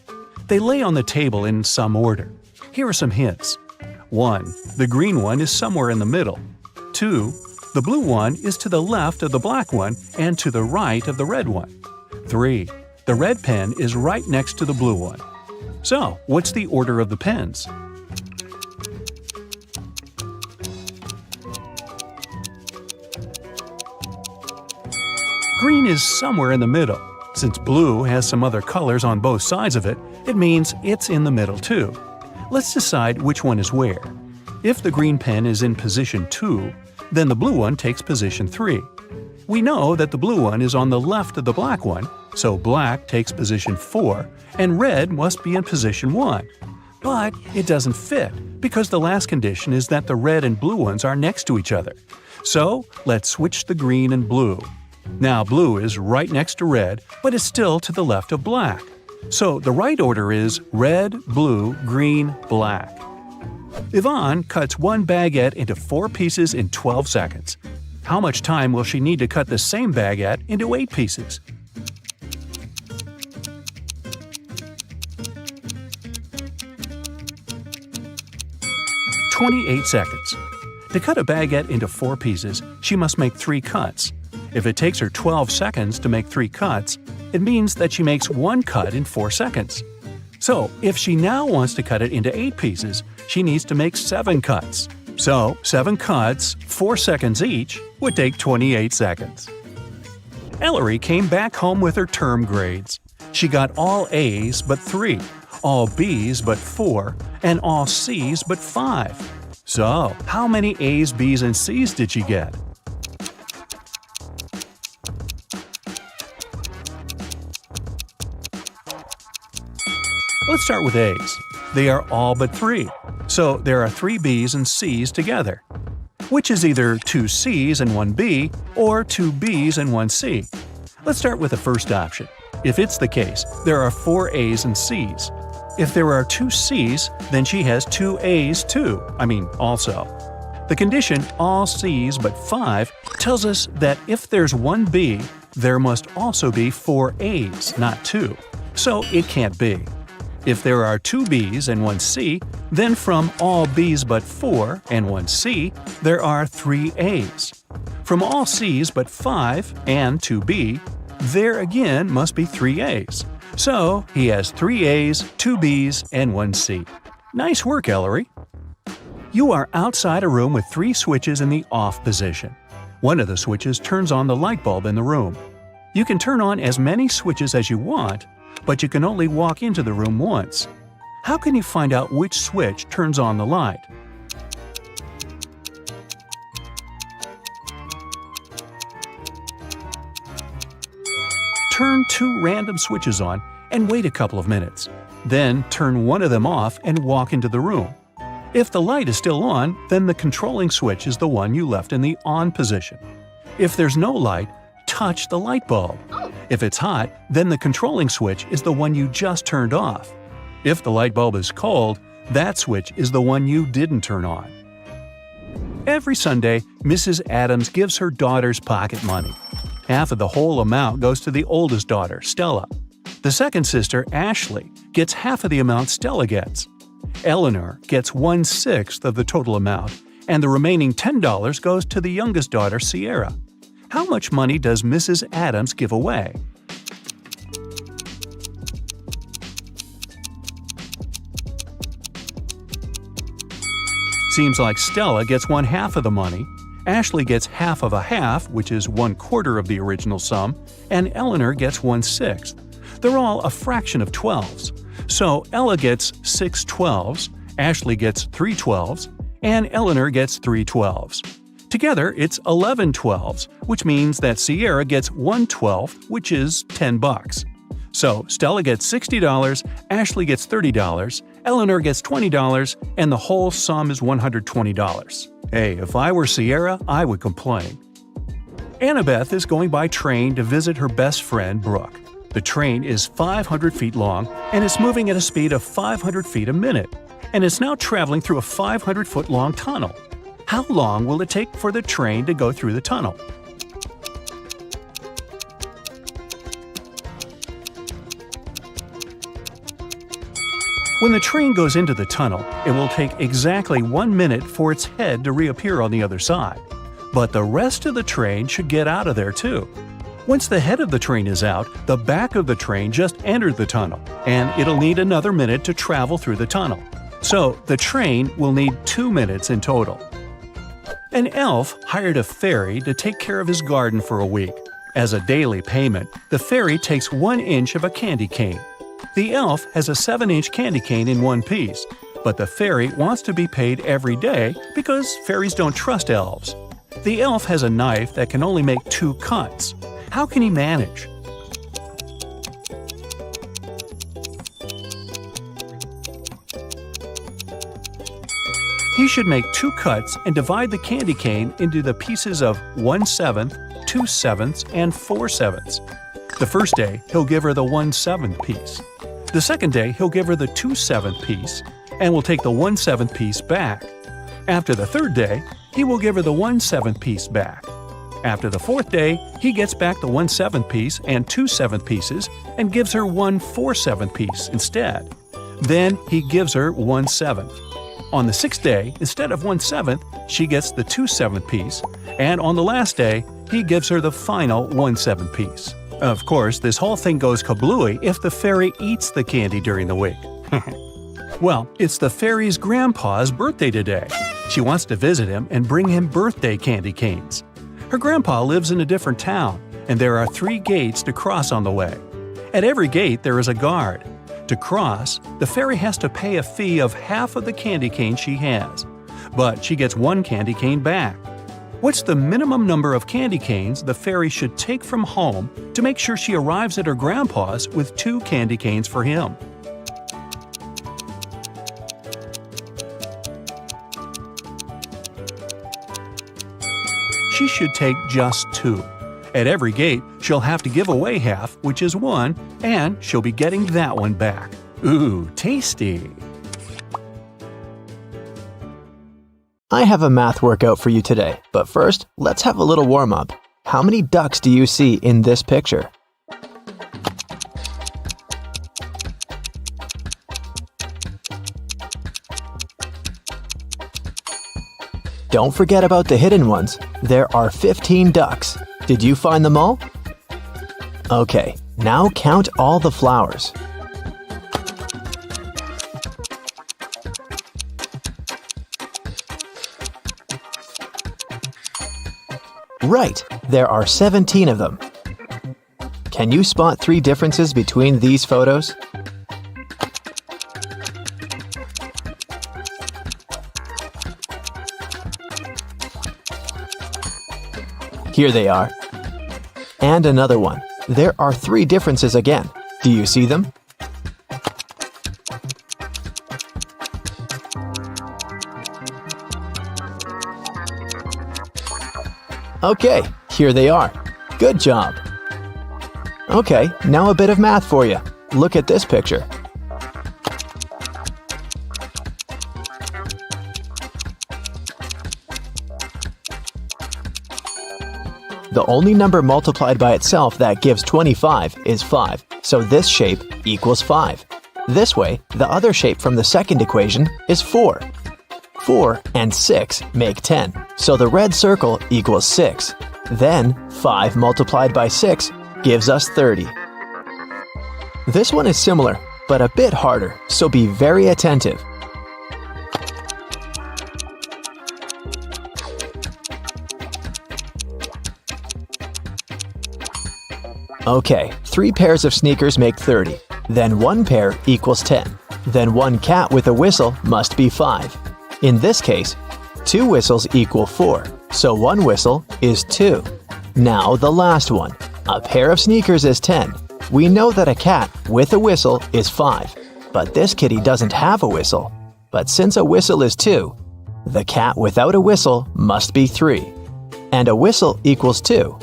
They lay on the table in some order. Here are some hints. 1. The green one is somewhere in the middle. 2. The blue one is to the left of the black one and to the right of the red one. 3. The red pen is right next to the blue one. So, what's the order of the pens? Green is somewhere in the middle. Since blue has some other colors on both sides of it, it means it's in the middle too. Let's decide which one is where. If the green pen is in position 2, then the blue one takes position 3. We know that the blue one is on the left of the black one, so black takes position 4, and red must be in position 1. But it doesn't fit, because the last condition is that the red and blue ones are next to each other. So let's switch the green and blue. Now blue is right next to red, but is still to the left of black. So the right order is red, blue, green, black. Yvonne cuts 1 baguette into 4 pieces in 12 seconds. How much time will she need to cut the same baguette into 8 pieces? "28 seconds. To cut a baguette into 4 pieces, she must make 3 cuts. If it takes her 12 seconds to make 3 cuts, it means that she makes 1 cut in 4 seconds. So, if she now wants to cut it into 8 pieces, she needs to make 7 cuts. So, 7 cuts, 4 seconds each, would take 28 seconds. Ellery came back home with her term grades. She got all A's but 3, all B's but 4, and all C's but 5. So, how many A's, B's, and C's did she get? Let's start with A's. They are all but 3, so there are 3 B's and C's together, which is either 2 C's and 1 B or 2 B's and 1 C. Let's start with the first option. If it's the case, there are 4 A's and C's. If there are 2 C's, then she has 2 A's too, also. The condition all C's but 5 tells us that if there's 1 B, there must also be 4 A's, not 2. So it can't be. If there are 2 B's and 1 C, then from all B's but 4 and 1 C, there are 3 A's. From all C's but 5 and 2 B, there again must be 3 A's. So he has 3 A's, 2 B's, and 1 C. Nice work, Ellery! You are outside a room with 3 switches in the off position. One of the switches turns on the light bulb in the room. You can turn on as many switches as you want, but you can only walk into the room once. How can you find out which switch turns on the light? Turn 2 random switches on and wait a couple of minutes. Then turn one of them off and walk into the room. If the light is still on, then the controlling switch is the one you left in the on position. If there's no light, touch the light bulb. If it's hot, then the controlling switch is the one you just turned off. If the light bulb is cold, that switch is the one you didn't turn on. Every Sunday, Mrs. Adams gives her daughters pocket money. Half of the whole amount goes to the oldest daughter, Stella. The second sister, Ashley, gets half of the amount Stella gets. Eleanor gets 1/6 of the total amount, and the remaining $10 goes to the youngest daughter, Sierra. How much money does Mrs. Adams give away? Seems like Stella gets 1/2 of the money, Ashley gets half of a half, which is 1/4 of the original sum, and Eleanor gets 1/6. They're all a fraction of 12s. So Ella gets 6 12s, Ashley gets 3 12s, and Eleanor gets 3 12s. Together, it's 11 12s, which means that Sierra gets 1/12, which is $10. So Stella gets $60, Ashley gets $30, Eleanor gets $20, and the whole sum is $120. Hey, if I were Sierra, I would complain. Annabeth is going by train to visit her best friend, Brooke. The train is 500 feet long, and it's moving at a speed of 500 feet a minute, and it's now traveling through a 500-foot-long tunnel. How long will it take for the train to go through the tunnel? When the train goes into the tunnel, it will take exactly 1 minute for its head to reappear on the other side. But the rest of the train should get out of there too. Once the head of the train is out, the back of the train just entered the tunnel, and it'll need another minute to travel through the tunnel. So the train will need 2 minutes in total. An elf hired a fairy to take care of his garden for a week. As a daily payment, the fairy takes 1 inch of a candy cane. The elf has a 7-inch candy cane in one piece, but the fairy wants to be paid every day because fairies don't trust elves. The elf has a knife that can only make 2 cuts. How can he manage? He should make 2 cuts and divide the candy cane into the pieces of 1/7, 2/7, and 4/7. The first day, he'll give her the 1/7 piece. The second day, he'll give her the 2/7 piece, and will take the 1/7 piece back. After the third day, he will give her the 1/7 piece back. After the fourth day, he gets back the 1/7 piece and 2/7 pieces and gives her 1/4/7 piece instead. Then he gives her 1/7. On the sixth day, instead of 1/7, she gets the 2/7 piece, and on the last day, he gives her the final 1/7 piece. Of course, this whole thing goes kablooey if the fairy eats the candy during the week. Well, it's the fairy's grandpa's birthday today. She wants to visit him and bring him birthday candy canes. Her grandpa lives in a different town, and there are 3 gates to cross on the way. At every gate, there is a guard. To cross, the fairy has to pay a fee of half of the candy cane she has, but she gets 1 candy cane back. What's the minimum number of candy canes the fairy should take from home to make sure she arrives at her grandpa's with 2 candy canes for him? She should take just 2. At every gate, she'll have to give away half, which is 1, and she'll be getting that one back. Ooh, tasty! I have a math workout for you today, but first, let's have a little warm-up. How many ducks do you see in this picture? Don't forget about the hidden ones. There are 15 ducks. Did you find them all? Okay, now count all the flowers. Right, there are 17 of them. Can you spot 3 differences between these photos? Here they are. And another one. There are 3 differences again. Do you see them? Okay, here they are. Good job. Okay, now a bit of math for you. Look at this picture. The only number multiplied by itself that gives 25 is 5, so this shape equals 5. This way, the other shape from the second equation is 4. 4 and 6 make 10, so the red circle equals 6. Then, 5 multiplied by 6 gives us 30. This one is similar, but a bit harder, so be very attentive. Okay, 3 pairs of sneakers make 30. Then 1 pair equals 10. Then 1 cat with a whistle must be 5. In this case, 2 whistles equal 4, so 1 whistle is 2. Now the last one. A pair of sneakers is 10. We know that a cat with a whistle is 5, but this kitty doesn't have a whistle. But since a whistle is 2, the cat without a whistle must be 3. And a whistle equals 2.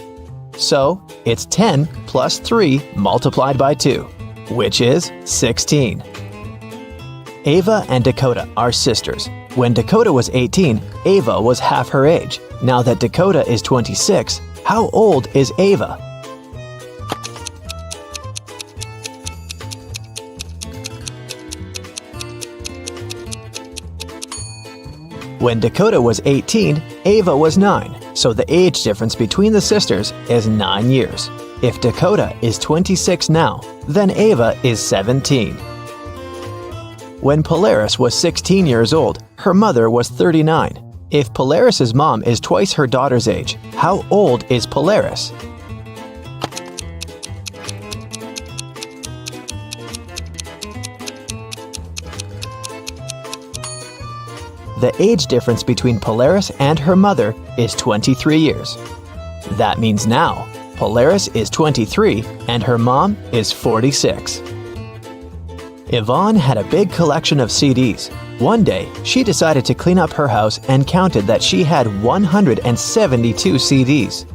So, it's 10 plus 3 multiplied by 2, which is 16. Ava and Dakota are sisters. When Dakota was 18, Ava was half her age. Now that Dakota is 26, how old is Ava? When Dakota was 18, Ava was 9, so the age difference between the sisters is 9 years. If Dakota is 26 now, then Ava is 17. When Polaris was 16 years old, her mother was 39. If Polaris's mom is twice her daughter's age, how old is Polaris? The age difference between Polaris and her mother is 23 years. That means now, Polaris is 23 and her mom is 46. Yvonne had a big collection of CDs. One day, she decided to clean up her house and counted that she had 172 CDs.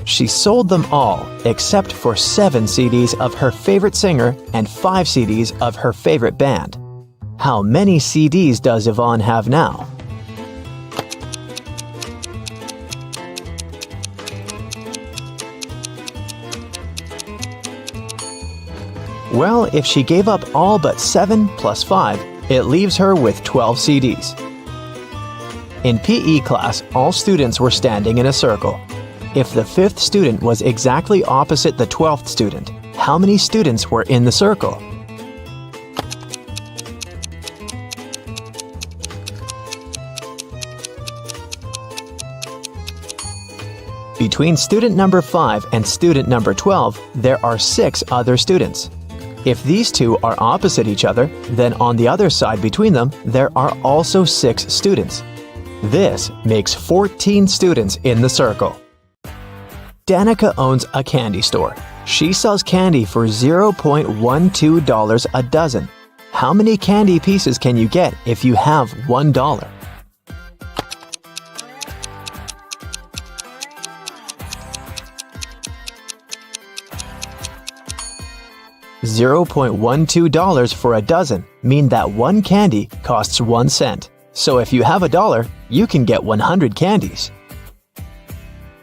She sold them all except for 7 CDs of her favorite singer and 5 CDs of her favorite band. How many CDs does Yvonne have now? Well, if she gave up all but 7 plus 5, it leaves her with 12 CDs. In PE class, all students were standing in a circle. If the 5th student was exactly opposite the 12th student, how many students were in the circle? Between student number 5 and student number 12, there are 6 other students. If these two are opposite each other, then on the other side between them, there are also 6 students. This makes 14 students in the circle. Danica owns a candy store. She sells candy for $0.12 a dozen. How many candy pieces can you get if you have $1? $0.12 for a dozen mean that one candy costs 1 cent. So if you have $1, you can get 100 candies.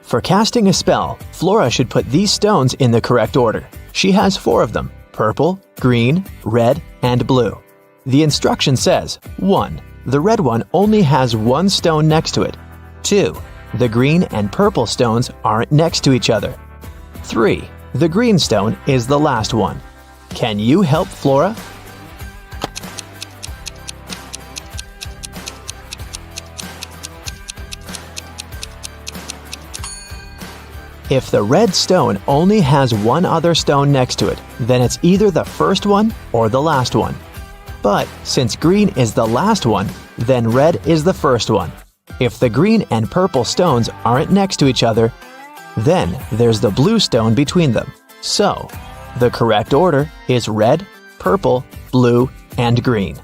For casting a spell, Flora should put these stones in the correct order. She has 4 of them: purple, green, red, and blue. The instruction says: 1. The red one only has 1 stone next to it. 2. The green and purple stones aren't next to each other. 3. The green stone is the last one. Can you help Flora? If the red stone only has 1 other stone next to it, then it's either the first one or the last one. But since green is the last one, then red is the first one. If the green and purple stones aren't next to each other, then there's the blue stone between them. So, the correct order is red, purple, blue, and green.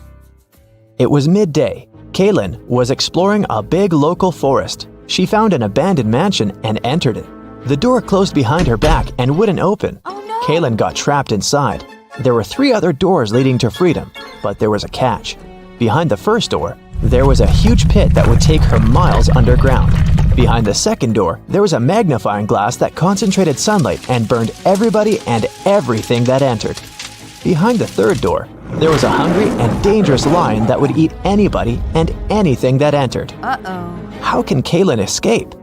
It was midday. Kaylin was exploring a big local forest. She found an abandoned mansion and entered it. The door closed behind her back and wouldn't open. Kaylin got trapped inside. There were 3 other doors leading to freedom, but there was a catch. Behind the first door, there was a huge pit that would take her miles underground. Behind the second door, there was a magnifying glass that concentrated sunlight and burned everybody and everything that entered. Behind the third door, there was a hungry and dangerous lion that would eat anybody and anything that entered. How can Kaylin escape?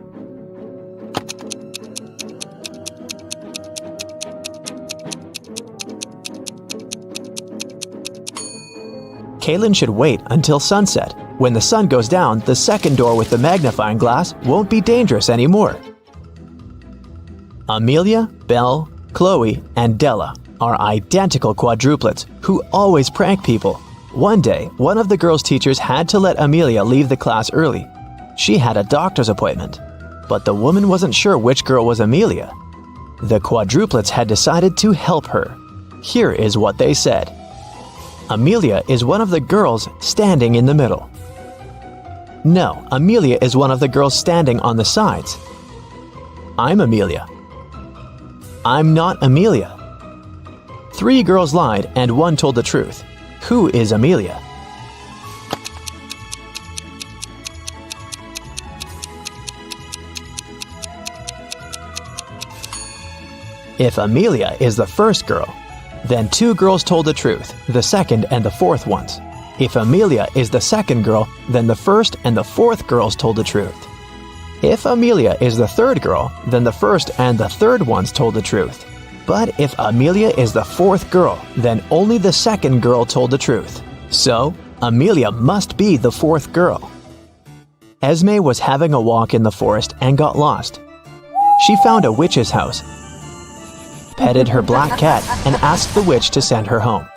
Kaylin should wait until sunset. When the sun goes down, the second door with the magnifying glass won't be dangerous anymore. Amelia, Belle, Chloe, and Della are identical quadruplets who always prank people. One day, one of the girls' teachers had to let Amelia leave the class early. She had a doctor's appointment, but the woman wasn't sure which girl was Amelia. The quadruplets had decided to help her. Here is what they said. Amelia is one of the girls standing in the middle. No, Amelia is one of the girls standing on the sides. I'm Amelia. I'm not Amelia. 3 girls lied and 1 told the truth. Who is Amelia? If Amelia is the first girl, then 2 girls told the truth, the second and the fourth ones. If Amelia is the second girl, then the first and the fourth girls told the truth. If Amelia is the third girl, then the first and the third ones told the truth. But if Amelia is the fourth girl, then only the second girl told the truth. So, Amelia must be the fourth girl. Esme was having a walk in the forest and got lost. She found a witch's house, petted her black cat, and asked the witch to send her home.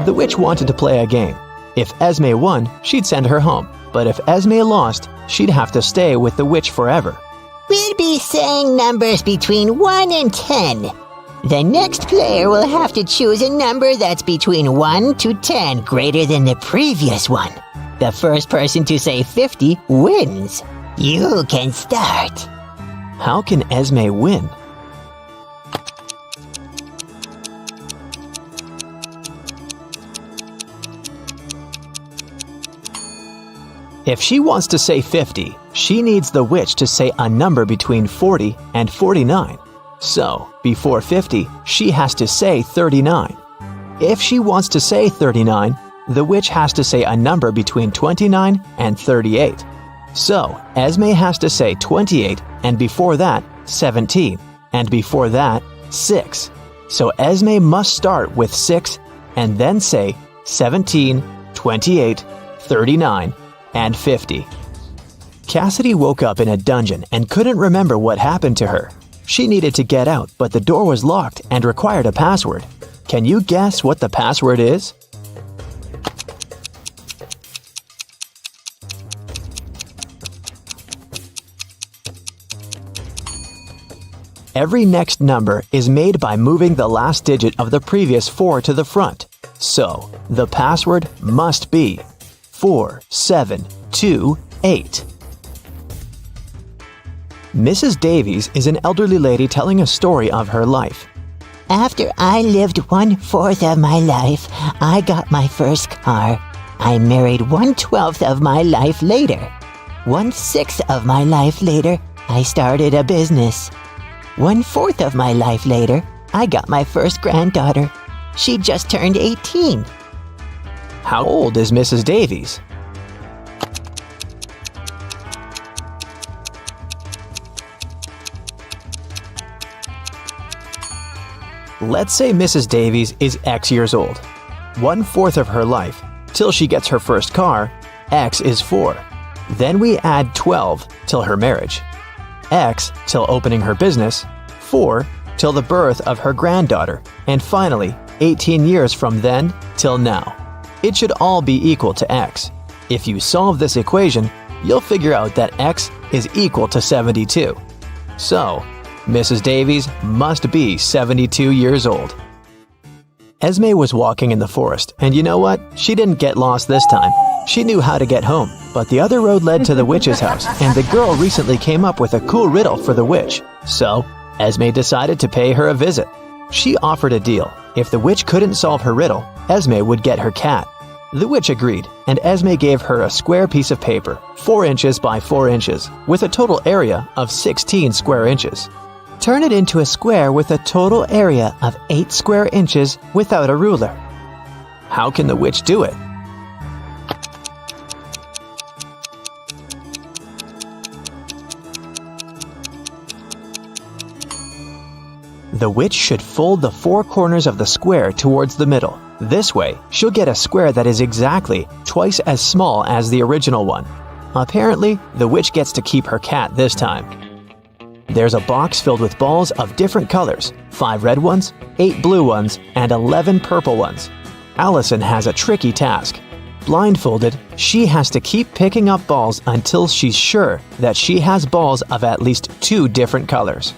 The witch wanted to play a game. If Esme won, she'd send her home. But if Esme lost, she'd have to stay with the witch forever. We'll be saying numbers between 1 and 10. The next player will have to choose a number that's between 1 to 10 greater than the previous one. The first person to say 50 wins. You can start. How can Esme win? If she wants to say 50, she needs the witch to say a number between 40 and 49. So, before 50, she has to say 39. If she wants to say 39, the witch has to say a number between 29 and 38. So, Esme has to say 28, and before that, 17, and before that, 6. So Esme must start with 6 and then say 17, 28, 39, and 50. Cassidy woke up in a dungeon and couldn't remember what happened to her. She needed to get out, but the door was locked and required a password. Can you guess what the password is? Every next number is made by moving the last digit of the previous 4 to the front. So, the password must be 4728. Mrs. Davies is an elderly lady telling a story of her life. After I lived 1/4 of my life, I got my first car. I married 1/12 of my life later. 1/6 of my life later, I started a business. 1/4 of my life later, I got my first granddaughter. She just turned 18. How old is Mrs. Davies? Let's say Mrs. Davies is X years old. 1/4 of her life, till she gets her first car, X is 4. Then we add 12 till her marriage. X till opening her business, 4 till the birth of her granddaughter, and finally 18 years from then till now. It should all be equal to X. If you solve this equation, you'll figure out that X is equal to 72. So, Mrs. Davies must be 72 years old. Esme was walking in the forest, and you know what? She didn't get lost this time. She knew how to get home, but the other road led to the witch's house, and the girl recently came up with a cool riddle for the witch. So, Esme decided to pay her a visit. She offered a deal. If the witch couldn't solve her riddle, Esme would get her cat. The witch agreed, and Esme gave her a square piece of paper, 4 inches by 4 inches, with a total area of 16 square inches. Turn it into a square with a total area of 8 square inches without a ruler. How can the witch do it? The witch should fold the 4 corners of the square towards the middle. This way, she'll get a square that is exactly twice as small as the original one. Apparently, the witch gets to keep her cat this time. There's a box filled with balls of different colors, 5 red ones, 8 blue ones, and 11 purple ones. Allison has a tricky task. Blindfolded, she has to keep picking up balls until she's sure that she has balls of at least 2 different colors.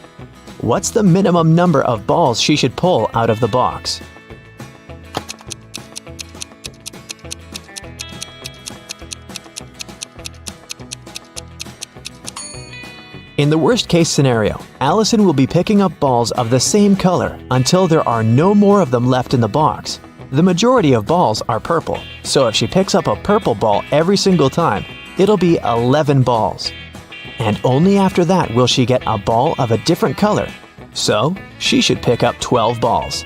What's the minimum number of balls she should pull out of the box? In the worst-case scenario, Allison will be picking up balls of the same color until there are no more of them left in the box. The majority of balls are purple, so if she picks up a purple ball every single time, it'll be 11 balls. And only after that will she get a ball of a different color. So, she should pick up 12 balls.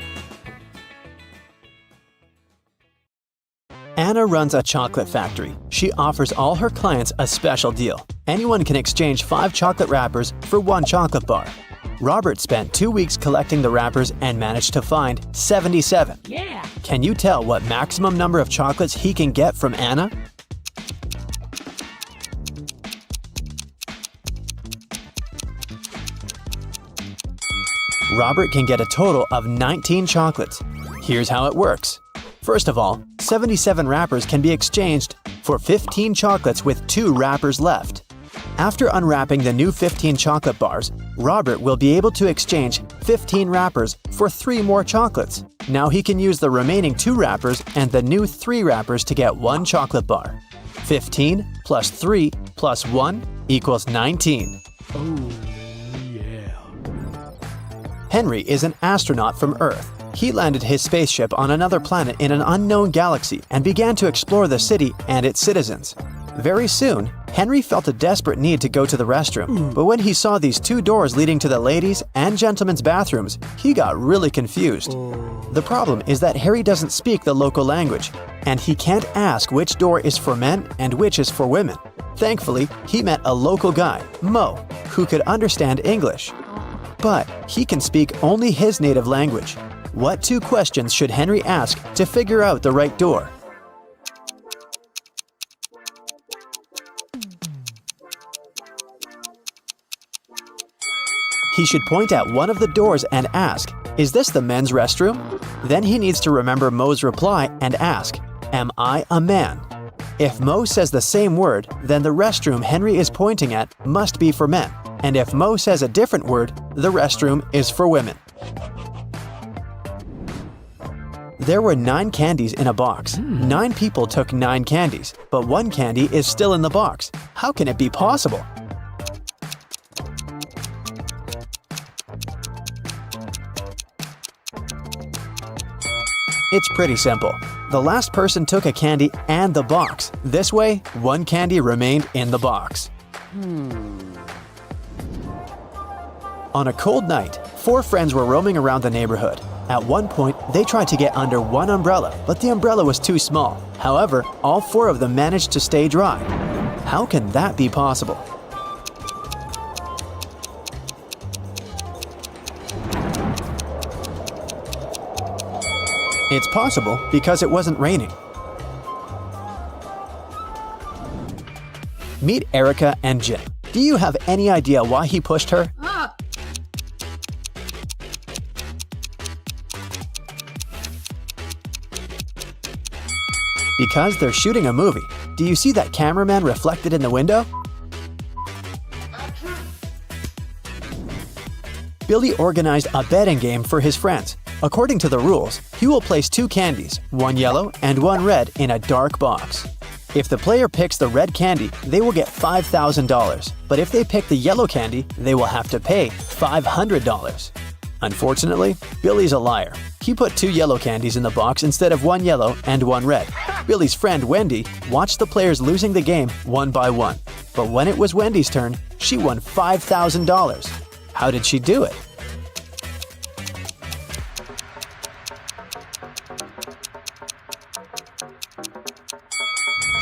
Anna runs a chocolate factory. She offers all her clients a special deal. Anyone can exchange 5 chocolate wrappers for 1 chocolate bar. Robert spent 2 weeks collecting the wrappers and managed to find 77. Yeah. Can you tell what maximum number of chocolates he can get from Anna? Robert can get a total of 19 chocolates. Here's how it works. First of all, 77 wrappers can be exchanged for 15 chocolates with 2 wrappers left. After unwrapping the new 15 chocolate bars, Robert will be able to exchange 15 wrappers for 3 more chocolates. Now he can use the remaining 2 wrappers and the new 3 wrappers to get 1 chocolate bar. 15 plus 3 plus 1 equals 19. Henry is an astronaut from Earth. He landed his spaceship on another planet in an unknown galaxy and began to explore the city and its citizens. Very soon, Henry felt a desperate need to go to the restroom, but when he saw these 2 doors leading to the ladies' and gentlemen's bathrooms, he got really confused. The problem is that Harry doesn't speak the local language, and he can't ask which door is for men and which is for women. Thankfully, he met a local guy, Mo, who could understand English. But he can speak only his native language. What 2 questions should Henry ask to figure out the right door? He should point at one of the doors and ask, "Is this the men's restroom?" Then he needs to remember Mo's reply and ask, "Am I a man?" If Mo says the same word, then the restroom Henry is pointing at must be for men. And if Mo says a different word, the restroom is for women. There were 9 candies in a box. 9 people took 9 candies, but 1 candy is still in the box. How can it be possible? It's pretty simple. The last person took a candy and the box. This way, 1 candy remained in the box. On a cold night, 4 friends were roaming around the neighborhood. At one point, they tried to get under one umbrella, but the umbrella was too small. However, all 4 of them managed to stay dry. How can that be possible? It's possible because it wasn't raining. Meet Erica and Jim. Do you have any idea why he pushed her? Because they're shooting a movie. Do you see that cameraman reflected in the window? Billy organized a betting game for his friends. According to the rules, he will place 2 candies, one yellow and one red, in a dark box. If the player picks the red candy, they will get $5,000, but if they pick the yellow candy, they will have to pay $500. Unfortunately, Billy's a liar. He put 2 yellow candies in the box instead of 1 yellow and 1 red. Billy's friend Wendy watched the players losing the game one by one, but when it was Wendy's turn, she won $5,000. How did she do it?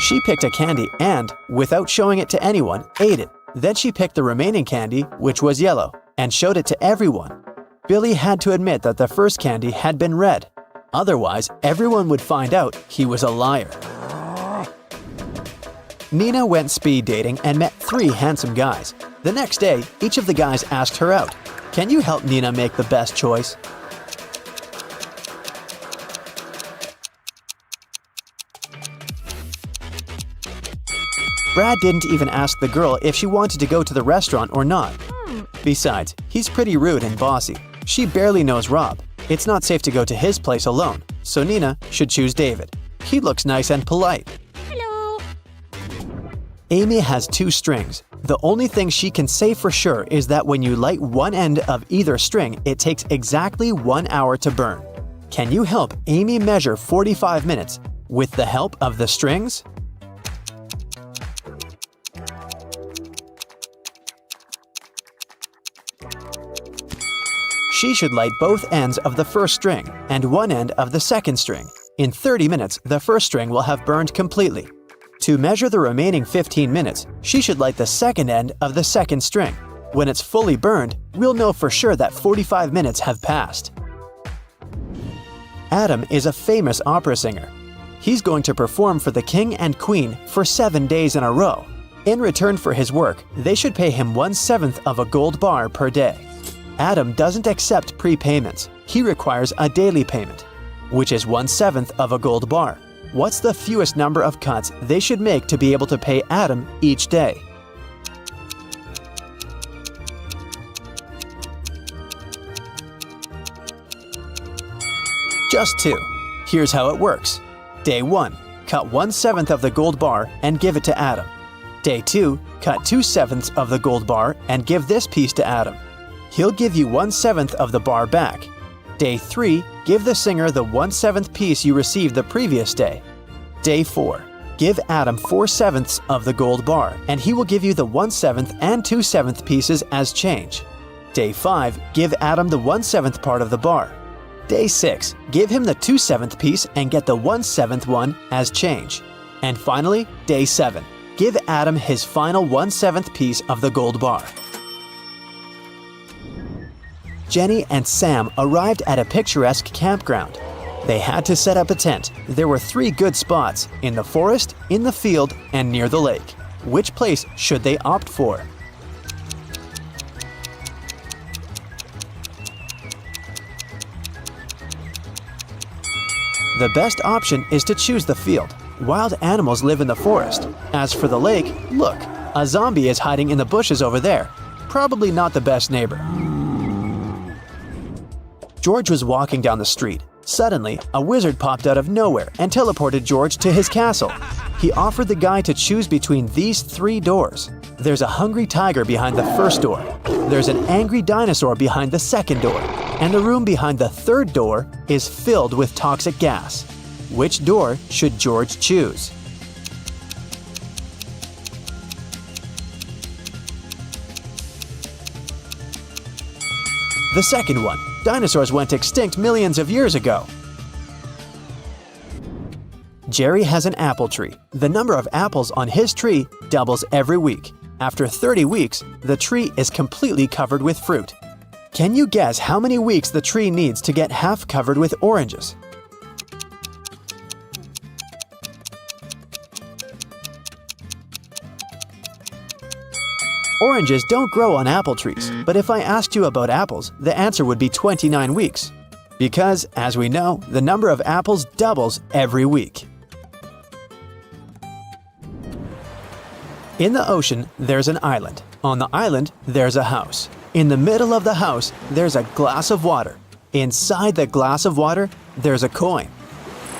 She picked a candy and, without showing it to anyone, ate it. Then she picked the remaining candy, which was yellow, and showed it to everyone. Billy had to admit that the first candy had been red. Otherwise, everyone would find out he was a liar. Nina went speed dating and met 3 handsome guys. The next day, each of the guys asked her out. Can you help Nina make the best choice? Brad didn't even ask the girl if she wanted to go to the restaurant or not. Besides, he's pretty rude and bossy. She barely knows Rob. It's not safe to go to his place alone, so Nina should choose David. He looks nice and polite. Hello. Amy has 2 strings. The only thing she can say for sure is that when you light one end of either string, it takes exactly 1 hour to burn. Can you help Amy measure 45 minutes with the help of the strings? She should light both ends of the first string and one end of the second string. In 30 minutes, the first string will have burned completely. To measure the remaining 15 minutes, she should light the second end of the second string. When it's fully burned, we'll know for sure that 45 minutes have passed. Adam is a famous opera singer. He's going to perform for the king and queen for 7 days in a row. In return for his work, they should pay him 1/7 of a gold bar per day. Adam doesn't accept prepayments. He requires a daily payment, which is 1/7 of a gold bar. What's the fewest number of cuts they should make to be able to pay Adam each day? Just 2. Here's how it works. Day 1, cut 1/7 of the gold bar and give it to Adam. Day 2, cut 2/7 of the gold bar and give this piece to Adam. He'll give you 1/7 of the bar back. Day 3, give the singer the 1/7 piece you received the previous day. Day 4, give Adam 4/7 of the gold bar, and he will give you the 1/7 and 2/7 pieces as change. Day 5, give Adam the 1/7 part of the bar. Day 6, give him the 2/7 piece and get the 1/7 one as change. And finally, Day 7, give Adam his final 1/7 piece of the gold bar. Jenny and Sam arrived at a picturesque campground. They had to set up a tent. There were 3 good spots: in the forest, in the field, and near the lake. Which place should they opt for? The best option is to choose the field. Wild animals live in the forest. As for the lake, look, a zombie is hiding in the bushes over there. Probably not the best neighbor. George was walking down the street. Suddenly, a wizard popped out of nowhere and teleported George to his castle. He offered the guy to choose between these 3 doors. There's a hungry tiger behind the first door. There's an angry dinosaur behind the second door. And the room behind the third door is filled with toxic gas. Which door should George choose? The second one. Dinosaurs went extinct millions of years ago. Jerry has an apple tree. The number of apples on his tree doubles every week. After 30 weeks, the tree is completely covered with fruit. Can you guess how many weeks the tree needs to get half covered with oranges? Oranges don't grow on apple trees, but if I asked you about apples, the answer would be 29 weeks. Because, as we know, the number of apples doubles every week. In the ocean, there's an island. On the island, there's a house. In the middle of the house, there's a glass of water. Inside the glass of water, there's a coin.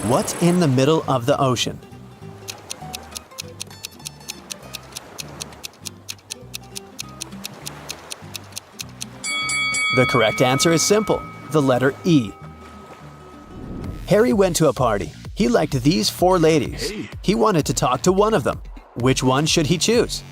What's in the middle of the ocean? The correct answer is simple, the letter E. Harry went to a party. He liked these 4 ladies. He wanted to talk to one of them. Which one should he choose?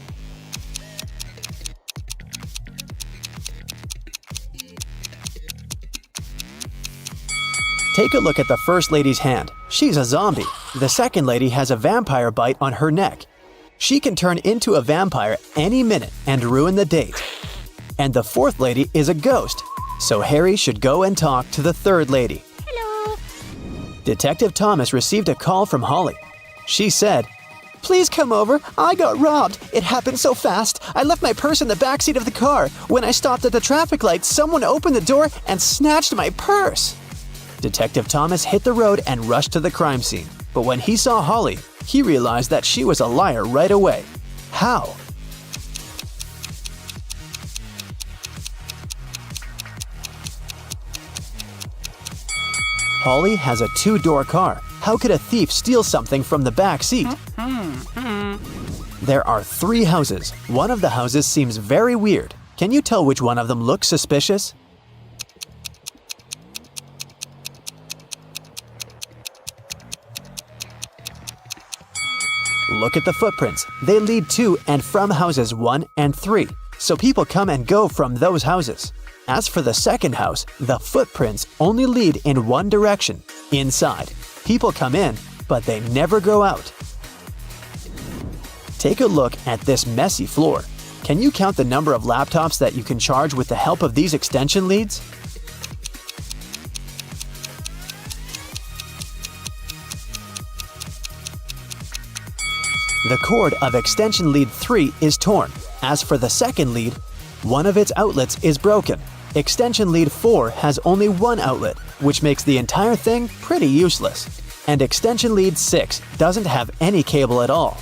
Take a look at the first lady's hand. She's a zombie. The second lady has a vampire bite on her neck. She can turn into a vampire any minute and ruin the date. And the fourth lady is a ghost. So Harry should go and talk to the third lady. Hello. Detective Thomas received a call from Holly. She said, "Please come over. I got robbed. It happened so fast. I left my purse in the backseat of the car. When I stopped at the traffic light, someone opened the door and snatched my purse." Detective Thomas hit the road and rushed to the crime scene. But when he saw Holly, he realized that she was a liar right away. How? Holly has a 2-door car. How could a thief steal something from the back seat? There are 3 houses. One of the houses seems very weird. Can you tell which one of them looks suspicious? Look at the footprints. They lead to and from houses 1 and 3, so people come and go from those houses. As for the second house, the footprints only lead in one direction, inside. People come in, but they never go out. Take a look at this messy floor. Can you count the number of laptops that you can charge with the help of these extension leads? The cord of extension lead 3 is torn. As for the second lead, one of its outlets is broken. Extension lead 4 has only one outlet, which makes the entire thing pretty useless. And extension lead 6 doesn't have any cable at all.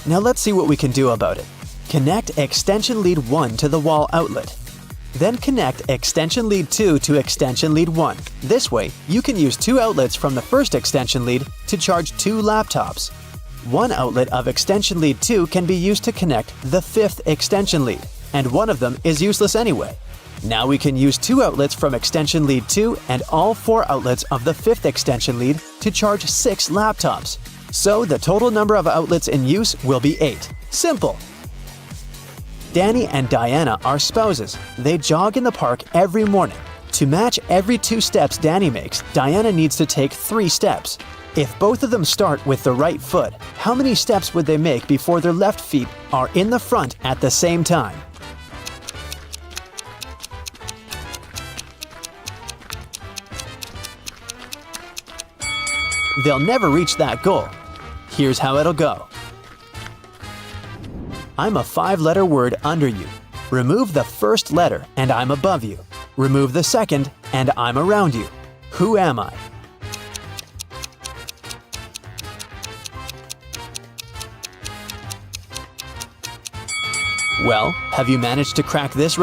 Now let's see what we can do about it. Connect extension lead 1 to the wall outlet. Then connect extension lead 2 to extension lead 1. This way, you can use 2 outlets from the first extension lead to charge 2 laptops. One outlet of extension lead 2 can be used to connect the 5th extension lead, and one of them is useless anyway. Now we can use 2 outlets from extension lead 2 and all 4 outlets of the 5th extension lead to charge 6 laptops. So the total number of outlets in use will be 8. Simple! Danny and Diana are spouses. They jog in the park every morning. To match every 2 steps Danny makes, Diana needs to take 3 steps. If both of them start with the right foot, how many steps would they make before their left feet are in the front at the same time? They'll never reach that goal. Here's how it'll go. I'm a 5-letter word under you. Remove the first letter and I'm above you. Remove the second and I'm around you. Who am I? Well, have you managed to crack this?